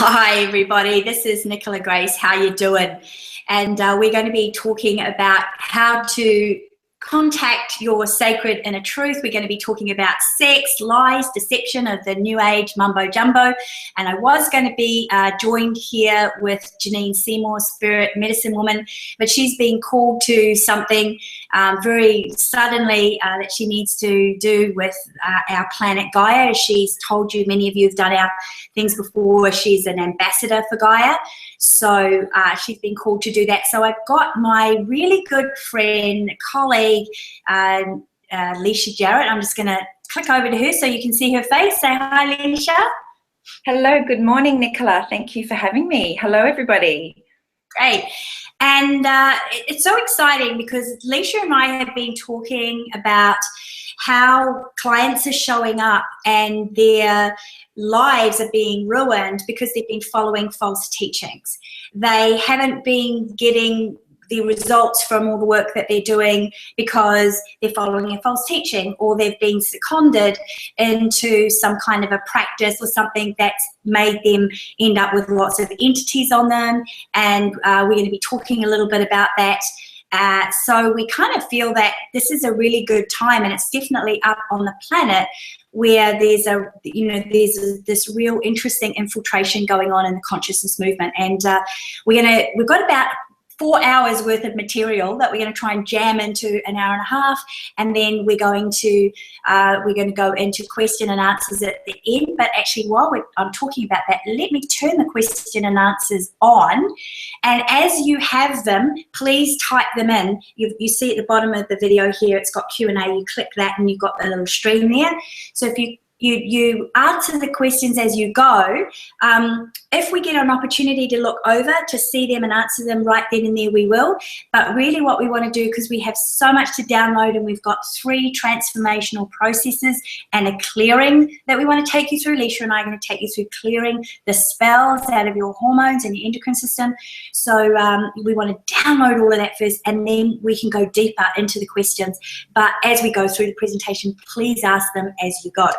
Hi everybody, this is Nicola Grace. How you doing? And we're going to be talking about how to contact your sacred inner truth. We're going to be talking about sex, lies, deception of the new age mumbo jumbo. And I was going to be joined here with Janine, Seymour, spirit medicine woman, but she's been called to something very suddenly that she needs to do with our planet Gaia. As she's told you, many of you have done our things before. She's an ambassador for Gaia. So she's been called to do that. So I've got my really good friend, colleague, Leisha Jarrett. I'm just going to click over to her so you can see her face. Say hi, Leisha. Hello, good morning, Nicola. Thank you for having me. Hello, everybody. Great. And it's so exciting because Leisha and I have been talking about how clients are showing up and their lives are being ruined because they've been following false teachings. They haven't been getting the results from all the work that they're doing because they're following a false teaching, or they've been seconded into some kind of a practice or something that's made them end up with lots of entities on them. And we're going to be talking a little bit about that. So we kind of feel that this is a really good time, and it's definitely up on the planet where there's this real interesting infiltration going on in the consciousness movement. And we've got about 4 hours worth of material that we're going to try and jam into an hour and a half, and then we're going to go into question and answers at the end. But actually, while I'm talking about that, let me turn the question and answers on, and as you have them, please type them in. You see at the bottom of the video here, it's got Q&A. You click that and you've got the little stream there. So if you answer the questions as you go. If we get an opportunity to look over to see them and answer them right then and there, we will. But really what we want to do, because we have so much to download and we've got 3 transformational processes and a clearing that we want to take you through. Leisha and I are going to take you through clearing the spells out of your hormones and your endocrine system. So we want to download all of that first, and then we can go deeper into the questions. But as we go through the presentation, please ask them as you go.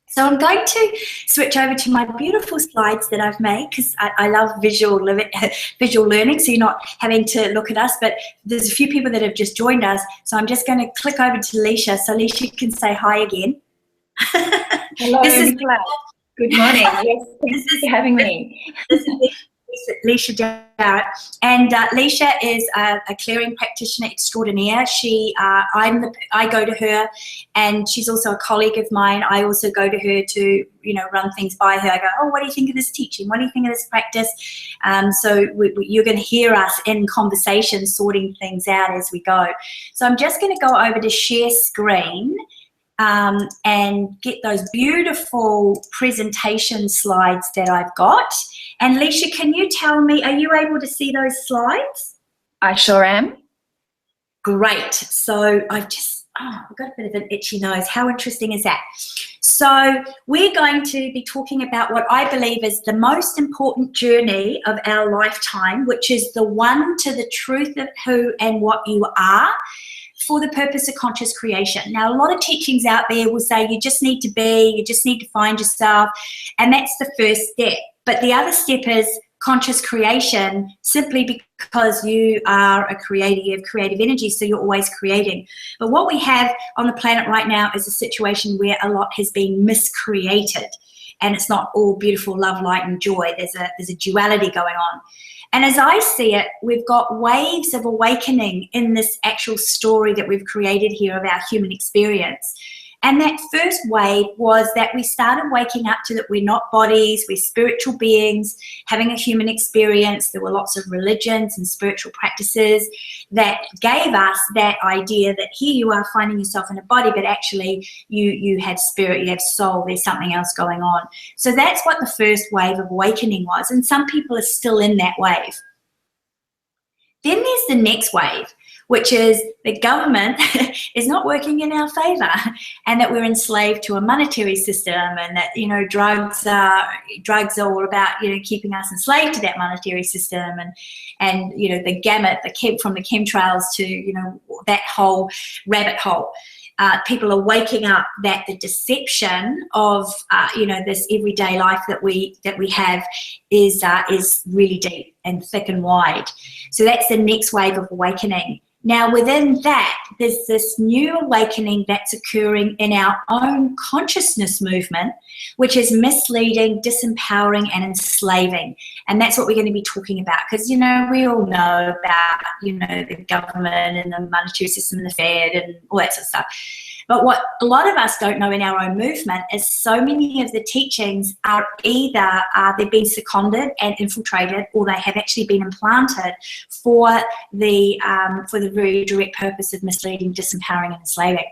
So I'm going to switch over to my beautiful slides that I've made, because I love visual learning, so you're not having to look at us, but there's a few people that have just joined us, so I'm just going to click over to Leisha so Leisha can say hi again. Hello, Nicola. Good morning. Yes, thank you for having me. This is Leisha Jarrett, and Leisha is a clearing practitioner extraordinaire. I go to her, and she's also a colleague of mine. I also go to her to run things by her. I go, oh, what do you think of this teaching? What do you think of this practice? So you're going to hear us in conversation sorting things out as we go. So I'm just going to go over to share screen and get those beautiful presentation slides that I've got. And Leisha, can you tell me, are you able to see those slides? I sure am. Great. So I've got a bit of an itchy nose. How interesting is that? So we're going to be talking about what I believe is the most important journey of our lifetime, which is the one to the truth of who and what you are, for the purpose of conscious creation. Now, a lot of teachings out there will say you just need to be, you just need to find yourself, and that's the first step. But the other step is conscious creation, simply because you are a creative energy, so you're always creating. But what we have on the planet right now is a situation where a lot has been miscreated, and it's not all beautiful love, light, and joy. There's a duality going on. And as I see it, we've got waves of awakening in this actual story that we've created here of our human experience. And that first wave was that we started waking up to that we're not bodies, we're spiritual beings having a human experience. There were lots of religions and spiritual practices that gave us that idea that here you are finding yourself in a body, but actually you have spirit, you have soul, there's something else going on. So that's what the first wave of awakening was, and some people are still in that wave. Then there's the next wave, which is the government is not working in our favor, and that we're enslaved to a monetary system, and that drugs are all about keeping us enslaved to that monetary system, and the gamut, from the chemtrails to that whole rabbit hole. people are waking up that the deception of this everyday life that we have is really deep and thick and wide. So that's the next wave of awakening. Now, within that, there's this new awakening that's occurring in our own consciousness movement, which is misleading, disempowering, and enslaving. And that's what we're going to be talking about, because, we all know about, the government and the monetary system and the Fed and all that sort of stuff. But what a lot of us don't know in our own movement is so many of the teachings are either they've been seconded and infiltrated, or they have actually been implanted for the very direct purpose of misleading, disempowering, and enslaving.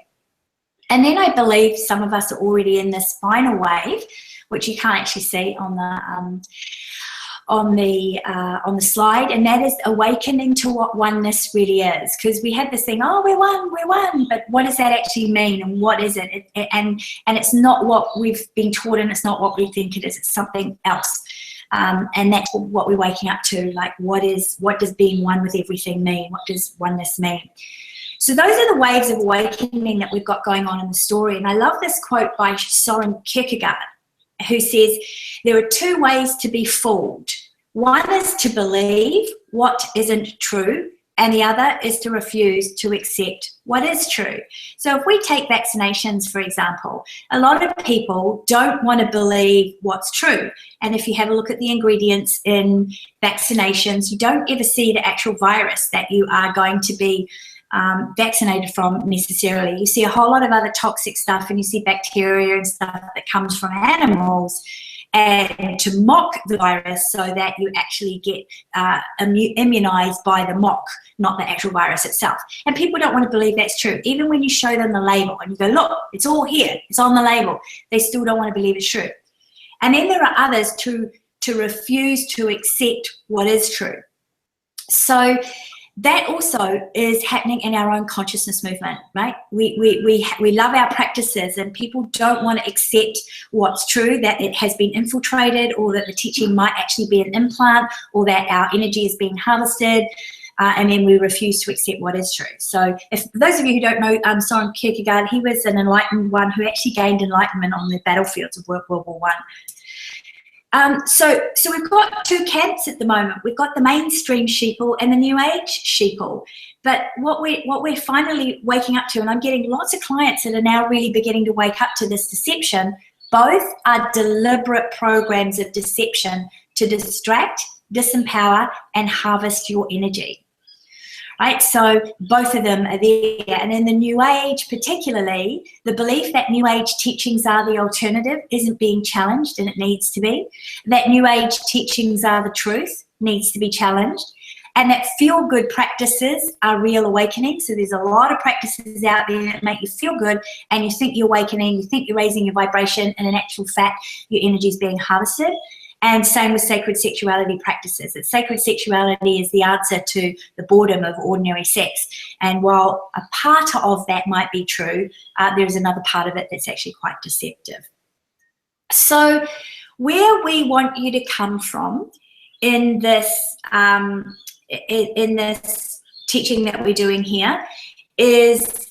And then I believe some of us are already in this final wave, which you can't actually see on the slide, and that is awakening to what oneness really is. Because we have this thing, oh, we're one, but what does that actually mean, and what is it? And it's not what we've been taught, and it's not what we think it is. It's something else, and that's what we're waking up to. Like, what does being one with everything mean? What does oneness mean? So those are the waves of awakening that we've got going on in the story. And I love this quote by Soren Kierkegaard, who says, there are two ways to be fooled. One is to believe what isn't true, and the other is to refuse to accept what is true. So if we take vaccinations, for example, a lot of people don't want to believe what's true. And if you have a look at the ingredients in vaccinations, you don't ever see the actual virus that you are going to be vaccinated from necessarily. You see a whole lot of other toxic stuff, and you see bacteria and stuff that comes from animals, and to mock the virus so that you actually get immunized by the mock, not the actual virus itself. And people don't want to believe that's true. Even when you show them the label and you go, look, it's all here, it's on the label, they still don't want to believe it's true. And then there are others to refuse to accept what is true. So that also is happening in our own consciousness movement, right? We love our practices, and people don't want to accept what's true, that it has been infiltrated, or that the teaching might actually be an implant, or that our energy is being harvested, and then we refuse to accept what is true. So if those of you who don't know Soren Kierkegaard, he was an enlightened one who actually gained enlightenment on the battlefields of World War I. So we've got two camps at the moment. We've got the mainstream sheeple and the new age sheeple. But what we're finally waking up to, and I'm getting lots of clients that are now really beginning to wake up to this deception, both are deliberate programs of deception to distract, disempower, and harvest your energy. Right, so both of them are there. And in the New Age particularly, the belief that New Age teachings are the alternative isn't being challenged, and it needs to be. That New Age teachings are the truth needs to be challenged. And that feel-good practices are real awakening. So there's a lot of practices out there that make you feel good, and you think you're awakening, you think you're raising your vibration, and in actual fact, your energy is being harvested. And same with sacred sexuality practices. That sacred sexuality is the answer to the boredom of ordinary sex. And while a part of that might be true, there's another part of it that's actually quite deceptive. So where we want you to come from in this teaching that we're doing here is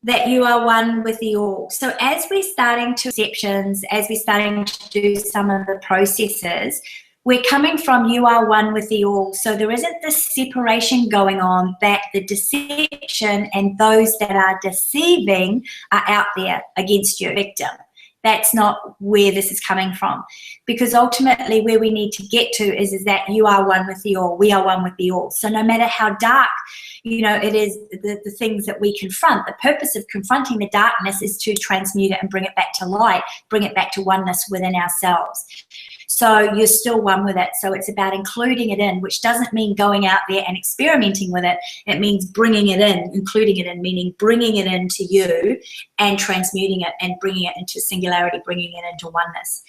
that you are one with the all. So as we're starting to perceptions, as we're starting to do some of the processes, we're coming from you are one with the all. So there isn't this separation going on that the deception and those that are deceiving are out there against your victim. That's not where this is coming from. Because ultimately where we need to get to is that you are one with the all. We are one with the all. So no matter how dark it is, the things that we confront, the purpose of confronting the darkness is to transmute it and bring it back to light, bring it back to oneness within ourselves. So you're still one with it. So it's about including it in, which doesn't mean going out there and experimenting with it. It means bringing it in, including it in, meaning bringing it into you and transmuting it and bringing it into singularity, bringing it into oneness.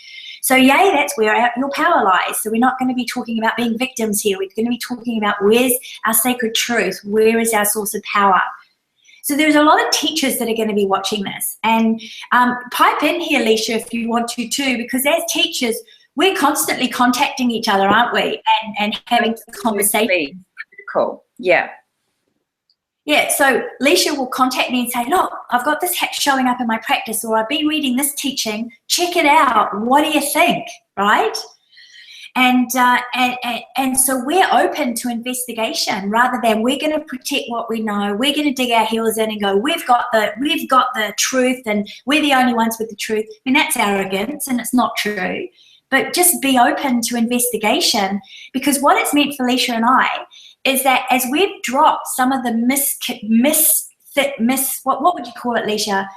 So yay, that's where your power lies. So we're not going to be talking about being victims here. We're going to be talking about where's our sacred truth, where is our source of power. So there's a lot of teachers that are going to be watching this. And pipe in here, Leisha, if you want to too, because as teachers, we're constantly contacting each other, aren't we? And having conversations. Cool. Yeah. Yeah, so Leisha will contact me and say, look, I've got this hack showing up in my practice, or I've been reading this teaching, check it out, what do you think, right? And so we're open to investigation rather than we're going to protect what we know, we're going to dig our heels in and go, we've got the truth and we're the only ones with the truth. I mean, that's arrogance and it's not true. But just be open to investigation, because what it's meant for Leisha and I is that as we've dropped some of the what would you call it, Leisha?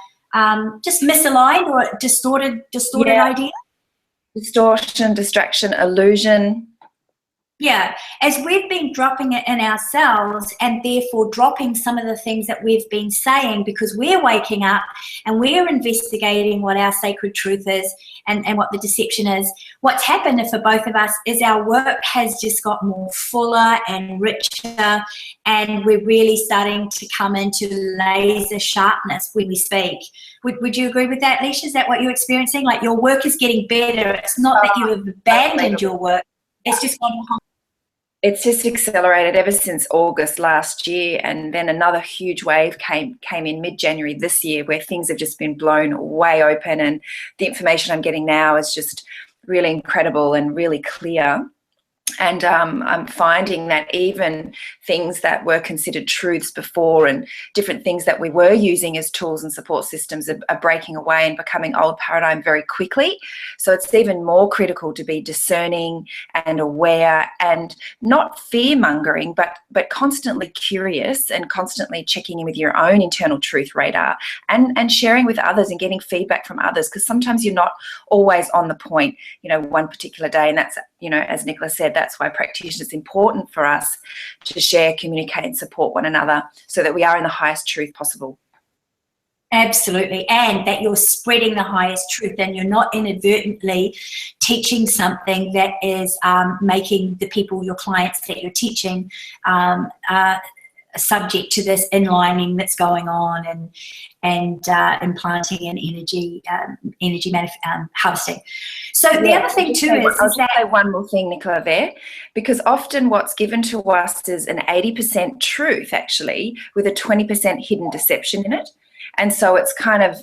Just misaligned or distorted idea? Distortion, distraction, illusion. Yeah, as we've been dropping it in ourselves and therefore dropping some of the things that we've been saying, because we're waking up and we're investigating what our sacred truth is and what the deception is. What's happened for both of us is our work has just got more fuller and richer, and we're really starting to come into laser sharpness when we speak. Would you agree with that, Leisha? Is that what you're experiencing? Like your work is getting better. It's not that you have abandoned your work. It's just gone on. It's just accelerated ever since August last year, and then another huge wave came in mid-January this year, where things have just been blown way open, and the information I'm getting now is just really incredible and really clear. And I'm finding that even things that were considered truths before and different things that we were using as tools and support systems are breaking away and becoming old paradigm very quickly. So it's even more critical to be discerning and aware and not fear-mongering, but constantly curious and constantly checking in with your own internal truth radar and sharing with others and getting feedback from others, because sometimes you're not always on the point, one particular day. And that's, as Nicola said, that's why practitioners, it's important for us to share, communicate and support one another so that we are in the highest truth possible. Absolutely, and that you're spreading the highest truth and you're not inadvertently teaching something that is making the people, your clients that you're teaching, subject to this inlining that's going on and implanting an energy harvesting. So the other thing too is that, say one more thing, Nicola, there, because often what's given to us is an 80% truth actually with a 20% hidden deception in it. And so it's kind of,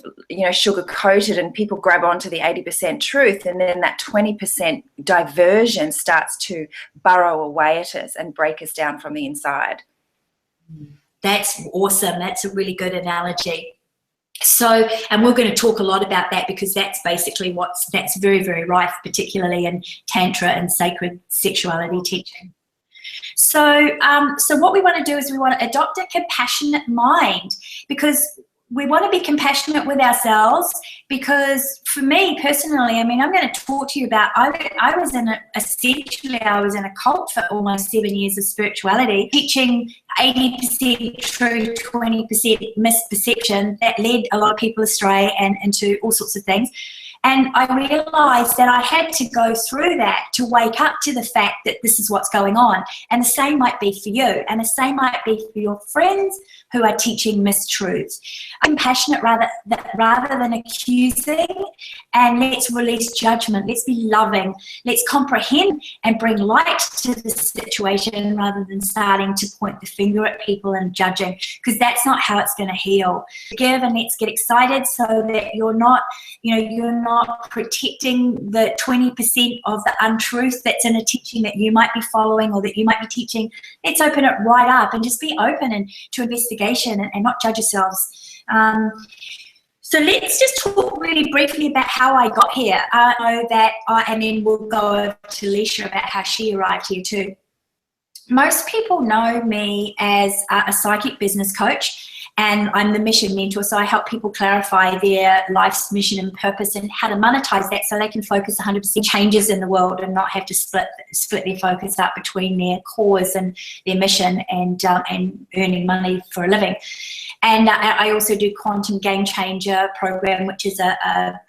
sugar coated, and people grab onto the 80% truth, and then that 20% diversion starts to burrow away at us and break us down from the inside. That's awesome. That's a really good analogy. So, and we're going to talk a lot about that, because that's basically that's very, very rife, particularly in Tantra and sacred sexuality teaching. So, so what we want to do is we want to adopt a compassionate mind, because we want to be compassionate with ourselves. Because for me personally, I'm going to talk to you about, I was in a cult for almost 7 years of spirituality, teaching 80% true, 20% misperception that led a lot of people astray and into all sorts of things. And I realized that I had to go through that to wake up to the fact that this is what's going on. And the same might be for you, and the same might be for your friends who are teaching mistruths. I'm passionate rather than accusing, and let's release judgment. Let's be loving. Let's comprehend and bring light to the situation rather than starting to point the finger at people and judging, because that's not how it's going to heal. Give and let's get excited, so that you're not protecting the 20% of the untruth that's in a teaching that you might be following or that you might be teaching. Let's open it right up and just be open and to investigation and not judge yourselves. So let's just talk really briefly about how I got here. I know that, and then we'll go over to Leisha about how she arrived here too. Most people know me as a psychic business coach, and I'm the mission mentor, so I help people clarify their life's mission and purpose and how to monetize that so they can focus 100% changes in the world and not have to split their focus up between their cause and their mission and earning money for a living. And I also do Quantum Game Changer program, which is a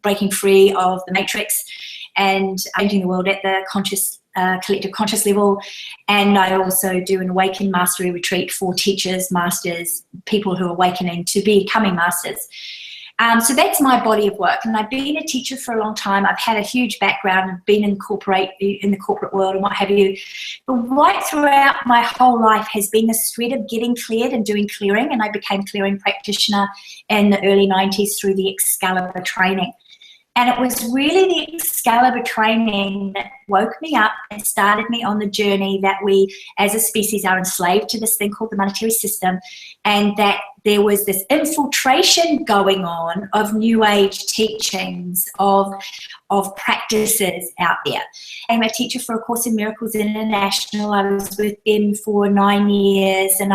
breaking free of the matrix and changing the world at the collective conscious level. And I also do an Awaken Mastery Retreat for teachers, masters, people who are awakening to becoming masters. So that's my body of work, and I've been a teacher for a long time. I've had a huge background and been in the corporate world and what have you. But right throughout my whole life has been this thread of getting cleared and doing clearing, and I became clearing practitioner in the early 90s through the Excalibur training. And it was really the Excalibur training that woke me up and started me on the journey that we as a species are enslaved to this thing called the monetary system, and that there was this infiltration going on of New Age teachings, of practices out there. I'm a teacher for A Course in Miracles International. I was with them for 9 years, and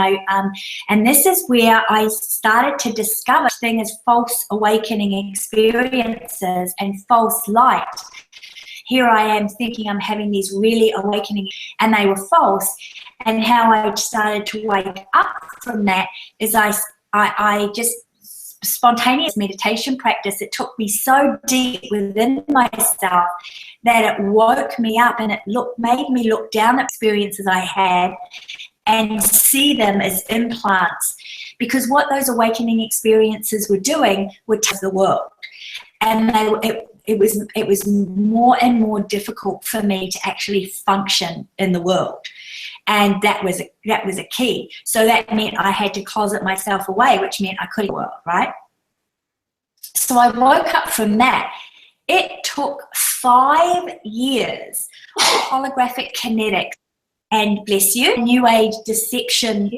this is where I started to discover this thing as false awakening experiences and false light. Here I am thinking I'm having these really awakening, and they were false. And how I started to wake up from that is I just spontaneous meditation practice. It took me so deep within myself that it woke me up, and it made me look down at experiences I had and see them as implants, because what those awakening experiences were doing would touch the world, and it was more and more difficult for me to actually function in the world. And that was a key. So that meant I had to closet myself away, which meant I couldn't work, right? So I woke up from that. It took 5 years of holographic kinetics and, bless you, New Age dissection,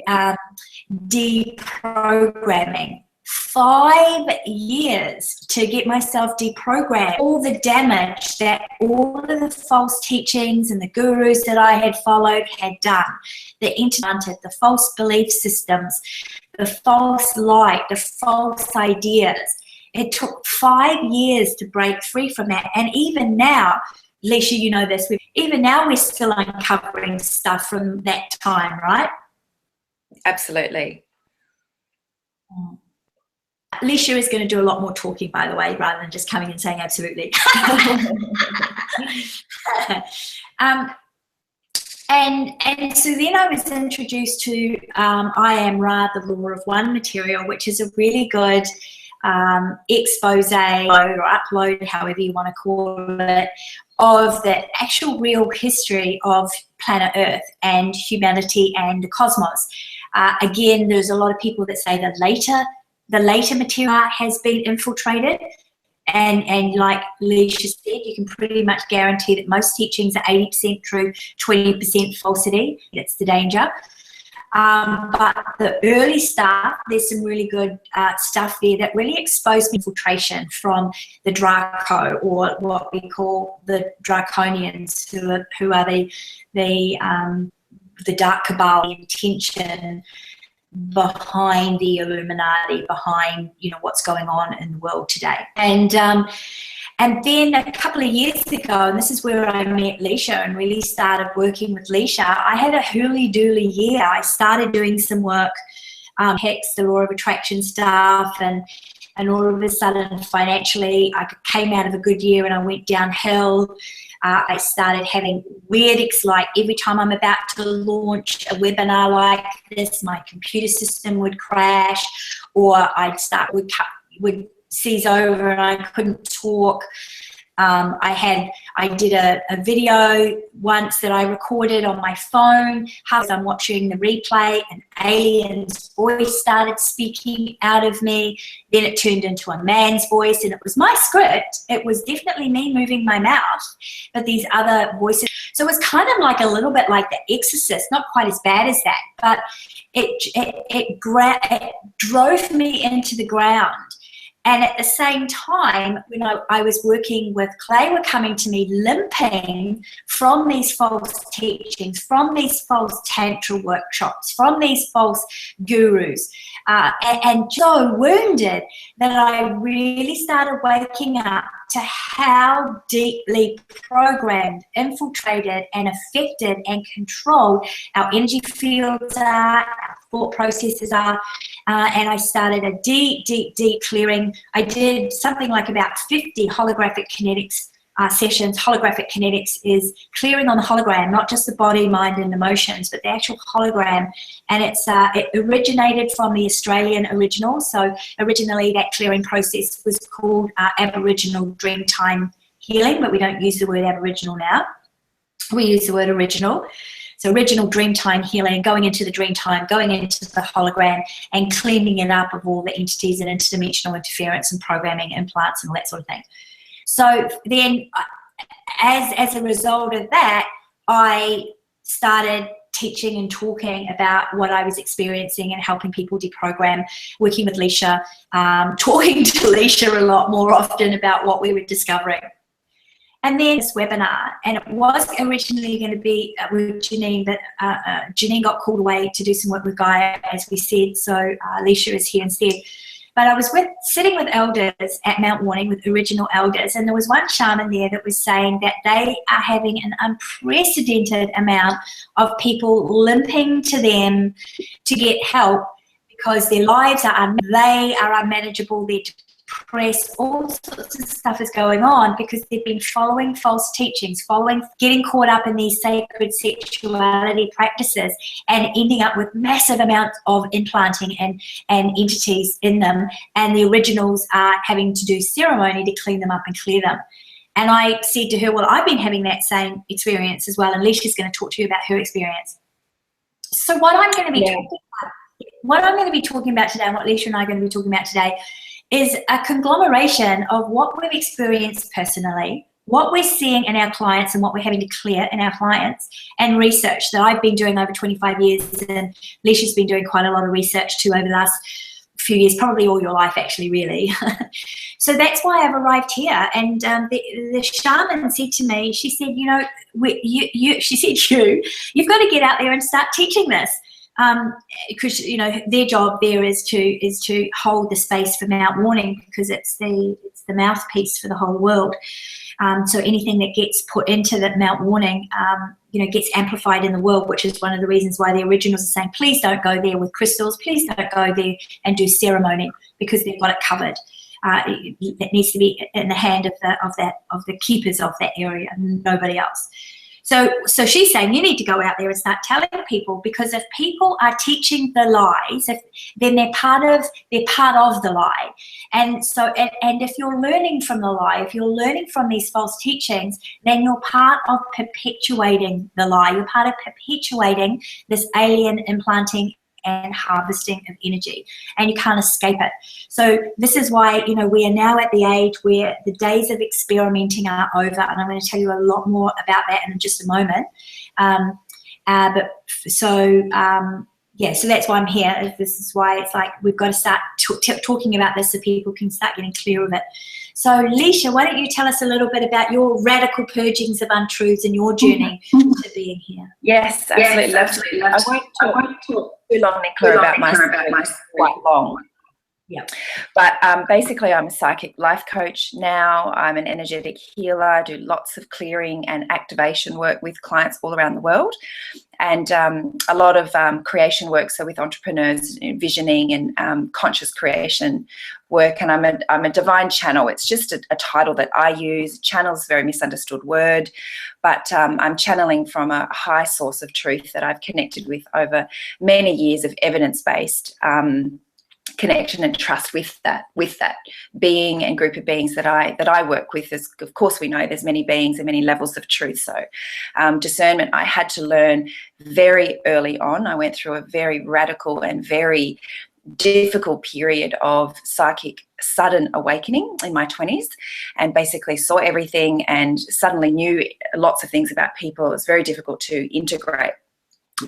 deprogramming. 5 years to get myself deprogrammed. All the damage that all of the false teachings and the gurus that I had followed had done, the false belief systems, the false light, the false ideas. It took 5 years to break free from that. And even now, Leisha, you know this, even now we're still uncovering stuff from that time, right? Absolutely. Leisha is going to do a lot more talking, by the way, rather than just coming and saying absolutely. And so then I was introduced to I Am Ra, the Law of One material, which is a really good expose or upload, however you want to call it, of the actual real history of planet Earth and humanity and the cosmos. Again, there's a lot of people that say the later material has been infiltrated, and like Leisha said, you can pretty much guarantee that most teachings are 80% true, 20% falsity. That's the danger. But the early stuff, there's some really good stuff there that really exposed infiltration from the Draco, or what we call the Draconians, who are the dark cabal, the intention behind the Illuminati, behind what's going on in the world today. And then a couple of years ago, and this is where I met Leisha and really started working with Leisha, I had a hooly-dooly year. I started doing some work, Hex, the law of attraction stuff, and all of a sudden financially I came out of a good year and I went downhill. I started having weird, like every time I'm about to launch a webinar like this, my computer system would crash, or would seize over and I couldn't talk. I did a video once that I recorded on my phone. As I'm watching the replay, an alien's voice started speaking out of me. Then it turned into a man's voice, and it was my script. It was definitely me moving my mouth, but these other voices. So it was kind of like a little bit like The Exorcist, not quite as bad as that, but it drove me into the ground. And at the same time, I was working with Clay, were coming to me limping from these false teachings, from these false tantra workshops, from these false gurus, and so wounded that I really started waking up to how deeply programmed, infiltrated, and affected and controlled our energy fields are, our thought processes are. And I started a deep clearing. I did something like about 50 holographic kinetics sessions, holographic kinetics, is clearing on the hologram, not just the body, mind, and emotions, but the actual hologram. And it originated from the Australian original. So originally that clearing process was called Aboriginal Dreamtime Healing, but we don't use the word Aboriginal now. We use the word original. So original dreamtime healing, going into the dreamtime, going into the hologram, and cleaning it up of all the entities and interdimensional interference and programming implants and all that sort of thing. So then, as a result of that, I started teaching and talking about what I was experiencing and helping people deprogram, working with Leisha, talking to Leisha a lot more often about what we were discovering. And then this webinar, and it was originally going to be with Janine, but Janine got called away to do some work with Gaia, as we said, so Leisha is here instead. But I was sitting with elders at Mount Warning, with original elders, and there was one shaman there that was saying that they are having an unprecedented amount of people limping to them to get help because their lives are unmanageable, they're depressed, all sorts of stuff is going on because they've been following false teachings, getting caught up in these sacred sexuality practices and ending up with massive amounts of implanting and entities in them, and the originals are having to do ceremony to clean them up and clear them. And I said to her, well, I've been having that same experience as well, and Leisha's going to talk to you about her experience. So what I'm going to be talking about today, and what Leisha and I are going to be talking about today, is a conglomeration of what we've experienced personally, what we're seeing in our clients and what we're having to clear in our clients, and research that I've been doing over 25 years, and Leisha's been doing quite a lot of research too over the last few years, probably all your life actually, really. So that's why I've arrived here. And the shaman said to me, she said, you know, you've got to get out there and start teaching this. Because you know their job there is to hold the space for Mount Warning, because it's the mouthpiece for the whole world. So anything that gets put into that Mount Warning, gets amplified in the world, which is one of the reasons why the originals are saying, please don't go there with crystals, please don't go there and do ceremony, because they've got it covered. It needs to be in the hand of the keepers of that area, and nobody else. So she's saying you need to go out there and start telling people, because if people are teaching the lies, then they're part of the lie. And so, and if you're learning from the lie, if you're learning from these false teachings, then you're part of perpetuating the lie. You're part of perpetuating this alien implanting and harvesting of energy, and you can't escape it. So this is why, we are now at the age where the days of experimenting are over, and I'm going to tell you a lot more about that in just a moment. So that's why I'm here. This is why it's like we've got to start talking about this so people can start getting clear of it. So Leisha, why don't you tell us a little bit about your radical purgings of untruths and your journey to being here? Yes, absolutely. I won't talk too long, Nicola, about my quite long. Yeah. But basically, I'm a psychic life coach now. I'm an energetic healer. I do lots of clearing and activation work with clients all around the world, and a lot of creation work, so with entrepreneurs, visioning and conscious creation work. And I'm a divine channel. It's just a title that I use. Channel is a very misunderstood word, but I'm channeling from a high source of truth that I've connected with over many years of evidence-based connection and trust with that being and group of beings that I work with. As of course we know there's many beings and many levels of truth. So discernment I had to learn very early on. I went through a very radical and very difficult period of psychic sudden awakening in my 20s, and basically saw everything and suddenly knew lots of things about people. It was very difficult to integrate.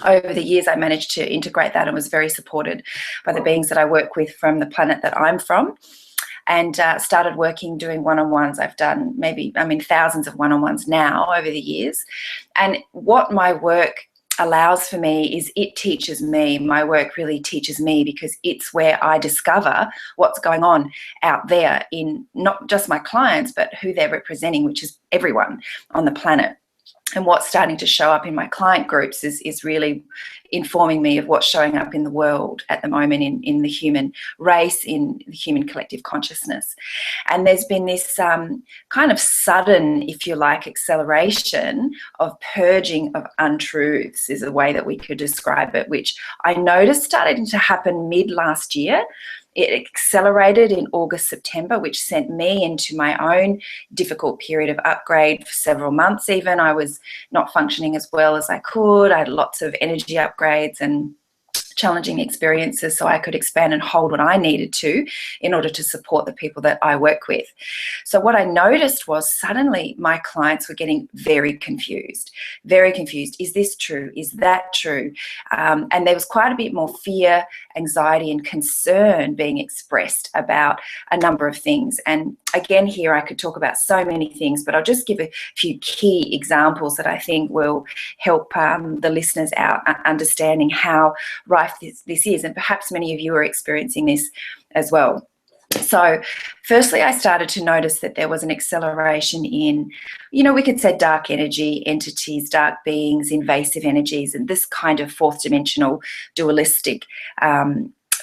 Over the years, I managed to integrate that and was very supported by the beings that I work with from the planet that I'm from, and started doing one-on-ones. I've done thousands of one-on-ones now over the years. And what my work allows for me is it teaches me. My work really teaches me, because it's where I discover what's going on out there in not just my clients, but who they're representing, which is everyone on the planet. And what's starting to show up in my client groups is really informing me of what's showing up in the world at the moment, in the human race, in the human collective consciousness. And there's been this kind of sudden, if you like, acceleration of purging of untruths, is a way that we could describe it, which I noticed started to happen mid last year. It accelerated in August, September, which sent me into my own difficult period of upgrade for several months even. I was not functioning as well as I could. I had lots of energy upgrades and challenging experiences so I could expand and hold what I needed to in order to support the people that I work with. So what I noticed was suddenly my clients were getting very confused. Is this true? Is that true? And there was quite a bit more fear, anxiety, and concern being expressed about a number of things. And again, here I could talk about so many things, but I'll just give a few key examples that I think will help the listeners out understanding how rife this is. And perhaps many of you are experiencing this as well. So firstly, I started to notice that there was an acceleration in, we could say dark energy, entities, dark beings, invasive energies, and this kind of fourth dimensional dualistic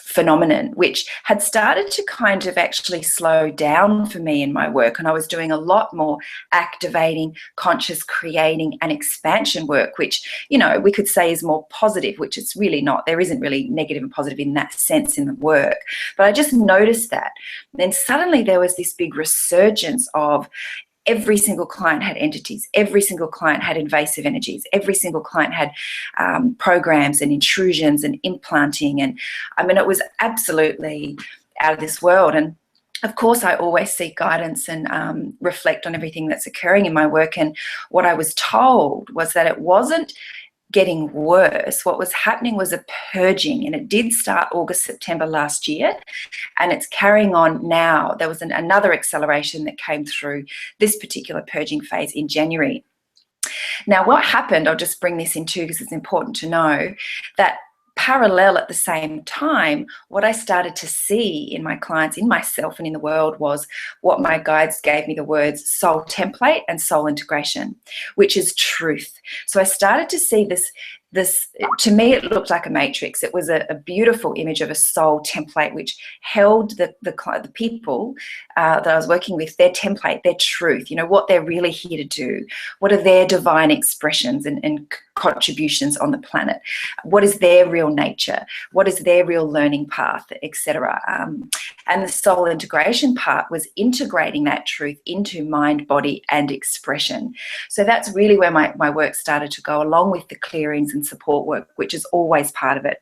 phenomenon, which had started to kind of actually slow down for me in my work. And I was doing a lot more activating, conscious creating and expansion work, which, we could say is more positive, which it's really not. There isn't really negative and positive in that sense in the work. But I just noticed that. Then suddenly there was this big resurgence of every single client had entities, every single client had invasive energies, every single client had programs and intrusions and implanting. And I mean, it was absolutely out of this world. And of course, I always seek guidance and reflect on everything that's occurring in my work. And what I was told was that it wasn't getting worse. What was happening was a purging, and it did start August, September last year, and it's carrying on now. There was another acceleration that came through this particular purging phase in January. Now, what happened, I'll just bring this in too because it's important to know, that parallel at the same time, what I started to see in my clients, in myself and in the world was what my guides gave me the words soul template and soul integration, which is truth. So I started to see this, to me, it looked like a matrix. It was a beautiful image of a soul template, which held the people that I was working with, their template, their truth, what they're really here to do. What are their divine expressions and contributions on the planet? What is their real nature? What is their real learning path, etc.? And the soul integration part was integrating that truth into mind, body, and expression. So that's really where my work started to go, along with the clearings and support work, which is always part of it.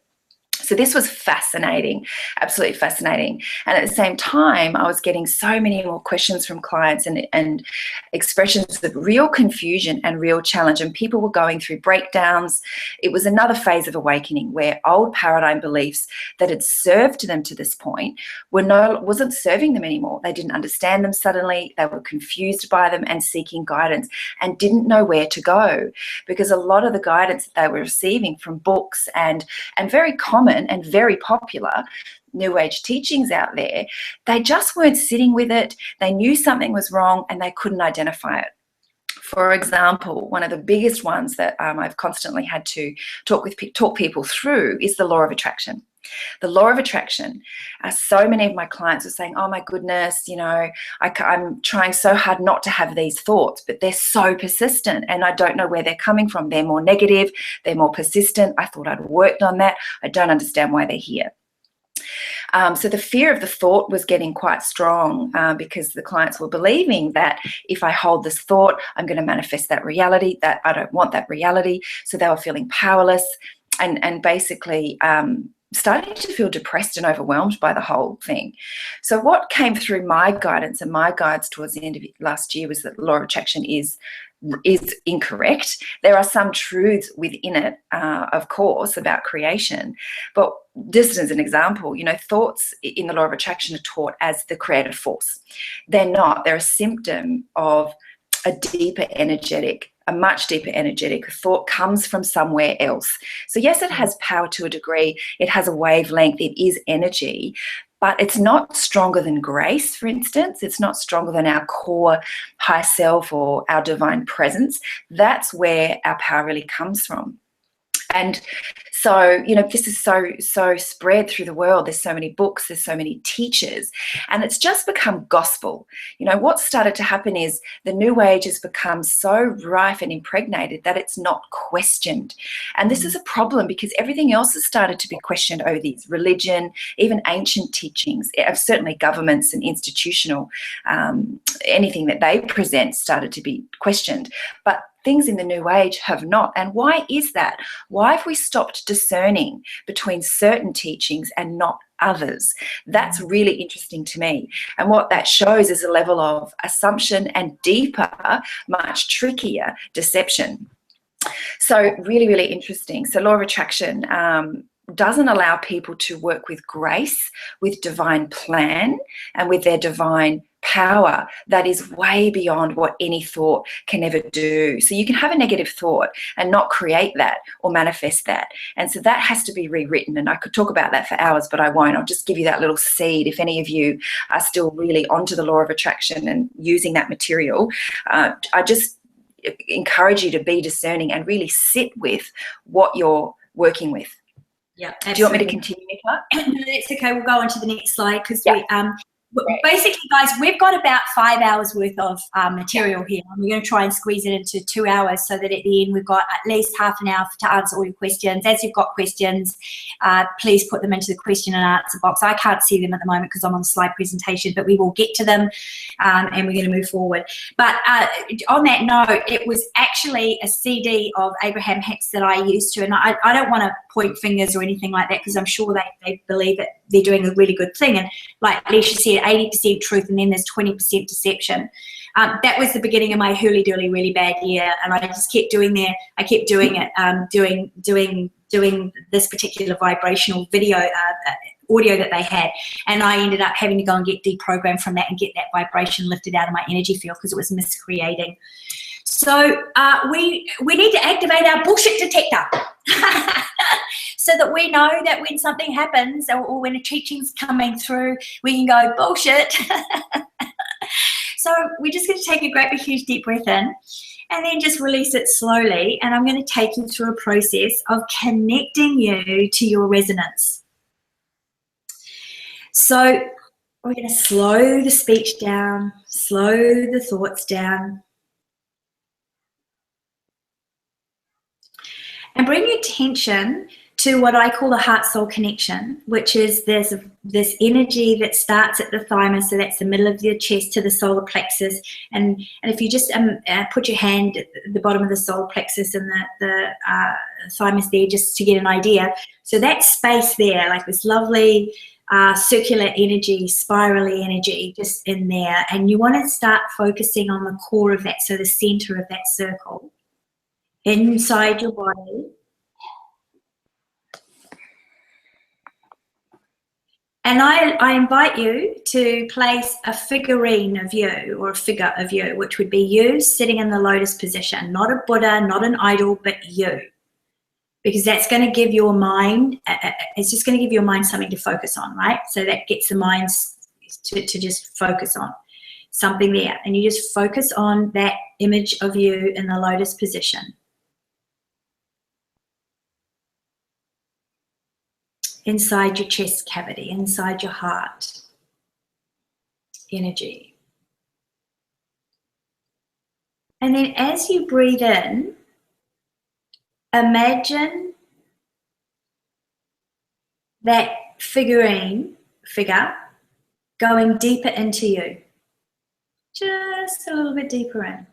So this was fascinating, absolutely fascinating. And at the same time, I was getting so many more questions from clients and expressions of real confusion and real challenge. And people were going through breakdowns. It was another phase of awakening where old paradigm beliefs that had served them to this point wasn't serving them anymore. They didn't understand them suddenly. They were confused by them and seeking guidance and didn't know where to go, because a lot of the guidance that they were receiving from books and very common and very popular New Age teachings out there, they just weren't sitting with it. They knew something was wrong and they couldn't identify it. For example, one of the biggest ones that I've constantly had to talk people through is the law of attraction. The law of attraction. So many of my clients are saying, oh my goodness, I'm trying so hard not to have these thoughts, but they're so persistent and I don't know where they're coming from. They're more negative, they're more persistent. I thought I'd worked on that. I don't understand why they're here. So the fear of the thought was getting quite strong because the clients were believing that if I hold this thought, I'm going to manifest that reality, that I don't want that reality. So they were feeling powerless and basically starting to feel depressed and overwhelmed by the whole thing. So what came through my guidance and my guides towards the end of last year was that the law of attraction is incorrect. There are some truths within it, of course, about creation. But just as an example, thoughts in the law of attraction are taught as the creative force. They're not. They're a symptom of a much deeper energetic thought comes from somewhere else. So yes, it has power to a degree. It has a wavelength. It is energy. but it's not stronger than grace, for instance. It's not stronger than our core high self or our divine presence. That's where our power really comes from. And so, this is so spread through the world. There's so many books, there's so many teachers, and it's just become gospel. What's started to happen is the New Age has become so rife and impregnated that it's not questioned. And this is a problem because everything else has started to be questioned over these religion, even ancient teachings, certainly governments and institutional, anything that they present started to be questioned. But things in the New Age have not. And why is that? Why have we stopped discerning between certain teachings and not others? That's really interesting to me. And what that shows is a level of assumption and deeper, much trickier deception. So really, really interesting. So law of attraction doesn't allow people to work with grace, with divine plan, and with their divine power that is way beyond what any thought can ever do. So you can have a negative thought and not create that or manifest that. And so that has to be rewritten. And I could talk about that for hours, but I won't. I'll just give you that little seed. If any of you are still really onto the law of attraction and using that material, I just encourage you to be discerning and really sit with what you're working with. Yeah. Absolutely. Do you want me to continue, Nicola? No, that's okay. We'll go on to the next slide because basically, guys, we've got about 5 hours worth of material here. And we're going to try and squeeze it into 2 hours so that at the end we've got at least half an hour to answer all your questions. As you've got questions, please put them into the question and answer box. I can't see them at the moment because I'm on the slide presentation, but we will get to them and we're going to move forward. But on that note, it was actually a CD of Abraham Hicks that I used to, and I don't want to point fingers or anything like that because I'm sure they believe that they're doing a really good thing. And like Alicia said, 80% truth and then there's 20% deception. That was the beginning of my hooly-dooly really bad year, and I just kept doing it, doing this particular vibrational video audio that they had, and I ended up having to go and get deprogrammed from that and get that vibration lifted out of my energy field because it was miscreating. So we need to activate our bullshit detector so that we know that when something happens or when a teaching's coming through, we can go, bullshit. So we're just going to take a great big huge deep breath in and then just release it slowly. And I'm going to take you through a process of connecting you to your resonance. So we're going to slow the speech down, slow the thoughts down. And bring your attention to what I call the heart-soul connection, which is there's this energy that starts at the thymus, so that's the middle of your chest, to the solar plexus. And if you just put your hand at the bottom of the solar plexus and the thymus there, just to get an idea. So that space there, like this lovely circular energy, spirally energy just in there. And you want to start focusing on the core of that, so the center of that circle inside your body. And I invite you to place a figurine of you, or a figure of you, which would be you sitting in the lotus position, not a Buddha, not an idol, but you. Because that's going to give your mind, it's just going to give your mind something to focus on, right? So that gets the mind to just focus on something there. And you just focus on that image of you in the lotus position. Inside your chest cavity, inside your heart energy. And then as you breathe in, imagine that figure going deeper into you, just a little bit deeper in.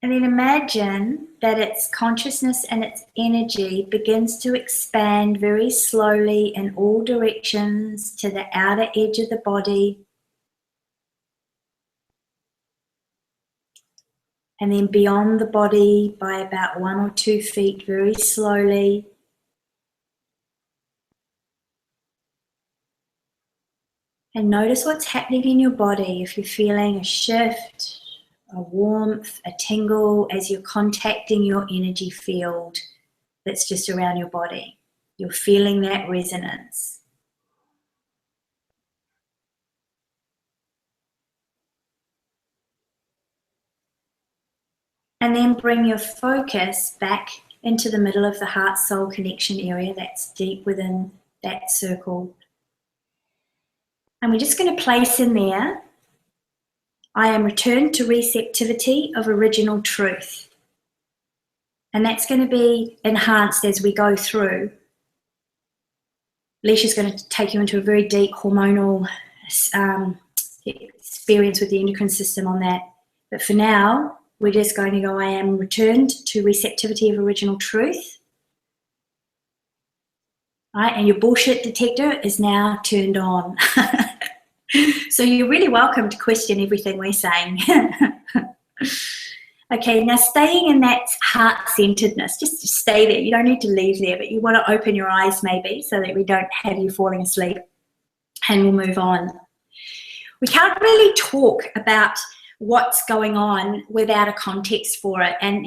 And then imagine that its consciousness and its energy begins to expand very slowly in all directions to the outer edge of the body. And then beyond the body by about 1 or 2 feet, very slowly. And notice what's happening in your body. If you're feeling a shift a warmth, a tingle as you're contacting your energy field that's just around your body. You're feeling that resonance. And then bring your focus back into the middle of the heart-soul connection area that's deep within that circle. And we're just going to place in there, I am returned to receptivity of original truth. And that's going to be enhanced as we go through. Alicia's going to take you into a very deep hormonal experience with the endocrine system on that. But for now, we're just going to go, I am returned to receptivity of original truth. Right, and your bullshit detector is now turned on. So you're really welcome to question everything we're saying. Okay, now staying in that heart-centeredness, just stay there. You don't need to leave there, but you want to open your eyes maybe so that we don't have you falling asleep, and we'll move on. We can't really talk about what's going on without a context for it, and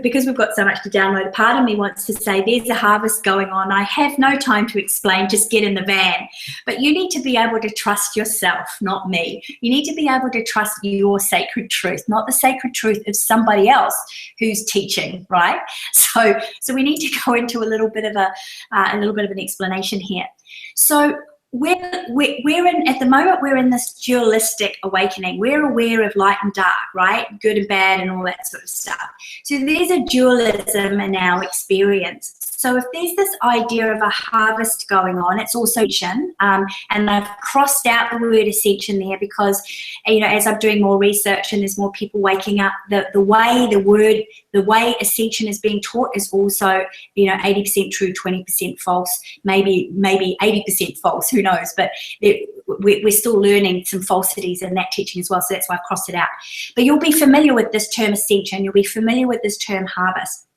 because we've got so much to download, a part of me wants to say there's a harvest going on. I have no time to explain, just get in the van. But you need to be able to trust yourself, not me. You need to be able to trust your sacred truth, not the sacred truth of somebody else who's teaching, right? So we need to go into a little bit of an explanation here. So we're in, at the moment, we're in this dualistic awakening. We're aware of light and dark, right? Good and bad and all that sort of stuff. So there's a dualism in our experience. So if there's this idea of a harvest going on, it's also ascension. And I've crossed out the word ascension there because, as I'm doing more research and there's more people waking up, the way ascension is being taught is also, 80% true, 20% false, maybe 80% false, who knows? But we're still learning some falsities in that teaching as well, so that's why I've crossed it out. But you'll be familiar with this term ascension, you'll be familiar with this term harvest.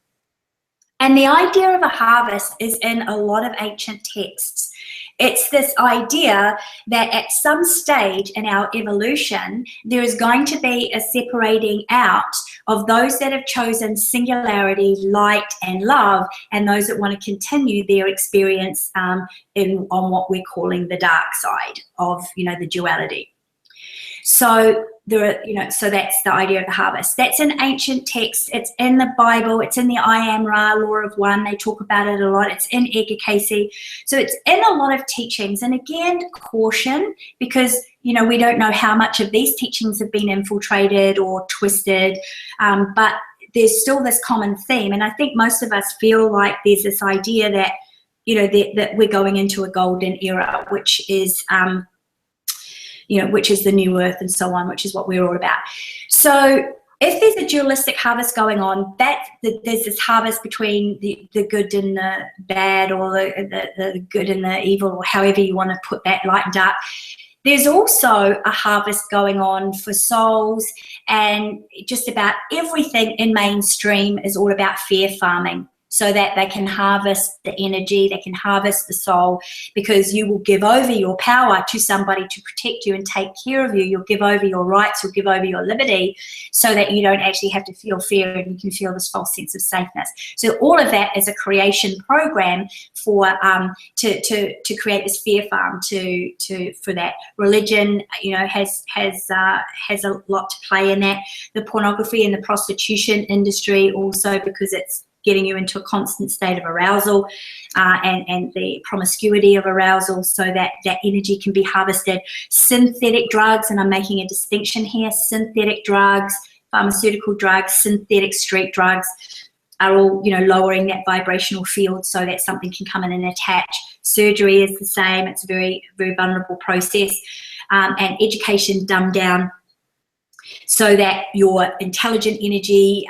And the idea of a harvest is in a lot of ancient texts. It's this idea that at some stage in our evolution, there is going to be a separating out of those that have chosen singularity, light, and love, and those that want to continue their experience on what we're calling the dark side of, the duality. So so that's the idea of the harvest. That's an ancient text. It's in the Bible. It's in the I Am Ra, Law of One. They talk about it a lot. It's in Edgar Cayce. So it's in a lot of teachings. And again, caution, because, we don't know how much of these teachings have been infiltrated or twisted, but there's still this common theme. And I think most of us feel like there's this idea that, that we're going into a golden era, which is, which is the new earth and so on, which is what we're all about. So if there's a dualistic harvest going on, there's this harvest between the good and the bad, or the good and the evil, or however you want to put that, light and dark. There's also a harvest going on for souls, and just about everything in mainstream is all about fear farming, so that they can harvest the energy, they can harvest the soul, because you will give over your power to somebody to protect you and take care of you. You'll give over your rights, you'll give over your liberty, so that you don't actually have to feel fear and you can feel this false sense of safeness. So all of that is a creation program for to create this fear farm for that. Religion, has a lot to play in that. The pornography and the prostitution industry also, because it's getting you into a constant state of arousal, and the promiscuity of arousal, so that that energy can be harvested. Synthetic drugs, and I'm making a distinction here, synthetic drugs, pharmaceutical drugs, synthetic street drugs are all, lowering that vibrational field so that something can come in and attach. Surgery is the same. It's a very, very vulnerable process. And education dumbed down, so that your intelligent energy,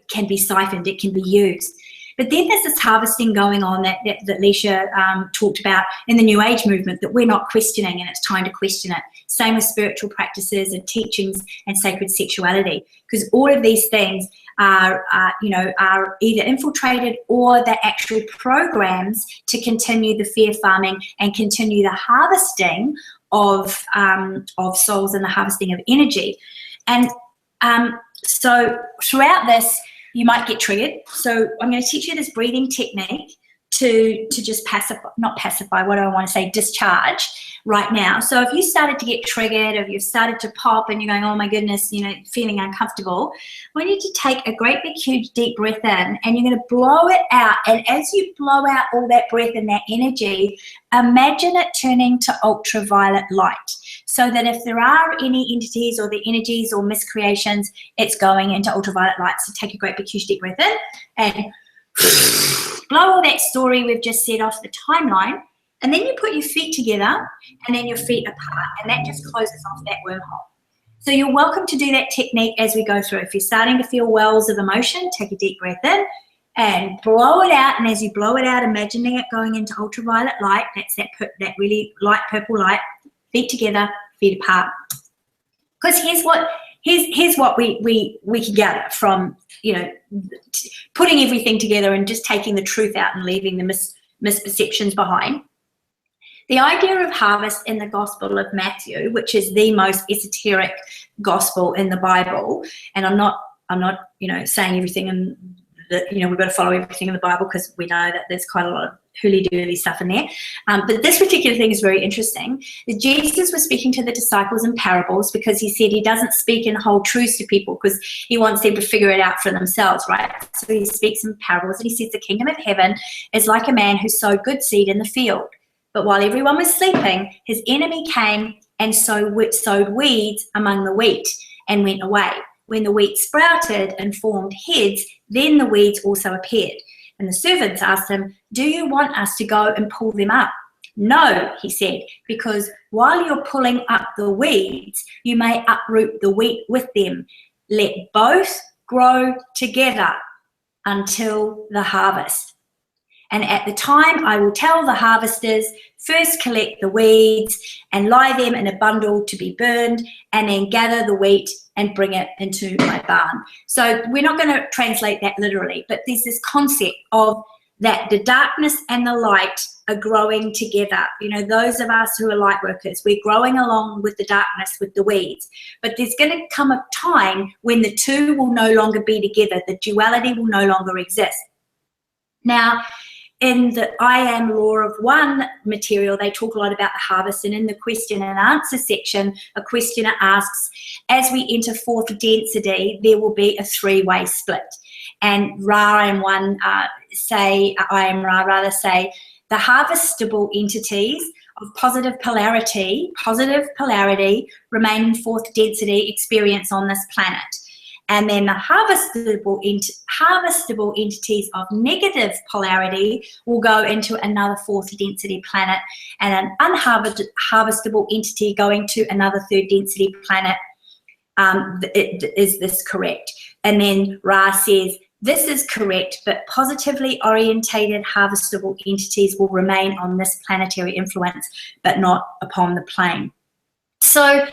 can be siphoned, it can be used. But then there's this harvesting going on that Alicia talked about in the New Age movement that we're not questioning, and it's time to question it. Same with spiritual practices and teachings and sacred sexuality, because all of these things are either infiltrated or they're actual programs to continue the fear farming and continue the harvesting of souls and the harvesting of energy. And So throughout this, you might get triggered. So I'm going to teach you this breathing technique to just discharge right now. So if you started to get triggered, or if you've started to pop and you're going, oh my goodness, feeling uncomfortable, I want you to take a great big huge deep breath in, and you're going to blow it out. And as you blow out all that breath and that energy, imagine it turning to ultraviolet light, so that if there are any entities or the energies or miscreations, it's going into ultraviolet light. So take a great big huge deep breath in and blow all that story we've just said off the timeline, and then you put your feet together and then your feet apart, and that just closes off that wormhole. So you're welcome to do that technique as we go through. If you're starting to feel wells of emotion, take a deep breath in and blow it out, and as you blow it out, imagining it going into ultraviolet light. That's that really light purple light. Feet together, feet apart. Because here's what we can gather from putting everything together and just taking the truth out and leaving the misperceptions behind. The idea of harvest in the Gospel of Matthew, which is the most esoteric gospel in the Bible, and I'm not saying everything and we've got to follow everything in the Bible, because we know that there's quite a lot of hooly-dooly stuff in there. But this particular thing is very interesting. Jesus was speaking to the disciples in parables, because he said he doesn't speak in whole truths to people because he wants them to figure it out for themselves, right? So he speaks in parables, and he says the kingdom of heaven is like a man who sowed good seed in the field. But while everyone was sleeping, his enemy came and sowed weeds among the wheat and went away. When the wheat sprouted and formed heads, then the weeds also appeared. And the servants asked him, do you want us to go and pull them up? No, he said, because while you're pulling up the weeds, you may uproot the wheat with them. Let both grow together until the harvest. And at the time I will tell the harvesters, first collect the weeds and lie them in a bundle to be burned, and then gather the wheat and bring it into my barn. So we're not going to translate that literally, but there's this concept of that the darkness and the light are growing together. Those of us who are light workers, we're growing along with the darkness, with the weeds. But there's going to come a time when the two will no longer be together. The duality will no longer exist. Now, in the I Am Law of One material, they talk a lot about the harvest, and in the question and answer section, a questioner asks, as we enter fourth density, there will be a three-way split. And Ra and One say the harvestable entities of positive polarity remain in fourth density experience on this planet. And then the harvestable entities of negative polarity will go into another fourth density planet, and an unharvestable entity going to another third density planet. Is this correct? And then Ra says, this is correct, but positively orientated harvestable entities will remain on this planetary influence, but not upon the plane. So,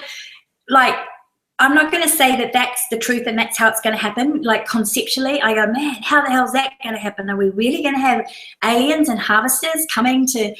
I'm not going to say that that's the truth and that's how it's going to happen. Conceptually, I go, man, how the hell is that going to happen? Are we really going to have aliens and harvesters coming to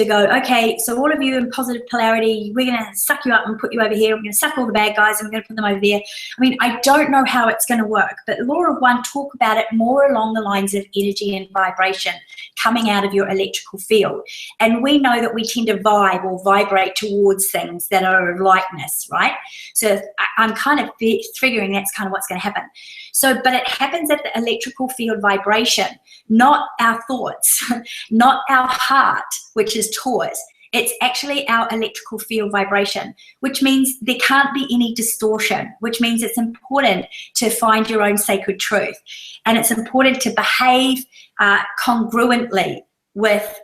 go, okay, so all of you in positive polarity, we're going to suck you up and put you over here. We're going to suck all the bad guys and we're going to put them over there. I mean, I don't know how it's going to work, but Law of One talk about it more along the lines of energy and vibration coming out of your electrical field. And we know that we tend to vibe or vibrate towards things that are of likeness, right? So I'm kind of figuring that's kind of what's going to happen. So, but it happens at the electrical field vibration, not our thoughts, not our heart, which is Taurus. It's actually our electrical field vibration, which means there can't be any distortion, which means it's important to find your own sacred truth. And it's important to behave congruently with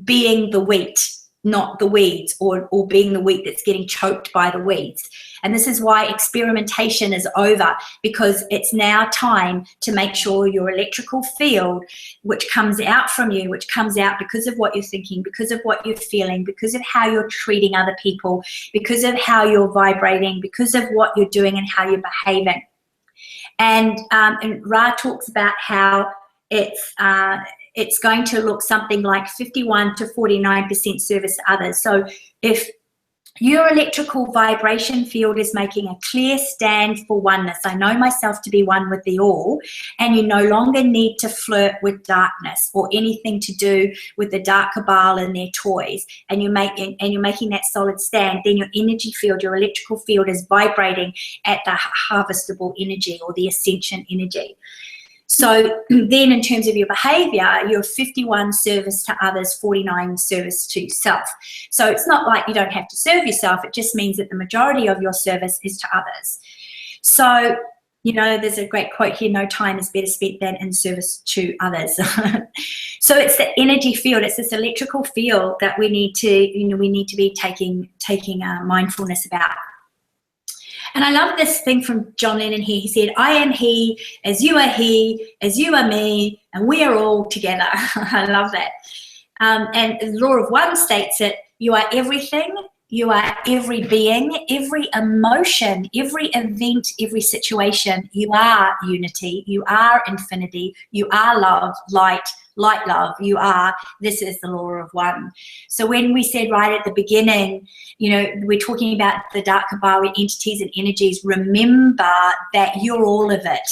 being the wheat, not the weeds, or being the wheat that's getting choked by the weeds. And this is why experimentation is over, because it's now time to make sure your electrical field, which comes out from you, which comes out because of what you're thinking, because of what you're feeling, because of how you're treating other people, because of how you're vibrating, because of what you're doing and how you're behaving. And Ra talks about how it's going to look something like 51 to 49% service to others. So if Your electrical vibration field is making a clear stand for oneness. I know myself to be one with the all, and you no longer need to flirt with darkness or anything to do with the dark cabal and their toys. And you're making that solid stand. Then your energy field, your electrical field, is vibrating at the harvestable energy or the ascension energy. So then in terms of your behavior, you're 51 service to others, 49 service to self. So it's not like you don't have to serve yourself. It just means that the majority of your service is to others. So, you know, there's a great quote here, no time is better spent than in service to others. So it's the energy field. It's this electrical field that we need to, you know, we need to be taking mindfulness about. And I love this thing from John Lennon here. He said, I am he, as you are me, and we are all together. I love that. And the law of one states it, you are everything, you are every being, every emotion, every event, every situation. You are unity, you are infinity, you are love, light, love, you are. This is the law of one. So when we said right at the beginning, you know, we're talking about the dark Kabbalah entities and energies, remember that you're all of it,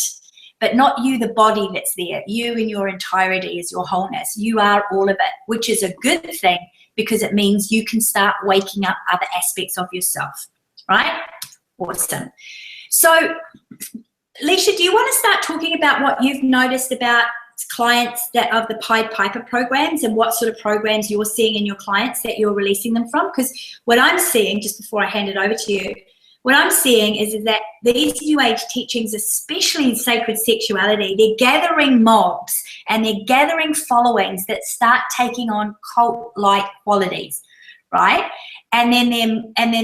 but not you, the body that's there. You in your entirety is your wholeness. You are all of it, which is a good thing because it means you can start waking up other aspects of yourself, right? Awesome. So, Leisha, do you want to start talking about what you've noticed about clients that of the Pied Piper programs and what sort of programs you're seeing in your clients that you're releasing them from? Because what I'm seeing, just before I hand it over to you, what I'm seeing is that these New Age teachings, especially in sacred sexuality, they're gathering mobs and they're gathering followings that start taking on cult-like qualities, right? And then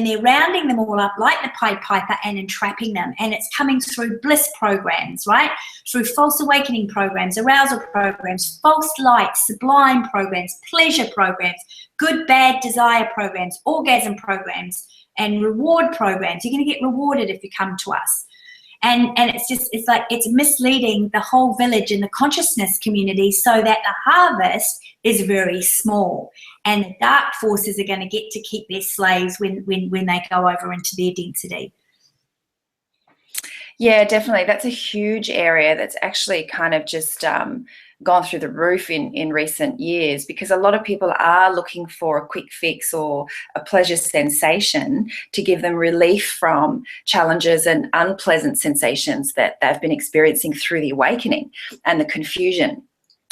they're rounding them all up like the Pied Piper and entrapping them. And it's coming through bliss programs, right? Through false awakening programs, arousal programs, false light, sublime programs, pleasure programs, good, bad, desire programs, orgasm programs, and reward programs. You're going to get rewarded if you come to us. And it's misleading the whole village and the consciousness community so that the harvest is very small. And the dark forces are going to get to keep their slaves when they go over into their density. Yeah, definitely. That's a huge area that's actually kind of just gone through the roof in recent years, because a lot of people are looking for a quick fix or a pleasure sensation to give them relief from challenges and unpleasant sensations that they've been experiencing through the awakening and the confusion.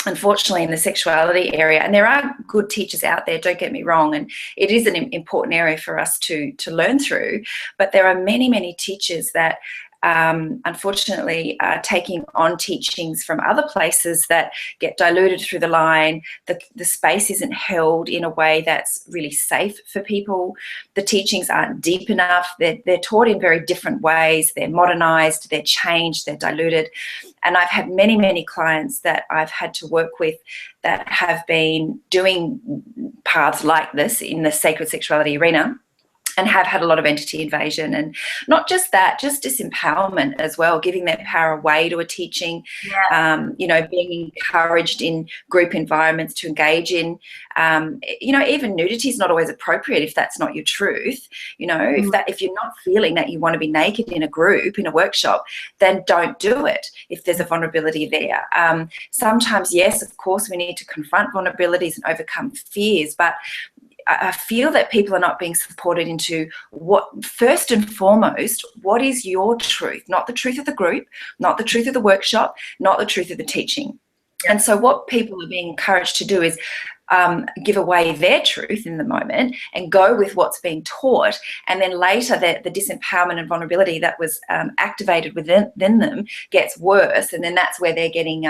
Unfortunately, in the sexuality area, and there are good teachers out there, don't get me wrong, and it is an important area for us to learn through, but there are many teachers that unfortunately are taking on teachings from other places that get diluted through the line. The space isn't held in a way that's really safe for people. The teachings aren't deep enough. They're taught in very different ways. They're modernized, they're changed, they're diluted. And I've had many clients that I've had to work with that have been doing paths like this in the sacred sexuality arena, and have had a lot of entity invasion. And not just that, just disempowerment as well, giving their power away to a teaching, being encouraged in group environments to engage in, even nudity is not always appropriate if that's not your truth. If you're not feeling that you want to be naked in a group, in a workshop, then don't do it if there's a vulnerability there. Sometimes, yes, of course, we need to confront vulnerabilities and overcome fears, but I feel that people are not being supported into what, first and foremost, what is your truth? Not the truth of the group, not the truth of the workshop, not the truth of the teaching. And so what people are being encouraged to do is give away their truth in the moment and go with what's being taught, and then later the disempowerment and vulnerability that was activated within them gets worse, and then that's where they're getting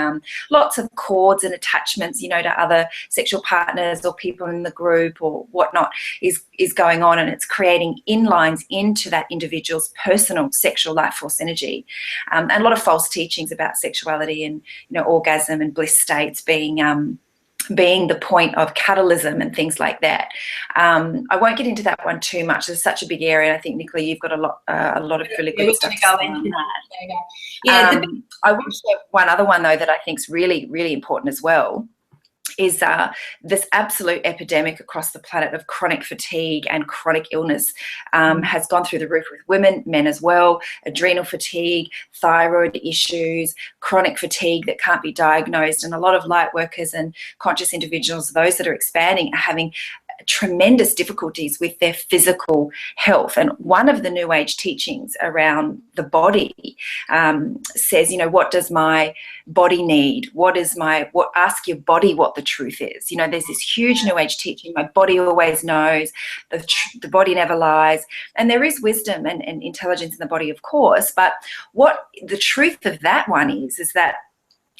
lots of cords and attachments, to other sexual partners or people in the group or whatnot is going on, and it's creating inlines into that individual's personal sexual life force energy, and a lot of false teachings about sexuality and orgasm and bliss states being the point of catalysm and things like that. I won't get into that one too much. It's such a big area. I think, Nicola, you've got a lot of really good stuff to go into that. I will share one other one, though, that I think is really, really important as well, is this absolute epidemic across the planet of chronic fatigue and chronic illness has gone through the roof with women, men as well, adrenal fatigue, thyroid issues, chronic fatigue that can't be diagnosed. And a lot of light workers and conscious individuals, those that are expanding, are having tremendous difficulties with their physical health. And one of the New Age teachings around the body says, you know, what does my body need? Ask your body what the truth is. You know, there's this huge New Age teaching, my body always knows, the body never lies. And there is wisdom and intelligence in the body, of course, but what the truth of that one is that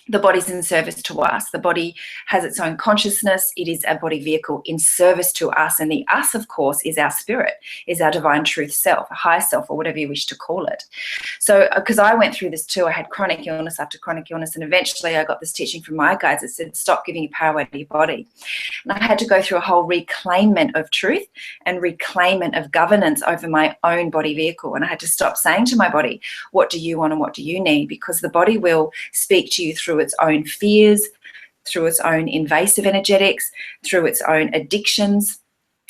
the body's in service to us. The body has its own consciousness. It is a body vehicle in service to us. And the us, of course, is our spirit, is our divine truth self, a higher self, or whatever you wish to call it. So, because I went through this too, I had chronic illness after chronic illness. And eventually I got this teaching from my guides that said, stop giving your power away to your body. And I had to go through a whole reclaimment of truth and reclaimment of governance over my own body vehicle. And I had to stop saying to my body, what do you want and what do you need? Because the body will speak to you through its own fears, through its own invasive energetics, through its own addictions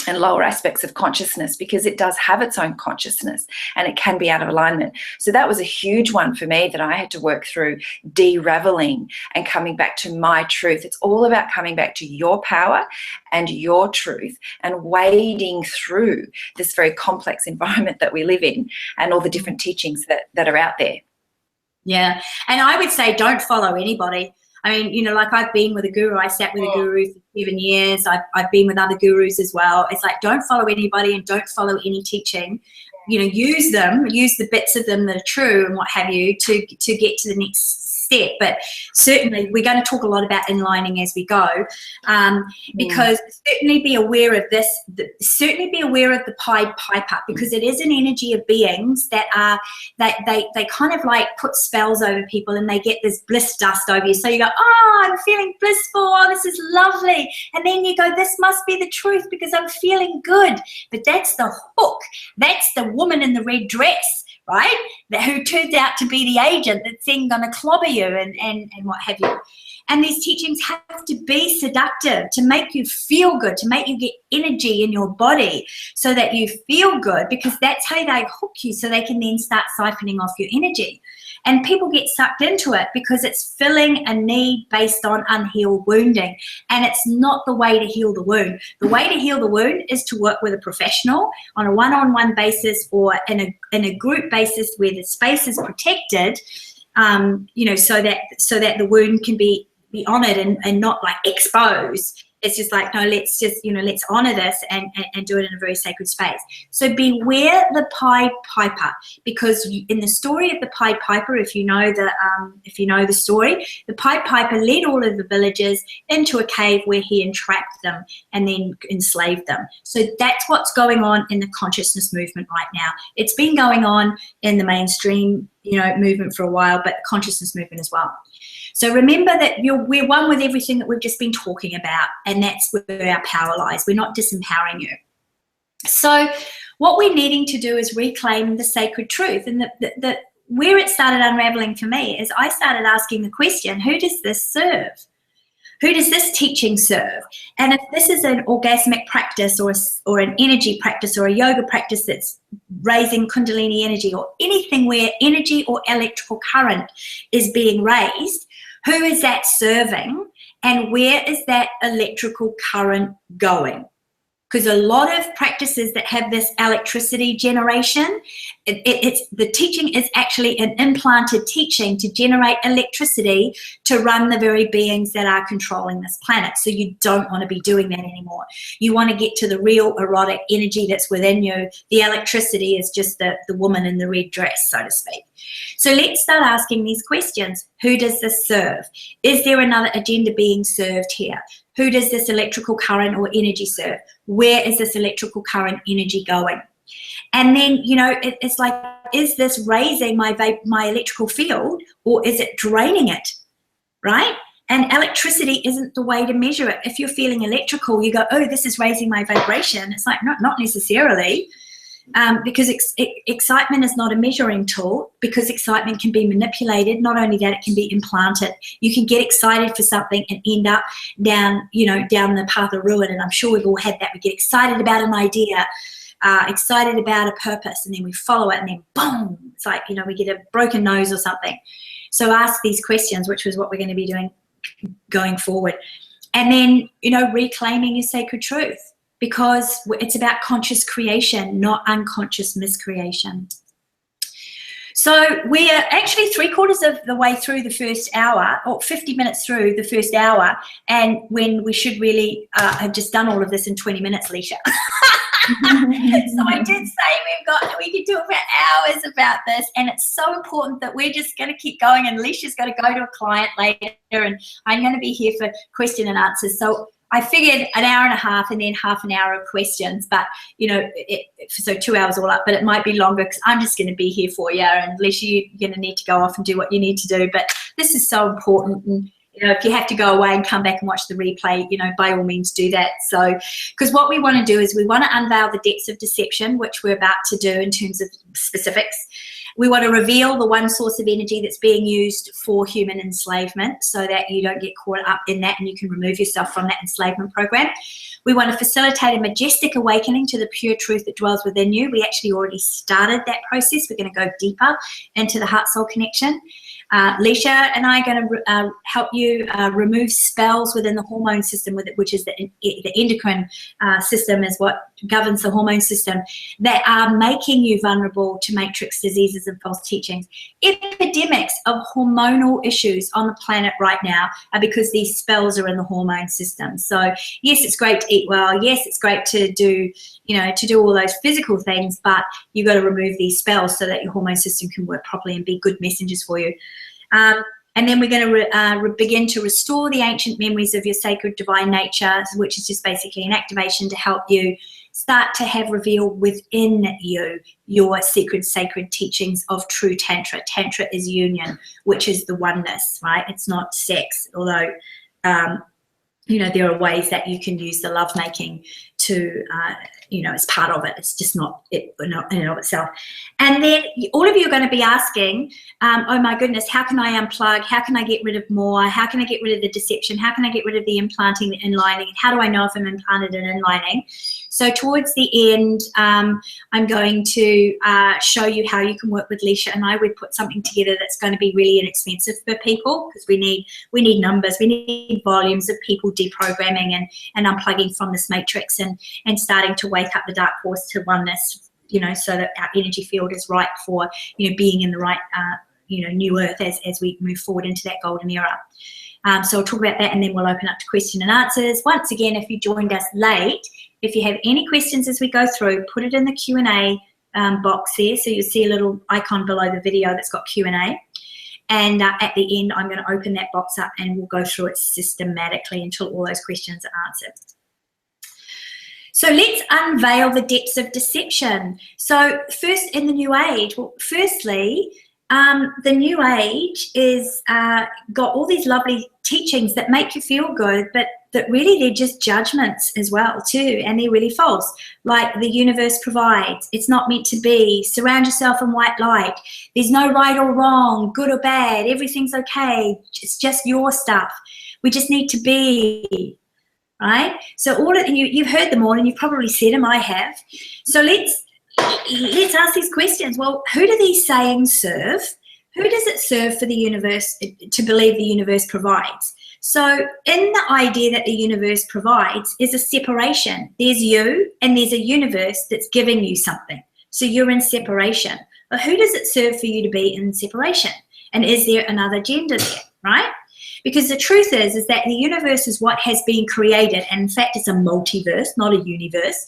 and lower aspects of consciousness, because it does have its own consciousness and it can be out of alignment. So that was a huge one for me that I had to work through, de-raveling and coming back to my truth. It's all about coming back to your power and your truth and wading through this very complex environment that we live in and all the different teachings that are out there. Yeah. And I would say don't follow anybody. I mean, you know, like I've been with a guru. I sat with a guru for 7 years. I've been with other gurus as well. It's like, don't follow anybody and don't follow any teaching. You know, use the bits of them that are true and what have you to get to the next step. But certainly we're going to talk a lot about inlining as we go, because certainly be aware of this. Certainly be aware of the Pied Piper, because it is an energy of beings that are they kind of like put spells over people and they get this bliss dust over you. So you go, oh, I'm feeling blissful. Oh, this is lovely. And then you go, this must be the truth because I'm feeling good. But that's the hook. That's the woman in the red dress, right? Who turns out to be the agent that's then going to clobber you and what have you. And these teachings have to be seductive to make you feel good, to make you get energy in your body so that you feel good, because that's how they hook you so they can then start siphoning off your energy. And people get sucked into it because it's filling a need based on unhealed wounding. And it's not the way to heal the wound. The way to heal the wound is to work with a professional on a one-on-one basis or in a group basis where the space is protected, you know, so that the wound can be honored and not like exposed. It's just like, no, let's just, you know, let's honor this and do it in a very sacred space. So beware the Pied Piper, because in the story of the Pied Piper, if you know the story, the Pied Piper led all of the villagers into a cave where he entrapped them and then enslaved them. So that's what's going on in the consciousness movement right now. It's been going on in the mainstream, you know, movement for a while, but the consciousness movement as well. So remember that we're one with everything that we've just been talking about, and that's where our power lies. We're not disempowering you. So what we're needing to do is reclaim the sacred truth. And where it started unraveling for me is I started asking the question, who does this serve? Who does this teaching serve? And if this is an orgasmic practice or an energy practice or a yoga practice that's raising Kundalini energy or anything where energy or electrical current is being raised, who is that serving and where is that electrical current going? Because a lot of practices that have this electricity generation, the teaching is actually an implanted teaching to generate electricity to run the very beings that are controlling this planet. So you don't want to be doing that anymore. You want to get to the real erotic energy that's within you. The electricity is just the woman in the red dress, so to speak. So let's start asking these questions. Who does this serve? Is there another agenda being served here? Who does this electrical current or energy serve? Where is this electrical current energy going? And then, you know, it's like, is this raising my electrical field or is it draining it, right? And electricity isn't the way to measure it. If you're feeling electrical, you go, oh, this is raising my vibration. It's like, not necessarily. because excitement is not a measuring tool, because excitement can be manipulated. Not only that, it can be implanted. You can get excited for something and end up down the path of ruin. And I'm sure we've all had that. We get excited about an idea, excited about a purpose, and then we follow it, and then boom, it's like, we get a broken nose or something. So ask these questions, which is what we're going to be doing going forward. And then, reclaiming your sacred truth, because it's about conscious creation, not unconscious miscreation. So we're actually 3/4 of the way through the first hour, or 50 minutes through the first hour, and when we should really have just done all of this in 20 minutes, Leisha. So I did say we could do for hours about this, and it's so important that we're just going to keep going, and Leisha's going to go to a client later, and I'm going to be here for question and answers. So I figured an hour and a half and then half an hour of questions, but so 2 hours all up, but it might be longer because I'm just going to be here for you, and Leisha, you're going to need to go off and do what you need to do. But this is so important, and if you have to go away and come back and watch the replay, by all means do that. So, because what we want to do is we want to unveil the depths of deception, which we're about to do in terms of specifics. We want to reveal the one source of energy that's being used for human enslavement, so that you don't get caught up in that and you can remove yourself from that enslavement program. We want to facilitate a majestic awakening to the pure truth that dwells within you. We actually already started that process. We're going to go deeper into the heart-soul connection. Leisha and I are going to help you remove spells within the hormone system, which is the endocrine system, is what governs the hormone system, that are making you vulnerable to matrix diseases and false teachings. Epidemics of hormonal issues on the planet right now are because these spells are in the hormone system. So yes, it's great to eat well. Yes, it's great to do all those physical things, but you've got to remove these spells so that your hormone system can work properly and be good messengers for you. And then we're going to begin to restore the ancient memories of your sacred divine nature, which is just basically an activation to help you start to have revealed within you your secret sacred teachings of true Tantra. Tantra is union, which is the oneness, right? It's not sex, although there are ways that you can use the lovemaking to, as part of it. It's just not it in and of itself. And then all of you are going to be asking, oh my goodness, how can I unplug? How can I get rid of more? How can I get rid of the deception? How can I get rid of the implanting, the inlining? How do I know if I'm implanted and inlining? So towards the end, I'm going to show you how you can work with Leisha and I. We've put something together that's going to be really inexpensive for people, because we need numbers, we need volumes of people deprogramming and unplugging from this matrix and starting to wake up the dark force to oneness, so that our energy field is right for, being in the right, new earth as we move forward into that golden era. So I'll talk about that, and then we'll open up to question and answers. Once again, if you joined us late, if you have any questions as we go through, put it in the Q&A box there. So you'll see a little icon below the video that's got Q&A. And at the end, I'm going to open that box up and we'll go through it systematically until all those questions are answered. So let's unveil the depths of deception. So first, in the New Age, well, firstly, the New Age is got all these lovely teachings that make you feel good, but that really they're just judgments as well too, and they're really false. Like the universe provides, it's not meant to be, surround yourself in white light, there's no right or wrong, good or bad, everything's okay, it's just your stuff, we just need to be, right? So all of you've heard them all, and you've probably said them, I have. So let's ask these questions. Well, who do these sayings serve? Who does it serve for the universe to believe the universe provides? So in the idea that the universe provides is a separation. There's you and there's a universe that's giving you something. So you're in separation. But who does it serve for you to be in separation? And is there another gender there, right? Because the truth is that the universe is what has been created. And in fact, it's a multiverse, not a universe.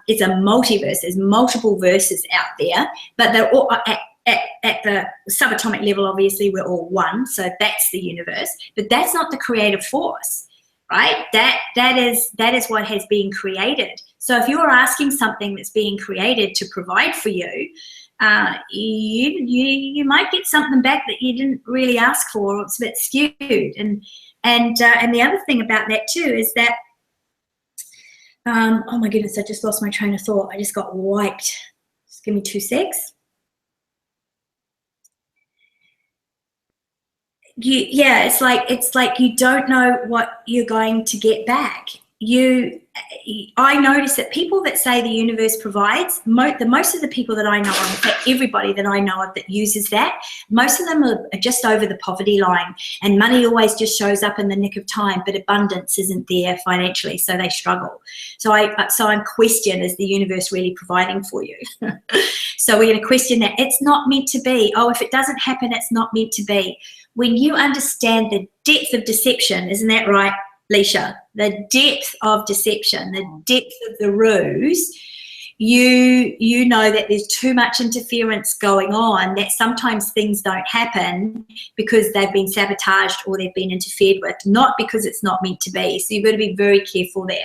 It's a multiverse. There's multiple verses out there, but they're all at the subatomic level. Obviously, we're all one, so that's the universe. But that's not the creative force, right? That is what has been created. So if you're asking something that's being created to provide for you, you might get something back that you didn't really ask for, or it's a bit skewed. And the other thing about that too is that Oh my goodness, I just lost my train of thought. I just got wiped. Just give me 2 secs. Yeah, it's like you don't know what you're going to get back. I notice that people that say the universe provides, most of the people that I know of, in fact, everybody that I know of that uses that, most of them are just over the poverty line, and money always just shows up in the nick of time, but abundance isn't there financially, so they struggle. So I'm questioning, is the universe really providing for you? So we're going to question that. It's not meant to be. Oh, if it doesn't happen, it's not meant to be. When you understand the depth of deception, isn't that right, Leisha? The depth of deception, the depth of the ruse, you know that there's too much interference going on, that sometimes things don't happen because they've been sabotaged or they've been interfered with, not because it's not meant to be. So you've got to be very careful there.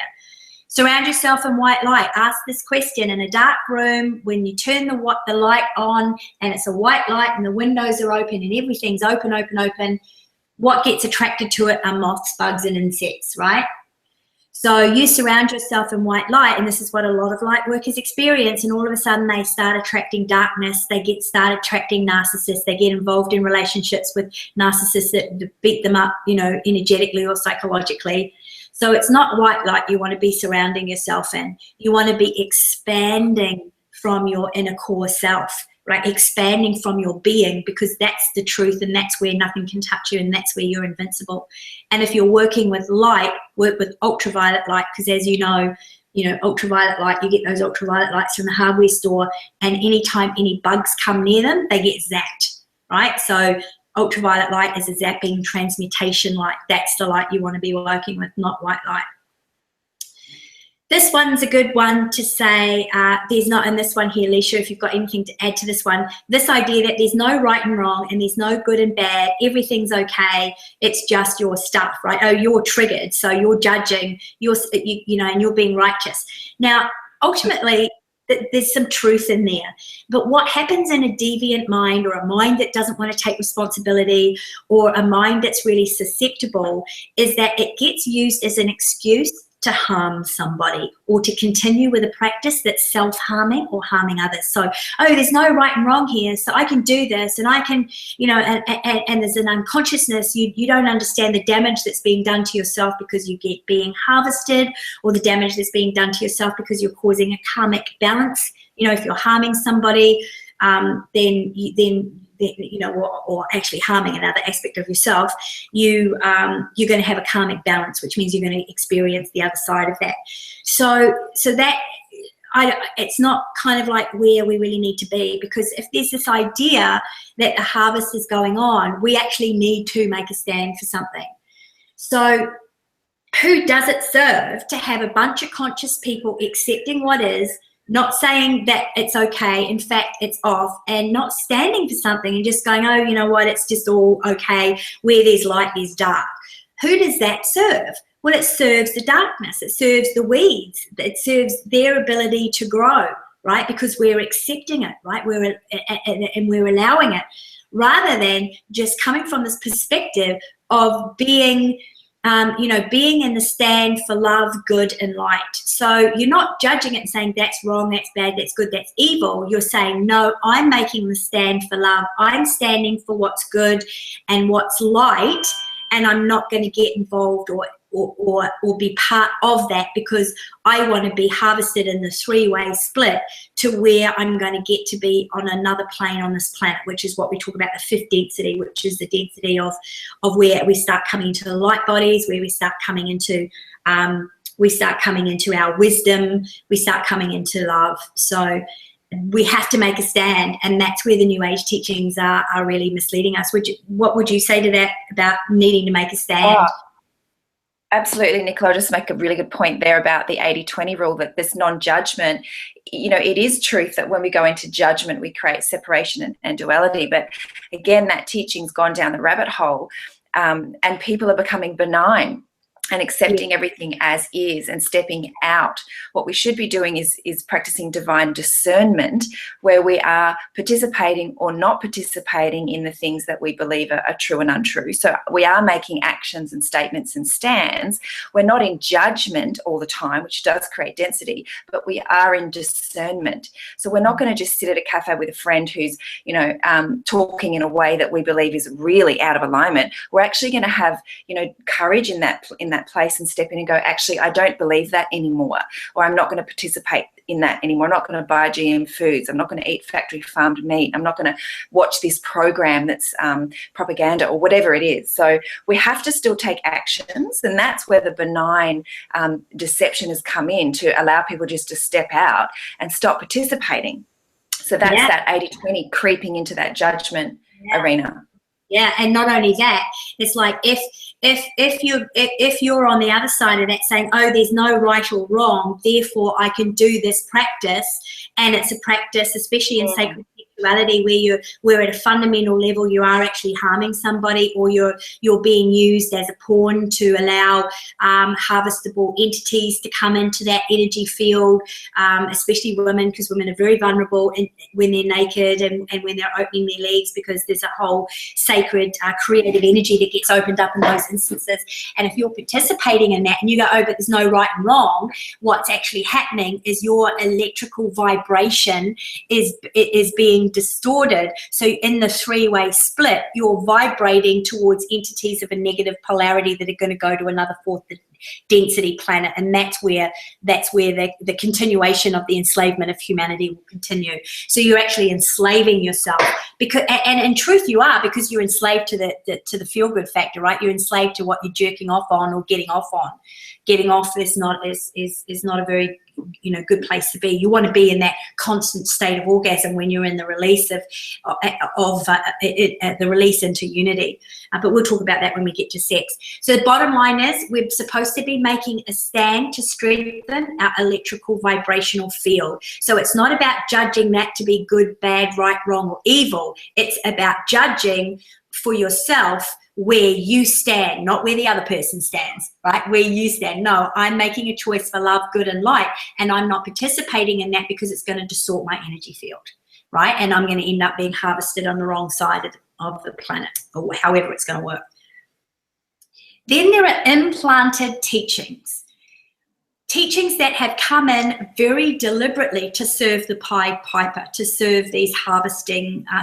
Surround yourself in white light. Ask this question in a dark room when you turn the light on and it's a white light and the windows are open and everything's open. What gets attracted to it are moths, bugs, and insects, right? So you surround yourself in white light, and this is what a lot of light workers experience, and all of a sudden they start attracting darkness, they start attracting narcissists, they get involved in relationships with narcissists that beat them up, energetically or psychologically. So it's not white light you want to be surrounding yourself in. You want to be expanding from your inner core self, right? Expanding from your being, because that's the truth and that's where nothing can touch you and that's where you're invincible. And if you're working with light, work with ultraviolet light, because as you know, ultraviolet light, you get those ultraviolet lights from the hardware store, and anytime any bugs come near them, they get zapped, right? So ultraviolet light is a zapping transmutation light. That's the light you want to be working with, not white light. This one's a good one to say, there's not, in this one here, Leisha, if you've got anything to add to this one, this idea that there's no right and wrong and there's no good and bad, everything's okay, it's just your stuff, right? Oh, you're triggered, so you're judging, and you're being righteous. Now, ultimately, there's some truth in there. But what happens in a deviant mind, or a mind that doesn't want to take responsibility, or a mind that's really susceptible, is that it gets used as an excuse to harm somebody or to continue with a practice that's self-harming or harming others. So, oh, there's no right and wrong here, so I can do this, and I can, and there's an unconsciousness. You don't understand the damage that's being done to yourself because you get being harvested, or the damage that's being done to yourself because you're causing a karmic balance. If you're harming somebody, or actually harming another aspect of yourself, you're going to have a karmic balance, which means you're going to experience the other side of that. So that it's not kind of like where we really need to be, because if there's this idea that the harvest is going on, we actually need to make a stand for something. So who does it serve to have a bunch of conscious people accepting what is, not saying that it's okay, in fact it's off, and not standing for something and just going, oh, you know what, it's just all okay, where there's light there's dark? Who does that serve? Well, it serves the darkness, it serves the weeds, it serves their ability to grow, right? Because we're accepting it, right? We're allowing it, rather than just coming from this perspective of being being in the stand for love, good, and light. So you're not judging it and saying that's wrong, that's bad, that's good, that's evil. You're saying, no, I'm making the stand for love. I'm standing for what's good and what's light, and I'm not going to get involved or be part of that, because I want to be harvested in the three-way split to where I'm going to get to be on another plane on this planet, which is what we talk about, the fifth density, which is the density of where we start coming into the light bodies, where we start coming into our wisdom, we start coming into love. So we have to make a stand, and that's where the New Age teachings are really misleading us. What would you say to that about needing to make a stand? Oh, absolutely, Nicola. I'll just make a really good point there about the 80-20 rule, that this non-judgment, it is truth that when we go into judgment, we create separation and duality. But again, that teaching's gone down the rabbit hole, and people are becoming benign. and accepting everything as is and stepping out. What we should be doing is practicing divine discernment, where we are participating or not participating in the things that we believe are true and untrue. So we are making actions and statements and stands. We're not in judgment all the time, which does create density, but we are in discernment. So we're not going to just sit at a cafe with a friend who's, talking in a way that we believe is really out of alignment. We're actually going to have, courage in that place and step in and go, actually, I don't believe that anymore, or I'm not going to participate in that anymore. I'm not going to buy GM foods. I'm not going to eat factory farmed meat. I'm not going to watch this program that's propaganda or whatever it is. So we have to still take actions, and that's where the benign deception has come in, to allow people just to step out and stop participating. So that's that 80-20 creeping into that judgment arena. Yeah, and not only that, it's like if you're on the other side of that saying, oh, there's no right or wrong, therefore I can do this practice, and it's a practice, especially in sacred sexuality, where at a fundamental level you are actually harming somebody, or you're being used as a pawn to allow harvestable entities to come into that energy field, especially women, because women are very vulnerable when they're naked and when they're opening their legs, because there's a whole sacred creative energy that gets opened up in those instances. And if you're participating in that and you go, oh, but there's no right and wrong, what's actually happening is your electrical vibration is being distorted. So in the three-way split, you're vibrating towards entities of a negative polarity that are going to go to another fourth density planet, and that's where the continuation of the enslavement of humanity will continue. So you're actually enslaving yourself, because, and in truth you are, because you're enslaved to the feel good factor, right? You're enslaved to what you're jerking off on or getting off on. Getting off is not a very good place to be. You want to be in that constant state of orgasm when you're in the release of the release into unity. But we'll talk about that when we get to sex. So the bottom line is, we're supposed to be making a stand to strengthen our electrical vibrational field. So it's not about judging that to be good, bad, right, wrong, or evil. It's about judging for yourself where you stand, not where the other person stands, right? Where you stand. No, I'm making a choice for love, good, and light, and I'm not participating in that because it's going to distort my energy field, right? And I'm going to end up being harvested on the wrong side of the planet, or however it's going to work. Then there are implanted teachings. Teachings that have come in very deliberately to serve the Pied Piper, to serve these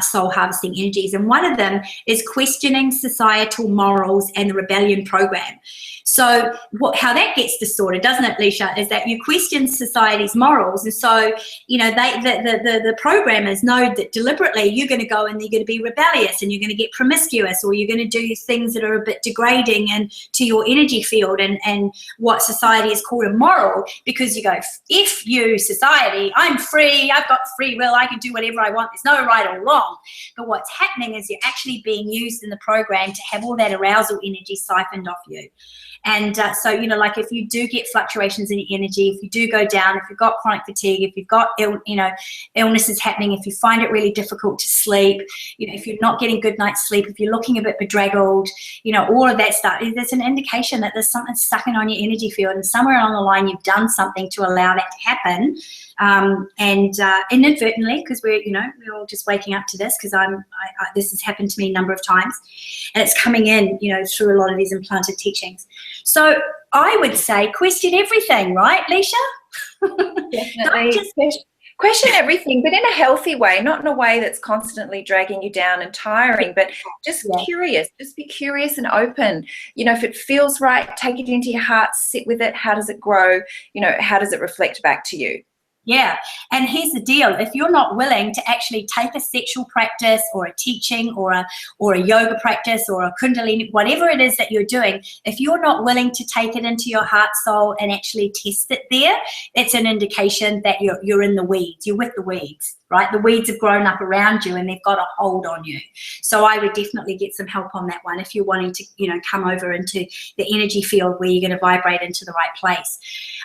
soul harvesting energies. And one of them is questioning societal morals and the rebellion program. So how that gets distorted, doesn't it, Leisha, is that you question society's morals. And so, the programmers know that deliberately you're going to go and you're going to be rebellious, and you're going to get promiscuous, or you're going to do things that are a bit degrading and to your energy field and what society is called immoral, because you go, if you, society, I'm free, I've got free will, I can do whatever I want, there's no right or wrong. But what's happening is you're actually being used in the program to have all that arousal energy siphoned off you. And so, like if you do get fluctuations in your energy, if you do go down, if you've got chronic fatigue, if you've got, illnesses happening, if you find it really difficult to sleep, if you're not getting good night's sleep, if you're looking a bit bedraggled, all of that stuff, there's an indication that there's something sucking on your energy field, and somewhere along the line you've done something to allow that to happen. And inadvertently, because we're all just waking up to this, because this has happened to me a number of times, and it's coming in, through a lot of these implanted teachings. So I would say question everything, right, Leisha? Definitely. Question everything, but in a healthy way, not in a way that's constantly dragging you down and tiring, but just curious. Just be curious and open. If it feels right, take it into your heart, sit with it. How does it grow? How does it reflect back to you? Yeah, and here's the deal. If you're not willing to actually take a sexual practice or a teaching or a yoga practice or a kundalini, whatever it is that you're doing, if you're not willing to take it into your heart, soul, and actually test it there, it's an indication that you're in the weeds. You're with the weeds, right? The weeds have grown up around you and they've got a hold on you. So I would definitely get some help on that one if you're wanting to, come over into the energy field where you're going to vibrate into the right place.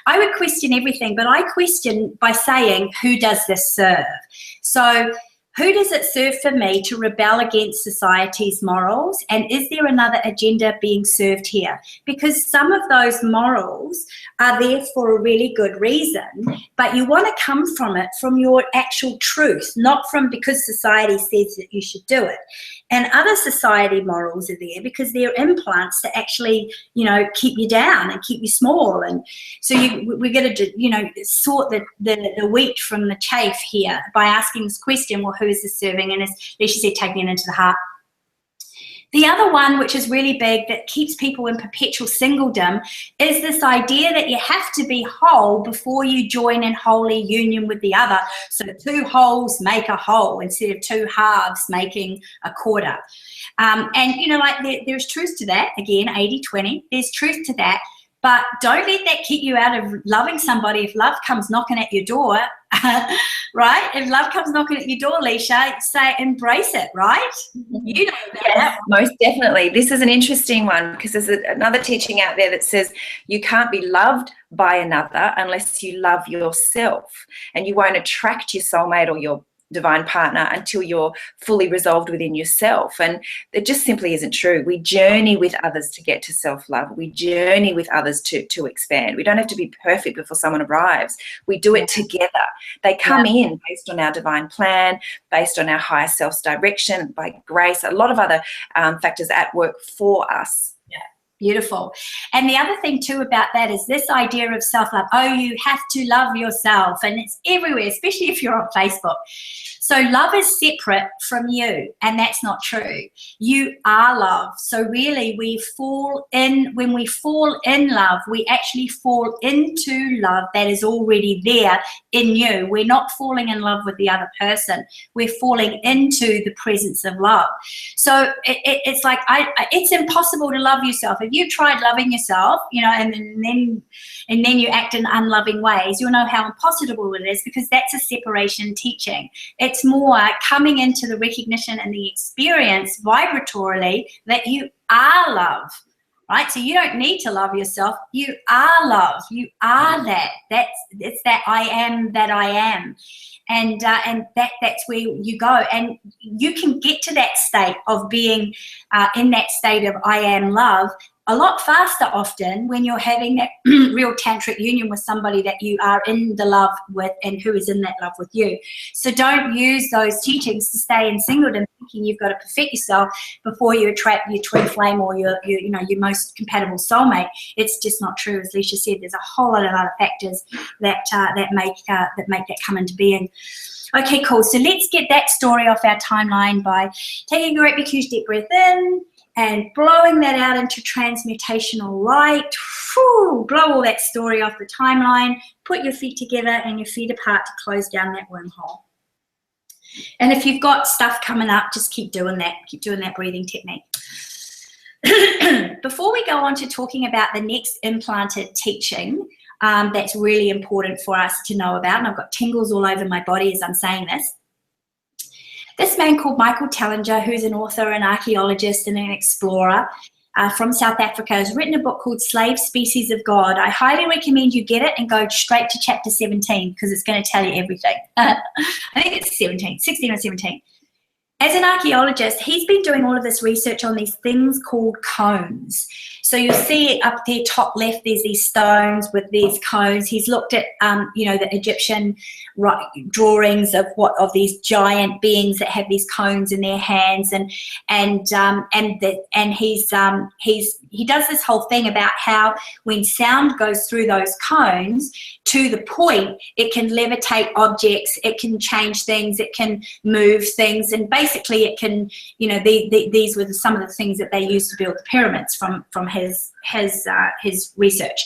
I would question everything, but I question by saying, who does this serve? So Who does it serve for me to rebel against society's morals? And is there another agenda being served here? Because some of those morals are there for a really good reason, but you want to come from it from your actual truth, not from because society says that you should do it. And other society morals are there because they're implants to actually, you know, keep you down and keep you small. And so we're going to, you know, sort the wheat from the chaff here by asking this question, well, who is this serving? And as Alicia said, taking it into the heart. The other one, which is really big, that keeps people in perpetual singledom, is this idea that you have to be whole before you join in holy union with the other. So 2 wholes make a whole instead of 2 halves making a quarter. And, you know, like there's truth to that. Again, 80-20, there's truth to that. But don't let that keep you out of loving somebody if love comes knocking at your door, right? If love comes knocking at your door, Alicia, say embrace it, right? You know that. Yes, most definitely. This is an interesting one because there's another teaching out there that says you can't be loved by another unless you love yourself, and you won't attract your soulmate or your divine partner until you're fully resolved within yourself. And it just simply isn't true. We journey with others to get to self-love. We journey with others to expand. We don't have to be perfect before someone arrives. We do it together. They come in based on our divine plan, based on our higher self's direction, by grace, a lot of other factors at work for us. Beautiful. And the other thing too about that is this idea of self-love. Oh, you have to love yourself, and it's everywhere, especially if you're on Facebook. So love is separate from you, and that's not true. You are love. So really when we fall in love, we actually fall into love that is already there in you. We're not falling in love with the other person. We're falling into the presence of love. So it's like, it's impossible to love yourself. If you tried loving yourself, you know, and then you act in unloving ways, you'll know how impossible it is, because that's a separation teaching. It's more coming into the recognition and the experience vibratorily that you are love, right? So you don't need to love yourself. You are love. You are that. It's that I am that I am. And that's where you go. And you can get to that state of being in that state of I am love a lot faster often when you're having that real tantric union with somebody that you are in the love with and who is in that love with you. So don't use those teachings to stay in singledom thinking you've got to perfect yourself before you attract your twin flame or your most compatible soulmate. It's just not true. As Alicia said, there's a whole lot of other factors that make that come into being. Okay, cool. So let's get that story off our timeline by taking a great big huge deep breath in and blowing that out into transmutational light. Whew, blow all that story off the timeline. Put your feet together and your feet apart to close down that wormhole. And if you've got stuff coming up, just keep doing that. Keep doing that breathing technique. Before we go on to talking about the next implanted teaching, that's really important for us to know about, and I've got tingles all over my body as I'm saying this. This man called Michael Tellinger, who's an author, an archaeologist, and an explorer from South Africa, has written a book called Slave Species of God. I highly recommend you get it and go straight to chapter 17 because it's going to tell you everything. I think it's 16 or 17. As an archaeologist, he's been doing all of this research on these things called cones. So you'll see up there, top left, there's these stones with these cones. He's looked at, the Egyptian drawings of these giant beings that have these cones in their hands, and he does this whole thing about how when sound goes through those cones to the point, it can levitate objects, it can change things, it can move things, and basically it can, these were some of the things that they used to build the pyramids from his research.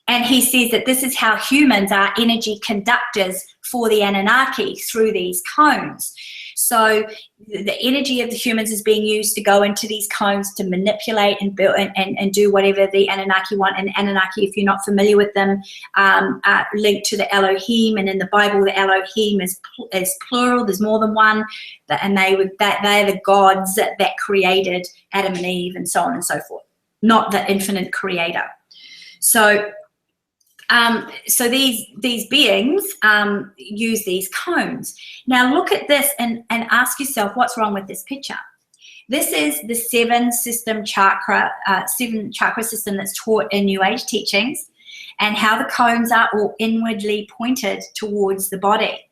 And he says that this is how humans are energy conductors for the Anunnaki through these cones. So the energy of the humans is being used to go into these cones to manipulate and build and do whatever the Anunnaki want. And Anunnaki, if you're not familiar with them, are linked to the Elohim. And in the Bible, the Elohim is plural. There's more than one. And they're the gods that created Adam and Eve and so on and so forth, not the infinite creator. So So these beings use these cones. Now look at this and ask yourself, what's wrong with this picture? This is the seven chakra system that's taught in New Age teachings, and how the cones are all inwardly pointed towards the body.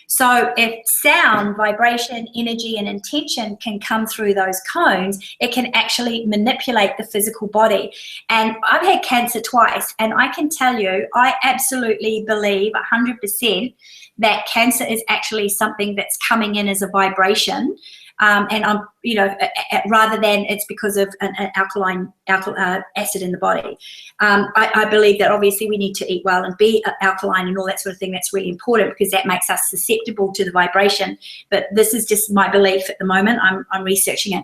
So if sound, vibration, energy, and intention can come through those cones, it can actually manipulate the physical body. And I've had cancer twice, and I can tell you, I absolutely believe 100% that cancer is actually something that's coming in as a vibration. And I'm, rather than it's because of an alkaline acid in the body. I believe that obviously we need to eat well and be alkaline and all that sort of thing. That's really important because that makes us susceptible to the vibration. But this is just my belief at the moment. I'm researching it.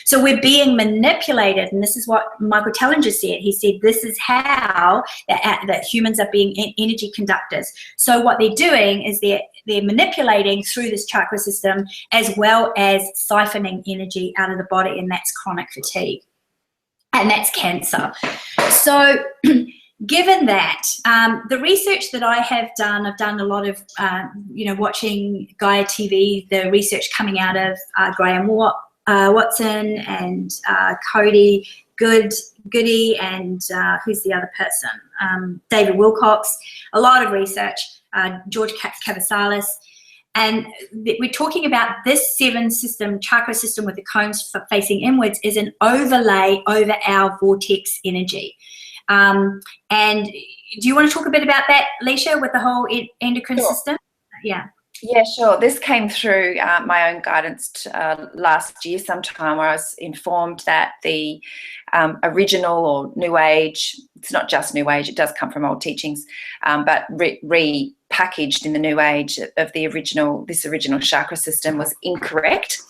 So we're being manipulated, and this is what Michael Tellinger said. He said this is how that humans are being energy conductors. So what they're doing is they're manipulating through this chakra system, as well as siphoning energy out of the body, and that's chronic fatigue, and that's cancer. So given that, the research that I have done, I've done a lot of, watching Gaia TV, the research coming out of Graham Watson and Cody Goody and who's the other person? David Wilcox. A lot of research, George Cavasalis. And we're talking about this chakra system with the cones facing inwards is an overlay over our vortex energy. And do you want to talk a bit about that, Leisha, with the whole endocrine system? Yeah. Yeah, sure. This came through my own guidance last year sometime, where I was informed that the original or New Age, it's not just New Age, it does come from old teachings, but repackaged in the New Age of this original chakra system was incorrect.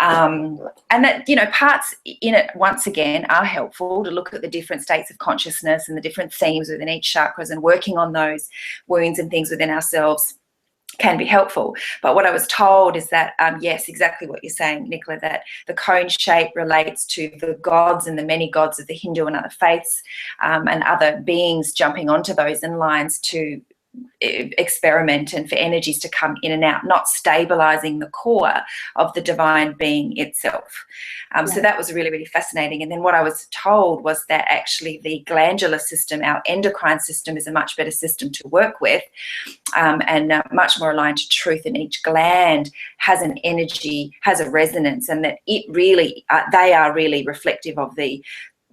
And that, parts in it, once again, are helpful to look at the different states of consciousness and the different themes within each chakras, and working on those wounds and things within ourselves can be helpful. But what I was told is that, yes, exactly what you're saying, Nicola, that the cone shape relates to the gods and the many gods of the Hindu and other faiths, and other beings jumping onto those in lines to experiment and for energies to come in and out, not stabilizing the core of the divine being itself. So that was really, really fascinating. And then what I was told was that actually the glandular system, our endocrine system, is a much better system to work with, and much more aligned to truth. And each gland has an energy, has a resonance, and that it really, they are really reflective of the,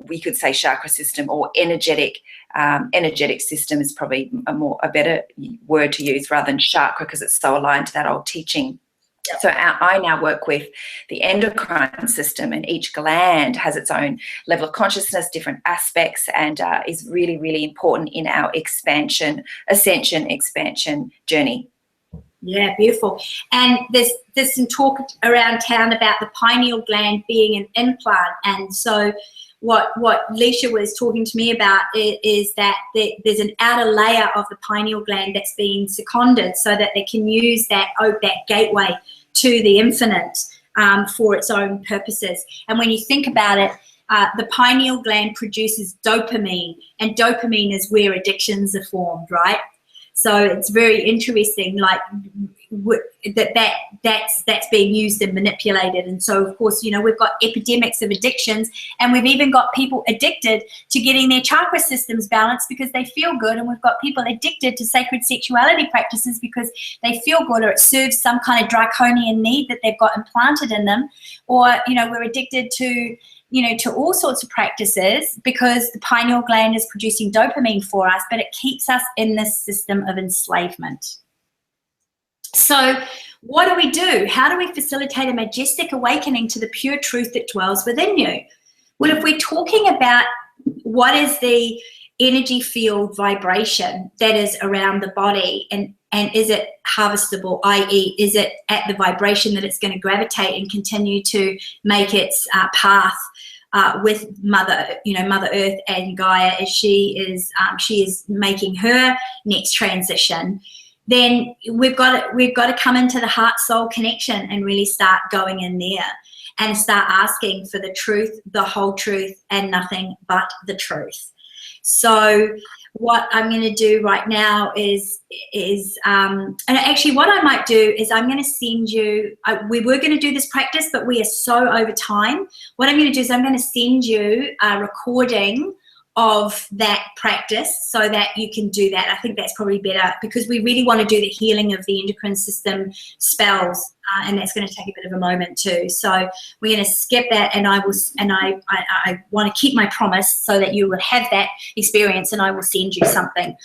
we could say, chakra system, or energetic system is probably a better word to use rather than chakra, because it's so aligned to that old teaching. Yep. So I now work with the endocrine system, and each gland has its own level of consciousness, different aspects, and is really, really important in our expansion journey. Yeah, beautiful. And there's some talk around town about the pineal gland being an implant, and so what Leisha was talking to me about is that there's an outer layer of the pineal gland that's being seconded so that they can use that gateway to the infinite for its own purposes. And when you think about it, the pineal gland produces dopamine, and dopamine is where addictions are formed, right? So it's very interesting, like that's being used and manipulated. And so, of course, we've got epidemics of addictions, and we've even got people addicted to getting their chakra systems balanced because they feel good, and we've got people addicted to sacred sexuality practices because they feel good, or it serves some kind of draconian need that they've got implanted in them, or we're addicted to all sorts of practices because the pineal gland is producing dopamine for us, but it keeps us in this system of enslavement. So what do we do? How do we facilitate a majestic awakening to the pure truth that dwells within you? Well, if we're talking about what is the energy field vibration that is around the body, and is it harvestable, i.e. is it at the vibration that it's going to gravitate and continue to make its path with Mother Earth and Gaia as she is making her next transition, then we've got to come into the heart-soul connection and really start going in there and start asking for the truth, the whole truth, and nothing but the truth. So what I'm going to do right now is and actually what I might do is I'm going to send you, we were going to do this practice, but we are so over time. What I'm going to do is I'm going to send you a recording of that practice so that you can do that. I think that's probably better, because we really want to do the healing of the endocrine system spells, and that's going to take a bit of a moment too. So we're going to skip that, and I want to keep my promise so that you will have that experience, and I will send you something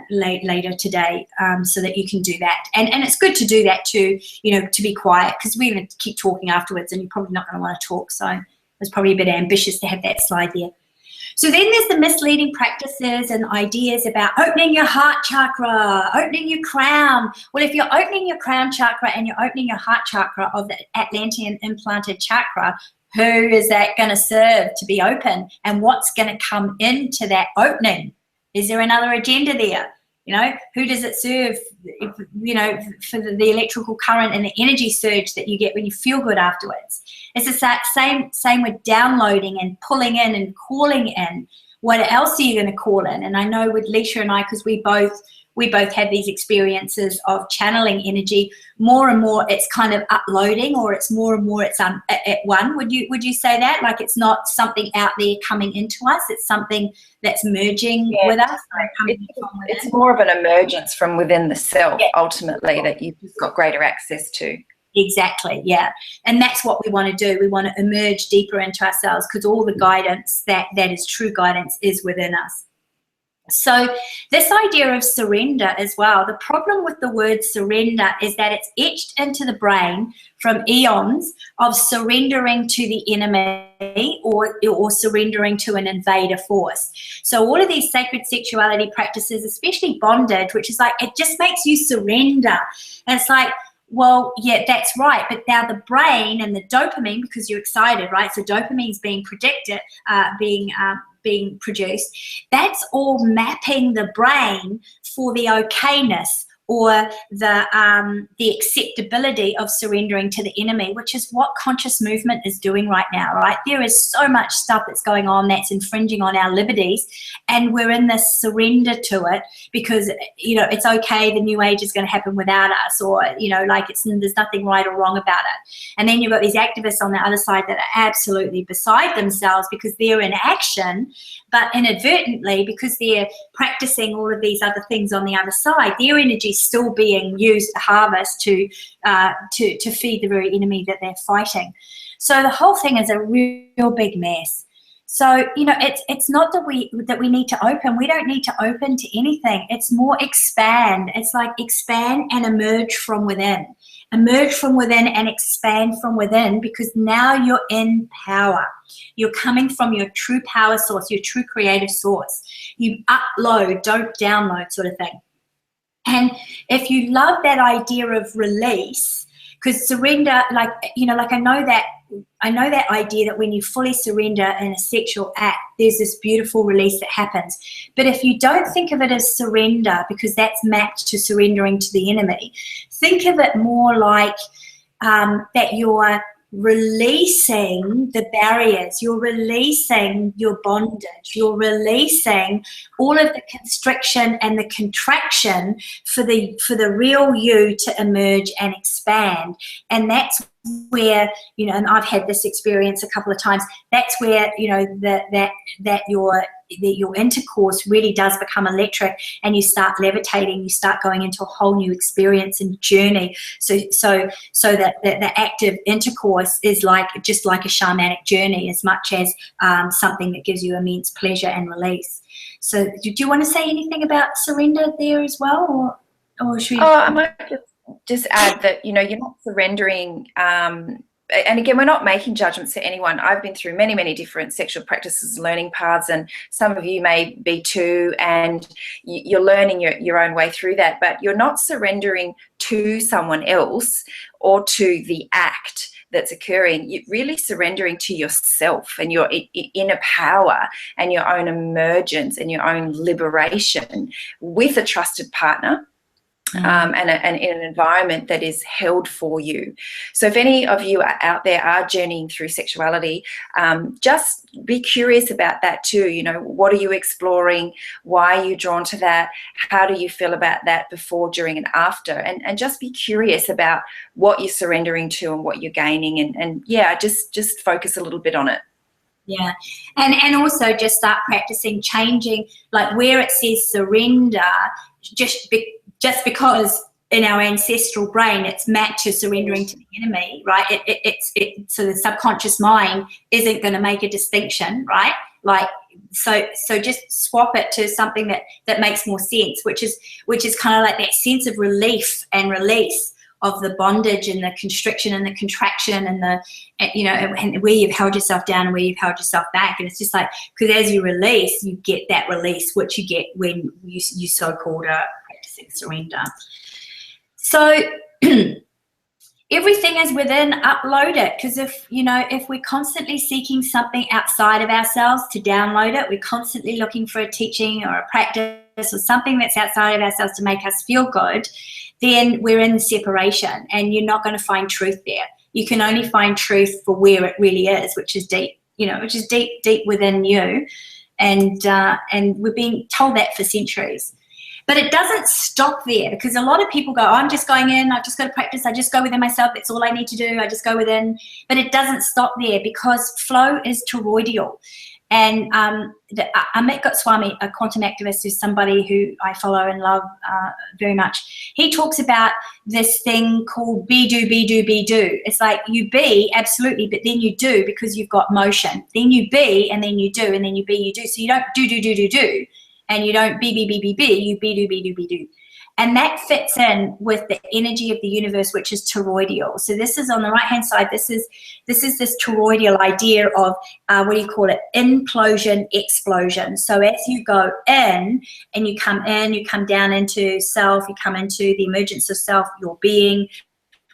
later today, so that you can do that. And it's good to do that too, to be quiet, because we're going to keep talking afterwards and you're probably not going to want to talk. So it's probably a bit ambitious to have that slide there. So then there's the misleading practices and ideas about opening your heart chakra, opening your crown. Well, if you're opening your crown chakra and you're opening your heart chakra of the Atlantean implanted chakra, who is that going to serve to be open? And what's going to come into that opening? Is there another agenda there? Who does it serve, for the electrical current and the energy surge that you get when you feel good afterwards? It's the same with downloading and pulling in and calling in. What else are you going to call in? And I know with Leisha and I, because we both have these experiences of channeling energy, more and more it's kind of uploading, or it's more and more it's at one. Would you say that? Like, it's not something out there coming into us, it's something that's merging with us. It's more of an emergence from within the self, ultimately, that you've just got greater access to. Exactly, yeah. And that's what we want to do. We want to emerge deeper into ourselves, because all the guidance that is true guidance is within us. So this idea of surrender as well, the problem with the word surrender is that it's etched into the brain from eons of surrendering to the enemy or surrendering to an invader force. So all of these sacred sexuality practices, especially bondage, which is like, it just makes you surrender. And it's like, well, yeah, that's right. But now the brain and the dopamine, because you're excited, right? So dopamine's being being produced, that's all mapping the brain for the okayness or the acceptability of surrendering to the enemy, which is what conscious movement is doing right now, right? There is so much stuff that's going on that's infringing on our liberties, and we're in this surrender to it because, it's okay, the new age is going to happen without us, or, there's nothing right or wrong about it. And then you've got these activists on the other side that are absolutely beside themselves because they're in action, but inadvertently, because they're practicing all of these other things on the other side, their energy is still being used to harvest to feed the very enemy that they're fighting. So the whole thing is a real big mess. So, it's not that we need to open. We don't need to open to anything. It's more expand. It's like expand and emerge from within. Emerge from within and expand from within, because now you're in power. You're coming from your true power source, your true creative source. You upload, don't download, sort of thing. And if you love that idea of release, because surrender, I know that idea that when you fully surrender in a sexual act, there's this beautiful release that happens. But if you don't think of it as surrender, because that's mapped to surrendering to the enemy, think of it more like that you're releasing the barriers, you're releasing your bondage, you're releasing all of the constriction and the contraction for the real you to emerge and expand. And that's where, and I've had this experience a couple of times, that's where, that your intercourse really does become electric, and you start levitating, you start going into a whole new experience and journey. So that the active intercourse is just like a shamanic journey, as much as something that gives you immense pleasure and release. So do you want to say anything about surrender there as well, or should we? I might just add that, you're not surrendering, and again, we're not making judgments to anyone. I've been through many, many different sexual practices, learning paths, and some of you may be too, and you're learning your own way through that, but you're not surrendering to someone else or to the act that's occurring. You're really surrendering to yourself and your inner power and your own emergence and your own liberation with a trusted partner. and in an environment that is held for you. So if any of you are out there are journeying through sexuality, just be curious about that too. You know, what are you exploring? Why are you drawn to that? How do you feel about that before, during, and after? And just be curious about what you're surrendering to and what you're gaining. And yeah, just focus a little bit on it. Yeah, and also just start practicing changing, like where it says surrender, just because in our ancestral brain it's mapped to surrendering to the enemy, right? So the subconscious mind isn't going to make a distinction, right? Like so just swap it to something that makes more sense, which is kind of like that sense of relief and release of the bondage and the constriction and the contraction and and where you've held yourself down and where you've held yourself back. And it's just like, because as you release, you get that release, which you get when you so-called practicing surrender. So everything is within, upload it, because if we're constantly seeking something outside of ourselves to download it, we're constantly looking for a teaching or a practice or something that's outside of ourselves to make us feel good, then we're in separation and you're not going to find truth there. You can only find truth for where it really is, which is deep, which is deep within you. And we've been told that for centuries. But it doesn't stop there, because a lot of people go, I'm just going in, I've just got to practice, I just go within myself, that's all I need to do, I just go within. But it doesn't stop there, because flow is toroidal. And Amit Goswami, a quantum activist, who's somebody who I follow and love very much, he talks about this thing called be, do, be, do, be, do. It's like you be, absolutely, but then you do because you've got motion. Then you be, and then you do, and then you be, you do. So you don't do. And you don't be, you be, do, be, do, be, do. And that fits in with the energy of the universe, which is toroidal. So this is on the right-hand side. This is this toroidal idea of, implosion, explosion. So as you go in, you come down into self, you come into the emergence of self, your being,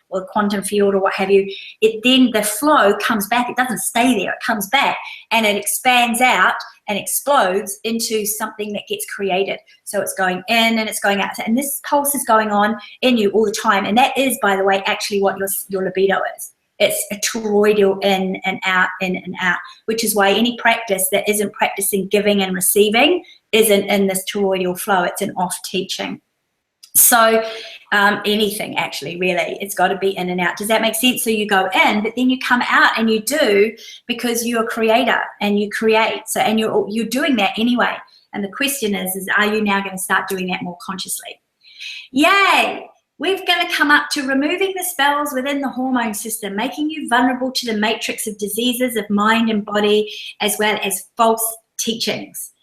or the quantum field or what have you, then the flow comes back. It doesn't stay there. It comes back and it expands out and explodes into something that gets created. So it's going in and it's going out. And this pulse is going on in you all the time. And that is, by the way, actually what your libido is. It's a toroidal in and out, which is why any practice that isn't practicing giving and receiving isn't in this toroidal flow. It's an off teaching. So anything, actually, really, it's got to be in and out. Does that make sense? So you go in, but then you come out and you do, because you're a creator and you create. So, and you're doing that anyway. And the question is are you now going to start doing that more consciously? Yay! We're going to come up to removing the spells within the hormone system, making you vulnerable to the matrix of diseases of mind and body, as well as false teachings.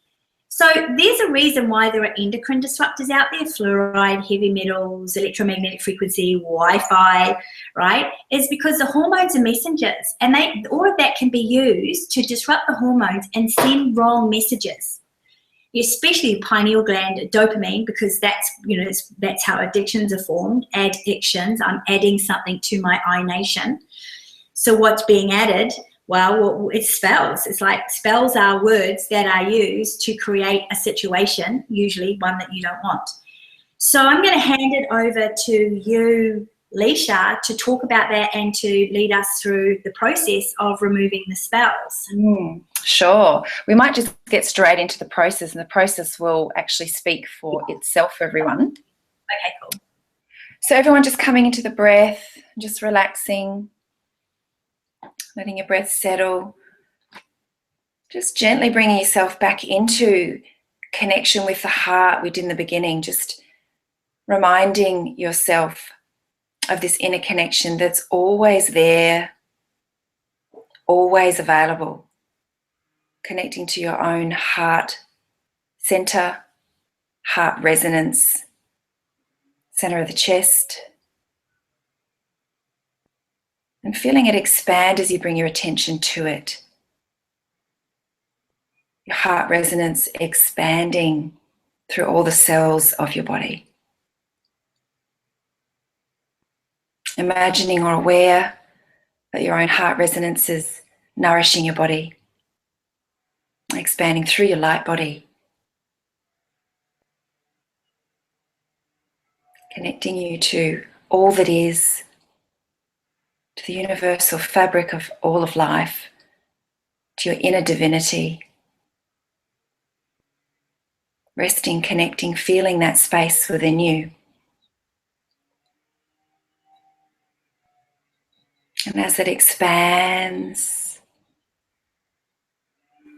So there's a reason why there are endocrine disruptors out there, fluoride, heavy metals, electromagnetic frequency, Wi-Fi, right? It's because the hormones are messengers, and all of that can be used to disrupt the hormones and send wrong messages, especially the pineal gland, dopamine, because that's how addictions are formed. Addictions, I'm adding something to my I nation. So what's being added? Well, it's spells. It's like spells are words that are used to create a situation, usually one that you don't want. So I'm going to hand it over to you, Leisha, to talk about that and to lead us through the process of removing the spells. Sure. We might just get straight into the process, and the process will actually speak for itself for everyone. Okay, cool. So everyone just coming into the breath, just relaxing. Letting your breath settle. Just gently bringing yourself back into connection with the heart we did in the beginning. Just reminding yourself of this inner connection that's always there, always available. Connecting to your own heart center, heart resonance, center of the chest. And feeling it expand as you bring your attention to it. Your heart resonance expanding through all the cells of your body. Imagining or aware that your own heart resonance is nourishing your body, expanding through your light body. connecting you to all that is, to the universal fabric of all of life, to your inner divinity. Resting, connecting, feeling that space within you. And as it expands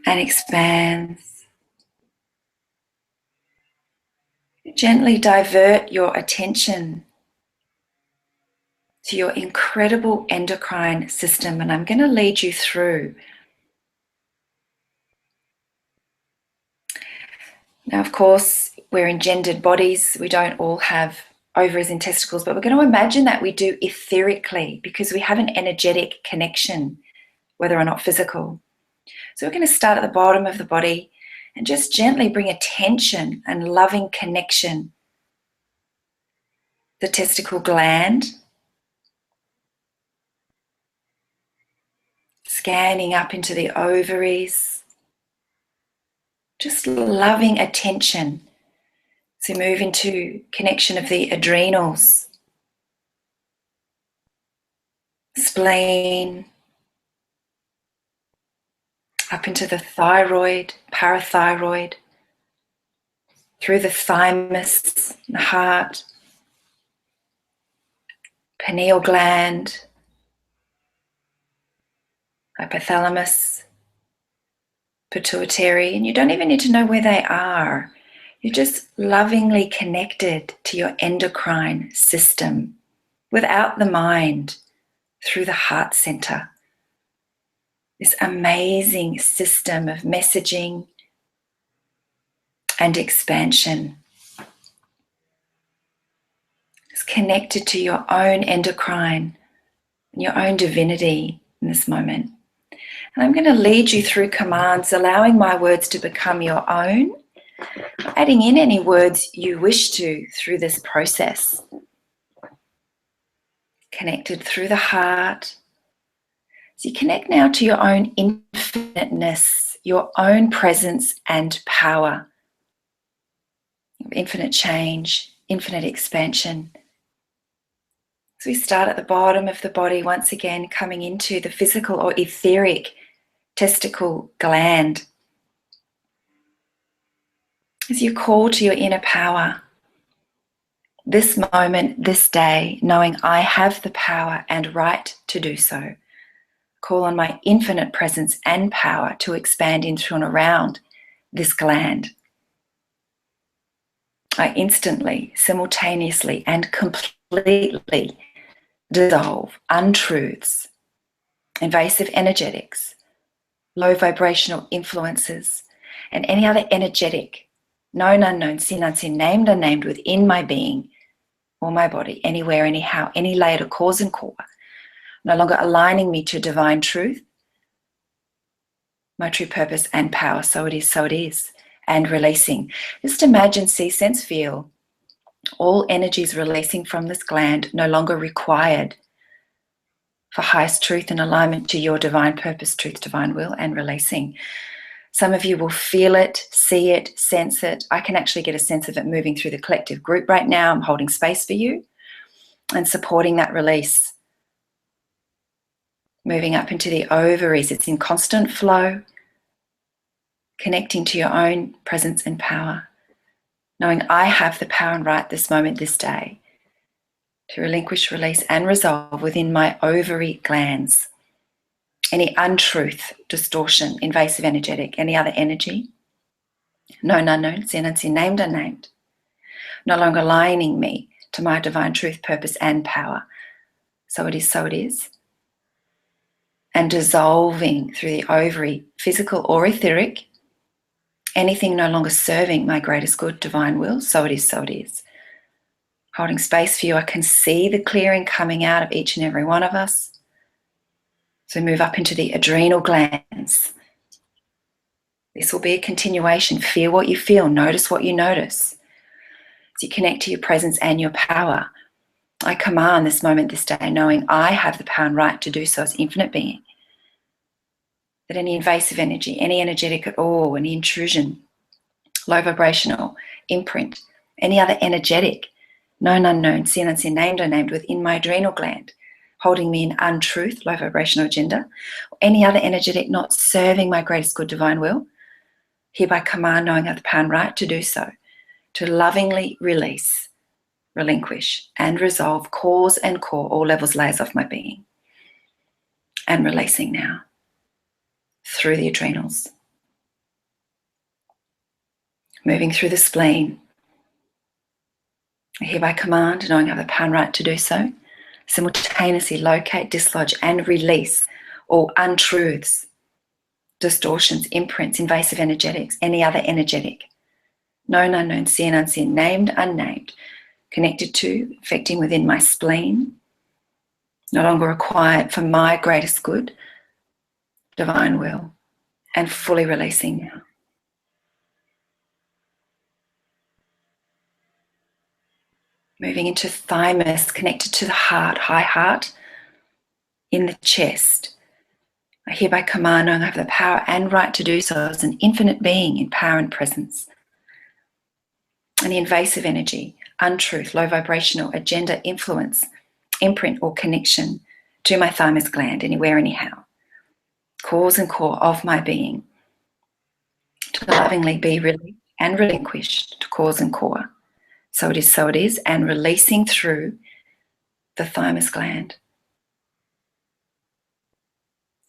and expands, gently divert your attention to your incredible endocrine system, and I'm going to lead you through. Now, of course, we're in gendered bodies. We don't all have ovaries and testicles, but we're going to imagine that we do etherically because we have an energetic connection, whether or not physical. So we're going to start at the bottom of the body and just gently bring attention and loving connection. The testicle gland, scanning up into the ovaries, just loving attention. So move into connection of the adrenals, spleen, up into the thyroid, parathyroid, through the thymus, the heart, pineal gland, hypothalamus, pituitary, and you don't even need to know where they are. You're just lovingly connected to your endocrine system without the mind, through the heart center. This amazing system of messaging and expansion. It's connected to your own endocrine and your own divinity in this moment. And I'm going to lead you through commands, allowing my words to become your own, adding in any words you wish to through this process. Connected through the heart. So you connect now to your own infiniteness, your own presence and power. Infinite change, infinite expansion. So we start at the bottom of the body, once again coming into the physical or etheric testicle gland. As you call to your inner power, this moment, this day, knowing I have the power and right to do so. Call on my infinite presence and power to expand into and around this gland. I instantly, simultaneously, and completely dissolve untruths, invasive energetics, low vibrational influences, and any other energetic, known, unknown, seen, unseen, named, unnamed within my being or my body, anywhere, anyhow, any layer to cause and core, no longer aligning me to divine truth, my true purpose and power. So it is, and releasing. Just imagine, see, sense, feel all energies releasing from this gland, no longer required for highest truth and alignment to your divine purpose, truth, divine will, and releasing. Some of you will feel it, see it, sense it. I can actually get a sense of it moving through the collective group right now. I'm holding space for you and supporting that release. Moving up into the ovaries, it's in constant flow, connecting to your own presence and power, knowing I have the power and right this moment, this day, to relinquish, release, and resolve within my ovary glands any untruth, distortion, invasive energetic, any other energy, known, unknown, seen, unseen, named, unnamed, no longer aligning me to my divine truth, purpose, and power. So it is. And dissolving through the ovary, physical or etheric, anything no longer serving my greatest good, divine will. So it is. Holding space for you. I can see the clearing coming out of each and every one of us. So move up into the adrenal glands. This will be a continuation. Feel what you feel. Notice what you notice. As you connect to your presence and your power, I command this moment, this day, knowing I have the power and right to do so as infinite being. That any invasive energy, any energetic at all, any intrusion, low vibrational imprint, any other energetic known, unknown, seen, unseen, named, unnamed, within my adrenal gland, holding me in untruth, low vibrational agenda, or any other energetic not serving my greatest good divine will, hereby command, knowing I have the power and right to do so, to lovingly release, relinquish, and resolve, cause and core, all levels, layers of my being. And releasing now through the adrenals, moving through the spleen. I hereby command, knowing I have the power and right to do so, simultaneously locate, dislodge, and release all untruths, distortions, imprints, invasive energetics, any other energetic, known, unknown, seen, unseen, named, unnamed, connected to, affecting within my spleen, no longer required for my greatest good, divine will, and fully releasing now. Moving into thymus, connected to the heart, high heart, in the chest. I hereby command, knowing I have the power and right to do so as an infinite being in power and presence. Any invasive energy, untruth, low vibrational, agenda, influence, imprint, or connection to my thymus gland, anywhere, anyhow, cause and core of my being, to lovingly be released and relinquished to cause and core. So it is, and releasing through the thymus gland.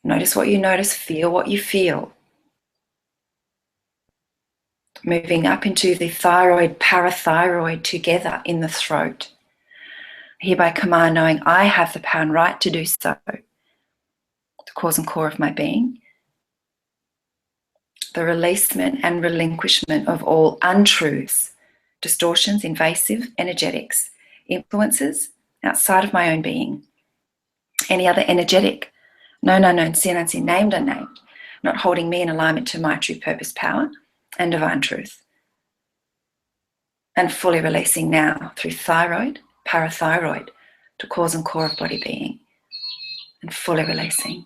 Notice what you notice, feel what you feel. Moving up into the thyroid, parathyroid together in the throat. Hereby command, knowing I have the power and right to do so, the cause and core of my being, the releasement and relinquishment of all untruths, distortions, invasive energetics, influences outside of my own being, any other energetic, known, unknown, seen, unseen, named, unnamed, not holding me in alignment to my true purpose, power, and divine truth. And fully releasing now through thyroid, parathyroid, to cause and core of body being. And fully releasing.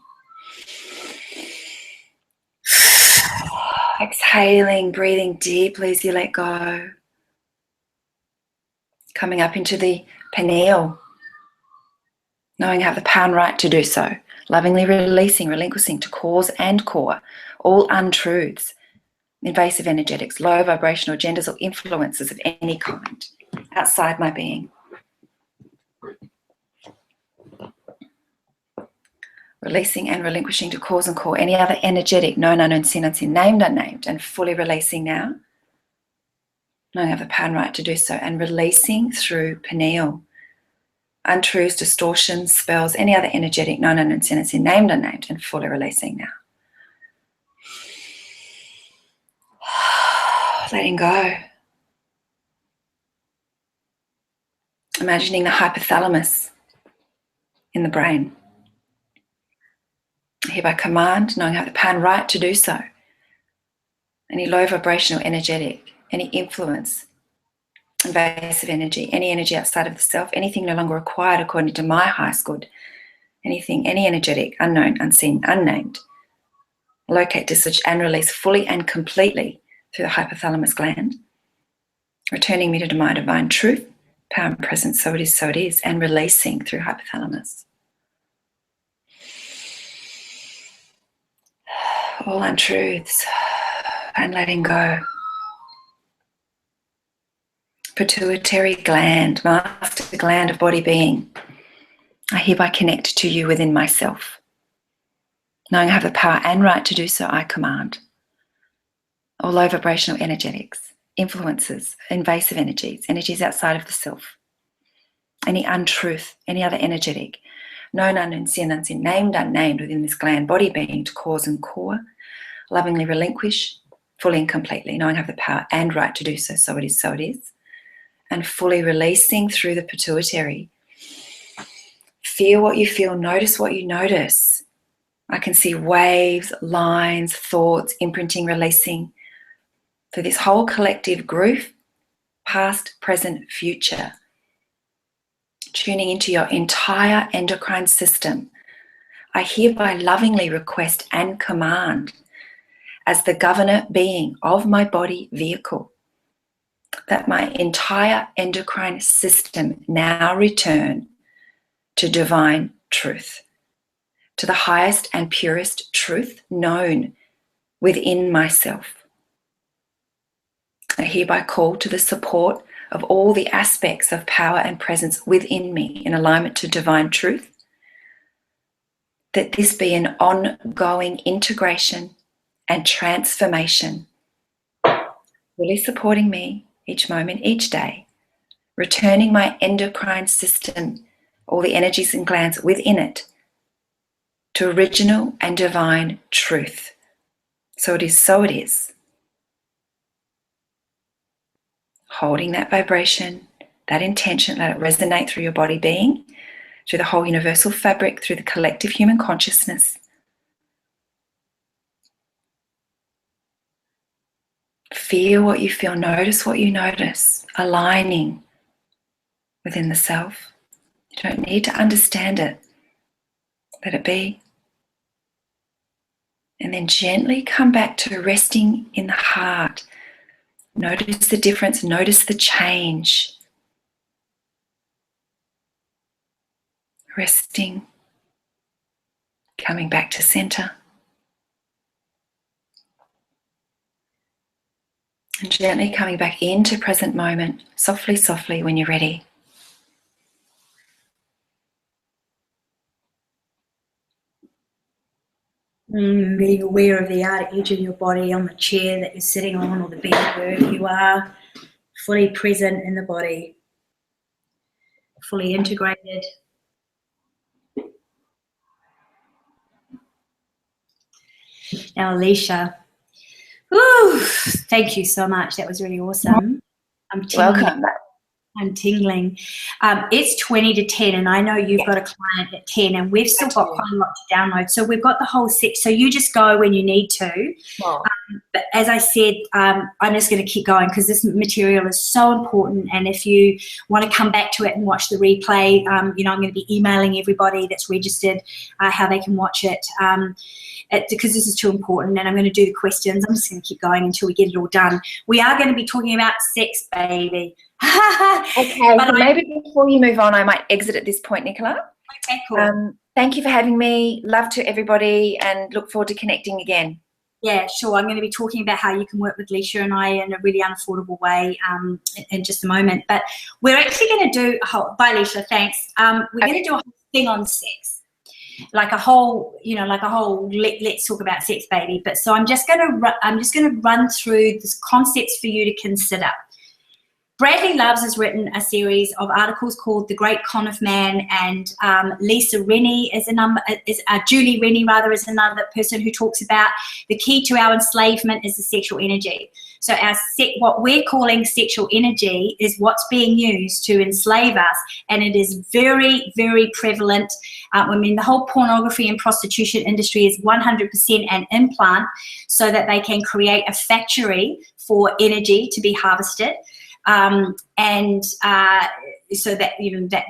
Exhaling, breathing deeply as you let go. Coming up into the pineal, knowing I have the power and right to do so. Lovingly releasing, relinquishing to cause and core all untruths, invasive energetics, low vibrational agendas or influences of any kind outside my being. Releasing and relinquishing to cause and core any other energetic, known, unknown, seen, unseen, named, unnamed, and fully releasing now. Knowing I have the power and right to do so, and releasing through pineal. Untruths, distortions, spells, any other energetic, known, unknown, seen, unseen, named, unnamed, and fully releasing now. Letting go. Imagining the hypothalamus in the brain. Hereby command, knowing I have the power and right to do so. Any low vibrational energetic, any influence, invasive energy, any energy outside of the self, anything no longer required according to my highest good, anything, any energetic, unknown, unseen, unnamed, locate, dislodge, and release fully and completely through the hypothalamus gland, returning me to my divine truth, power and presence, so it is, and releasing through hypothalamus. All untruths and letting go. Pituitary gland, master gland of body being, I hereby connect to you within myself. Knowing I have the power and right to do so, I command. All low vibrational energetics, influences, invasive energies, energies outside of the self, any untruth, any other energetic, known, unknown, seen, unseen, named, unnamed within this gland body being to cause and core, lovingly relinquish fully and completely, knowing I have the power and right to do so, so it is, and fully releasing through the pituitary. Feel what you feel, notice what you notice. I can see waves, lines, thoughts, imprinting, releasing through this whole collective group, past, present, future. Tuning into your entire endocrine system, I hereby lovingly request and command, as the governor being of my body vehicle, that my entire endocrine system now return to divine truth, to the highest and purest truth known within myself. I hereby call to the support of all the aspects of power and presence within me in alignment to divine truth, that this be an ongoing integration and transformation, really supporting me each moment, each day, returning my endocrine system, all the energies and glands within it, to original and divine truth. So it is, so it is. Holding that vibration, that intention, let it resonate through your body being, through the whole universal fabric, through the collective human consciousness. Feel what you feel, notice what you notice, aligning within the self. You don't need to understand it. Let it be. And then gently come back to resting in the heart. Notice the difference, notice the change. Resting, coming back to center. And gently coming back into present moment, softly, softly when you're ready. Being aware of the outer edge of your body on the chair that you're sitting on or the bed wherever you are, fully present in the body, fully integrated. Now, Alicia, thank you so much. That was really awesome. Welcome. I'm tingling. It's 20 to 10, and I know you've got a client at 10, and we've still got quite a lot to download. So we've got the whole set. So you just go when you need to. Oh. But as I said, I'm just going to keep going because this material is so important. And if you want to come back to it and watch the replay, I'm going to be emailing everybody that's registered how they can watch it. Because this is too important, and I'm going to do the questions. I'm just going to keep going until we get it all done. We are going to be talking about sex, baby. Okay, but maybe before you move on, I might exit at this point, Nicola. Okay, cool. Thank you for having me. Love to everybody, and look forward to connecting again. Yeah, sure. I'm going to be talking about how you can work with Leisha and I in a really unaffordable way in just a moment. But we're actually going to do a whole, bye Leisha, thanks. We're going to do a whole thing on sex. Like a whole, let's talk about sex, baby. But so I'm just going to run through the concepts for you to consider. Bradley Loves has written a series of articles called The Great Con of Man, and Lisa Rennie Julie Rennie is another person who talks about the key to our enslavement is the sexual energy. So what we're calling sexual energy is what's being used to enslave us, and it is very, very prevalent. The whole pornography and prostitution industry is 100% an implant so that they can create a factory for energy to be harvested. So that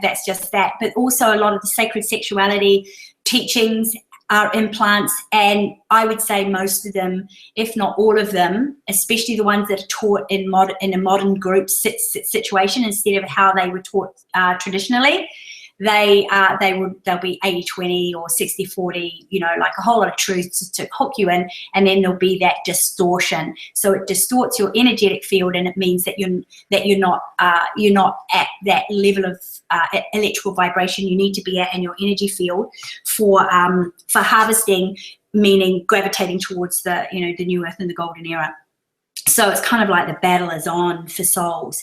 that's just that. But also a lot of the sacred sexuality teachings are implants, and I would say most of them, if not all of them, especially the ones that are taught in a modern group situation instead of how they were taught traditionally, they'll be 80-20 or 60-40, like a whole lot of truths to hook you in, and then there'll be that distortion. So it distorts your energetic field, and it means that you're not at that level of electrical vibration you need to be at in your energy field for harvesting, meaning gravitating towards the new earth and the golden era. So it's kind of like the battle is on for souls.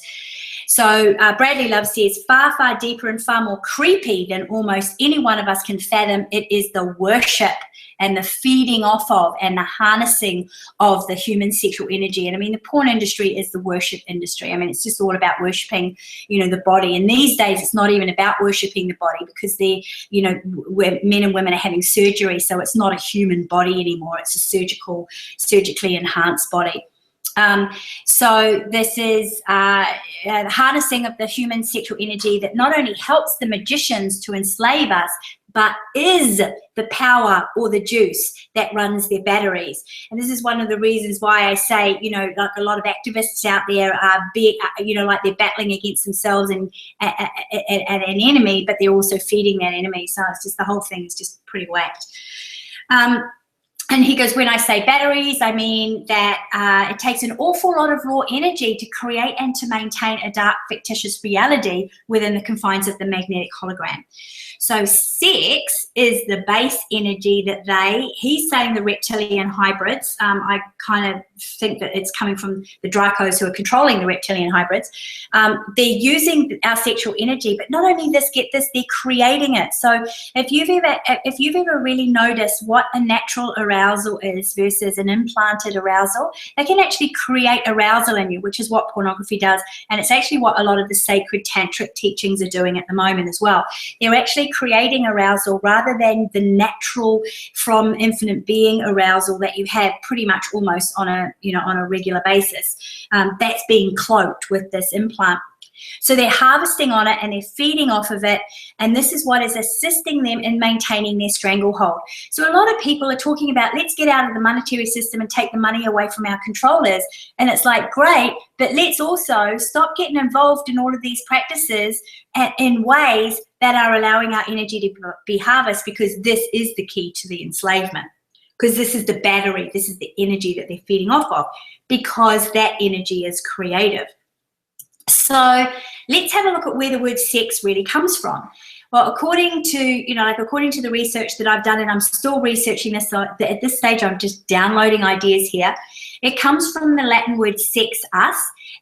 So Bradley Love says, far, far deeper and far more creepy than almost any one of us can fathom, it is the worship and the feeding off of and the harnessing of the human sexual energy. And the porn industry is the worship industry. It's just all about worshiping, the body. And these days it's not even about worshiping the body, because men and women are having surgery. So it's not a human body anymore. It's a surgically enhanced body. So this is the harnessing of the human sexual energy that not only helps the magicians to enslave us, but is the power or the juice that runs their batteries. And this is one of the reasons why I say, you know, like a lot of activists out there are, you know, like they're battling against themselves and an enemy, but they're also feeding that enemy. So it's just, the whole thing is just pretty whacked. And he goes, when I say batteries, I mean that it takes an awful lot of raw energy to create and to maintain a dark, fictitious reality within the confines of the magnetic hologram. So sex is the base energy that he's saying the reptilian hybrids, I kind of think that it's coming from the Dracos who are controlling the reptilian hybrids. They're using our sexual energy, but not only this, get this, they're creating it. So if you've ever really noticed what a natural arousal is versus an implanted arousal, they can actually create arousal in you, which is what pornography does. And it's actually what a lot of the sacred tantric teachings are doing at the moment as well. They're actually creating arousal rather than the natural from infinite being arousal that you have pretty much almost on a regular basis. That's being cloaked with this implant. So they're harvesting on it and they're feeding off of it, and this is what is assisting them in maintaining their stranglehold. So a lot of people are talking about, let's get out of the monetary system and take the money away from our controllers, and it's like, great, but let's also stop getting involved in all of these practices in ways that are allowing our energy to be harvested, because this is the key to the enslavement, because this is the battery, this is the energy that they're feeding off of, because that energy is creative. So let's have a look at where the word sex really comes from. Well, according to the research that I've done, and I'm still researching this, so at this stage I'm just downloading ideas here. It comes from the Latin word sex, us,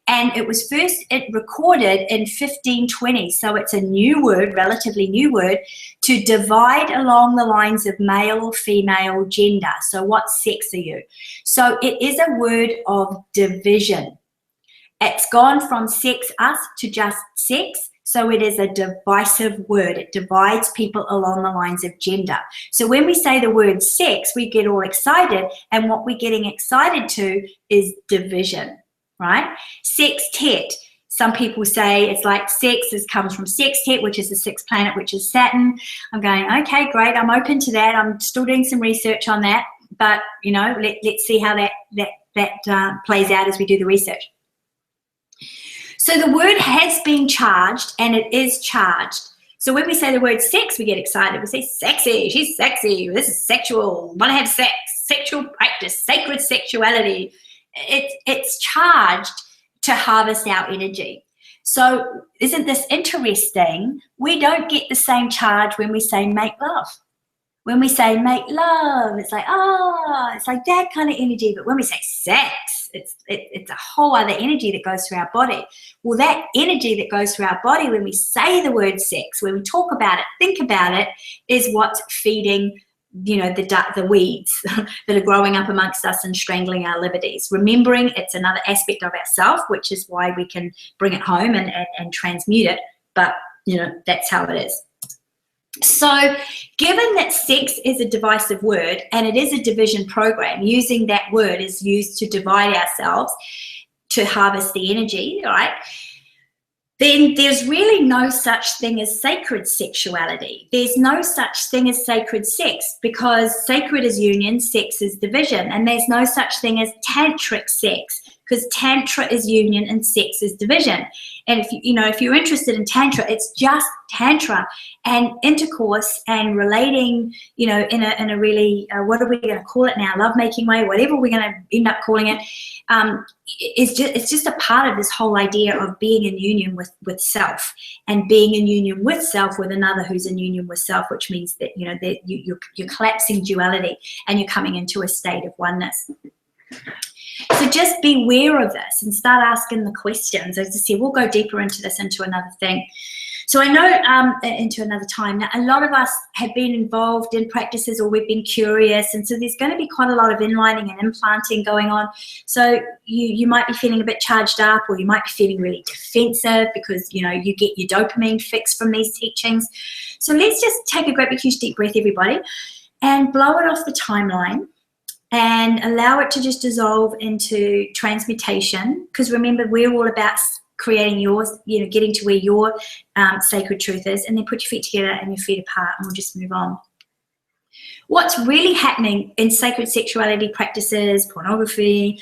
and it was first recorded in 1520. So it's a new word, relatively new word, to divide along the lines of male or female gender. So what sex are you? So it is a word of division. It's gone from sex, us, to just sex. So it is a divisive word. It divides people along the lines of gender. So when we say the word sex, we get all excited, and what we're getting excited to is division, right? Sextet. Some people say it's like sex comes from sextet, which is the sixth planet, which is Saturn. I'm going, okay, great. I'm open to that. I'm still doing some research on that, but you know, let's see how that plays out as we do the research. So the word has been charged, and it is charged. So when we say the word sex, we get excited. We say sexy, she's sexy, this is sexual, want to have sex, sexual practice, sacred sexuality. It's charged to harvest our energy. So isn't this interesting? We don't get the same charge when we say make love. When we say make love, it's like, it's like that kind of energy. But when we say sex, it's a whole other energy that goes through our body. Well, that energy that goes through our body when we say the word sex, when we talk about it, think about it, is what's feeding, you know, the weeds that are growing up amongst us and strangling our liberties. Remembering it's another aspect of ourself, which is why we can bring it home and transmute it. But, you know, that's how it is. So given that sex is a divisive word and it is a division program, using that word is used to divide ourselves to harvest the energy, right? Then there's really no such thing as sacred sexuality. There's no such thing as sacred sex, because sacred is union, sex is division, and there's no such thing as tantric sex, because tantra is union and sex is division. And if you're interested in tantra, it's just tantra and intercourse and relating, in a really, what are we going to call it now, lovemaking way, whatever we're going to end up calling it. It's just a part of this whole idea of being in union with self, and being in union with self with another who's in union with self, which means that that you're collapsing duality and you're coming into a state of oneness. So just beware of this and start asking the questions. As I said, we'll go deeper into this into another thing. So I know into another time. Now, a lot of us have been involved in practices, or we've been curious, and so there's going to be quite a lot of inlining and implanting going on. So you might be feeling a bit charged up, or you might be feeling really defensive because you get your dopamine fix from these teachings. So let's just take a great big huge deep breath, everybody, and blow it off the timeline. And allow it to just dissolve into transmutation, because remember, we're all about creating yours, getting to where your sacred truth is, and then put your feet together and your feet apart, and we'll just move on. What's really happening in sacred sexuality practices, pornography,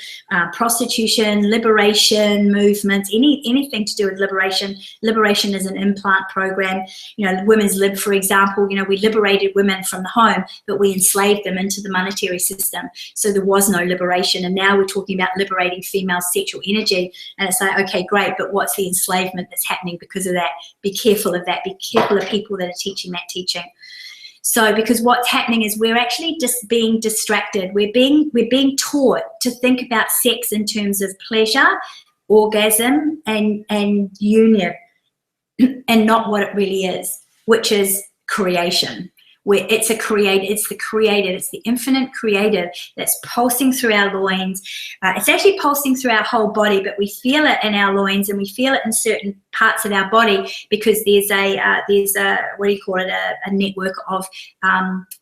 prostitution, liberation movements, anything to do with liberation. Liberation is an implant program. Women's Lib, for example, we liberated women from the home, but we enslaved them into the monetary system. So there was no liberation. And now we're talking about liberating female sexual energy. And it's like, okay, great, but what's the enslavement that's happening because of that? Be careful of that. Be careful of people that are teaching that teaching. So, because what's happening is we're actually just being distracted. We're being taught to think about sex in terms of pleasure, orgasm, and union, and not what it really is, which is creation. Where it's the creative, it's the infinite creative that's pulsing through our loins. It's actually pulsing through our whole body, but we feel it in our loins and we feel it in certain parts of our body because there's a what do you call it, a network of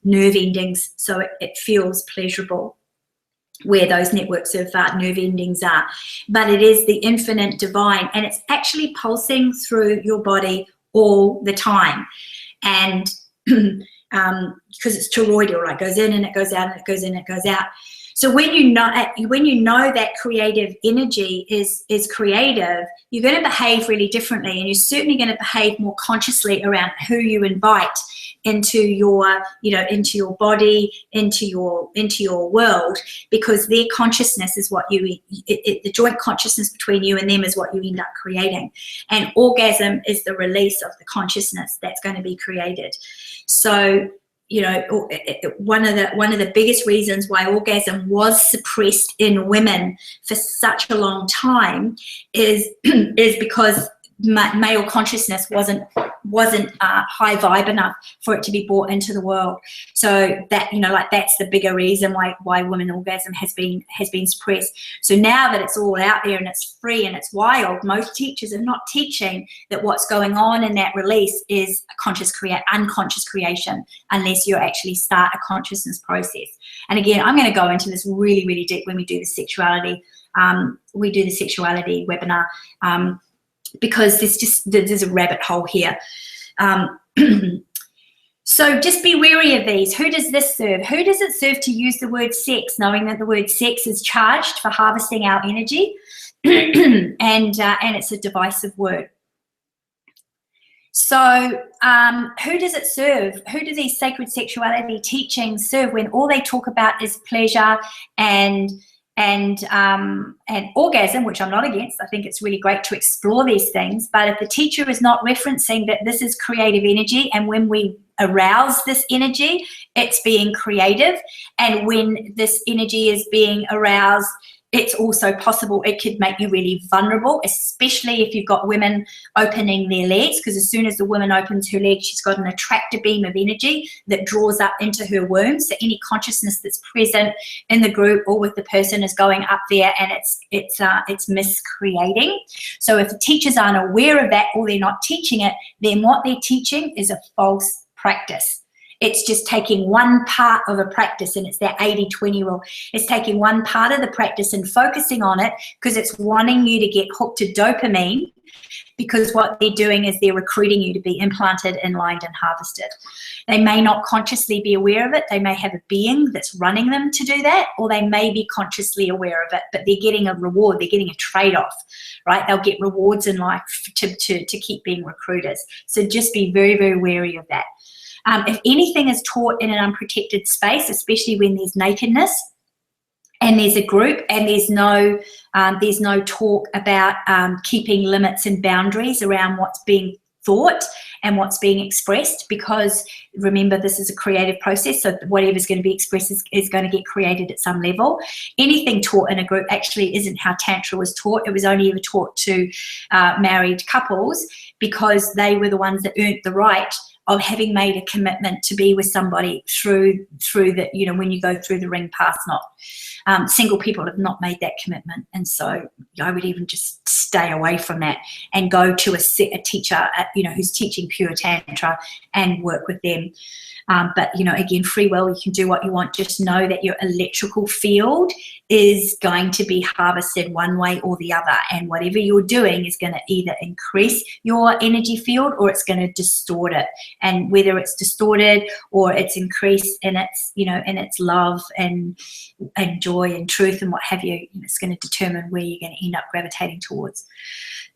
nerve endings, so it feels pleasurable where those networks of nerve endings are. But it is the infinite divine, and it's actually pulsing through your body all the time. And because it's toroidal, right? It goes in and it goes out and it goes in and it goes out. So when you know that creative energy is creative, you're going to behave really differently, and you're certainly going to behave more consciously around who you invite into your body, into your world, because their consciousness is what the joint consciousness between you and them is what you end up creating. And orgasm is the release of the consciousness that's going to be created. So, one of the biggest reasons why orgasm was suppressed in women for such a long time is because male consciousness wasn't high vibe enough for it to be brought into the world. So that that's the bigger reason why women orgasm has been suppressed. So now that it's all out there and it's free and it's wild, most teachers are not teaching that what's going on in that release is unconscious creation, unless you actually start a consciousness process. And again, I'm going to go into this really, really deep when we do the sexuality. We do the sexuality webinar. Because there's a rabbit hole here. So just be wary of these. Who does this serve? Who does it serve to use the word sex, knowing that the word sex is charged for harvesting our energy, and it's a divisive word. So who does it serve? Who do these sacred sexuality teachings serve when all they talk about is pleasure and orgasm, which I'm not against? I think it's really great to explore these things, but if the teacher is not referencing that this is creative energy, and when we arouse this energy, it's being creative, and when this energy is being aroused, it's also possible it could make you really vulnerable, especially if you've got women opening their legs, because as soon as the woman opens her legs, she's got an attractor beam of energy that draws up into her womb. So any consciousness that's present in the group or with the person is going up there, and it's miscreating. So if the teachers aren't aware of that, or they're not teaching it, then what they're teaching is a false practice. It's just taking one part of a practice, and it's that 80-20 rule. It's taking one part of the practice and focusing on it because it's wanting you to get hooked to dopamine, because what they're doing is they're recruiting you to be implanted, enlined, and harvested. They may not consciously be aware of it. They may have a being that's running them to do that, or they may be consciously aware of it, but they're getting a reward. They're getting a trade-off, right? They'll get rewards in life to keep being recruiters. So just be very, very wary of that. If anything is taught in an unprotected space, especially when there's nakedness and there's a group and there's no talk about keeping limits and boundaries around what's being thought and what's being expressed, because remember, this is a creative process, so whatever's going to be expressed is going to get created at some level. Anything taught in a group actually isn't how Tantra was taught. It was only ever taught to married couples, because they were the ones that earned the right of having made a commitment to be with somebody through the, you know, when you go through the ring path. Not single people have not made that commitment, and so I would even just stay away from that and go to a teacher, you know, who's teaching pure tantra and work with them. But, you know, again, free will, you can do what you want. Just know that your electrical field is going to be harvested one way or the other. And whatever you're doing is going to either increase your energy field or it's going to distort it. And whether it's distorted or it's increased in its, you know, in its love and joy and truth and what have you, it's going to determine where you're going to end up gravitating towards.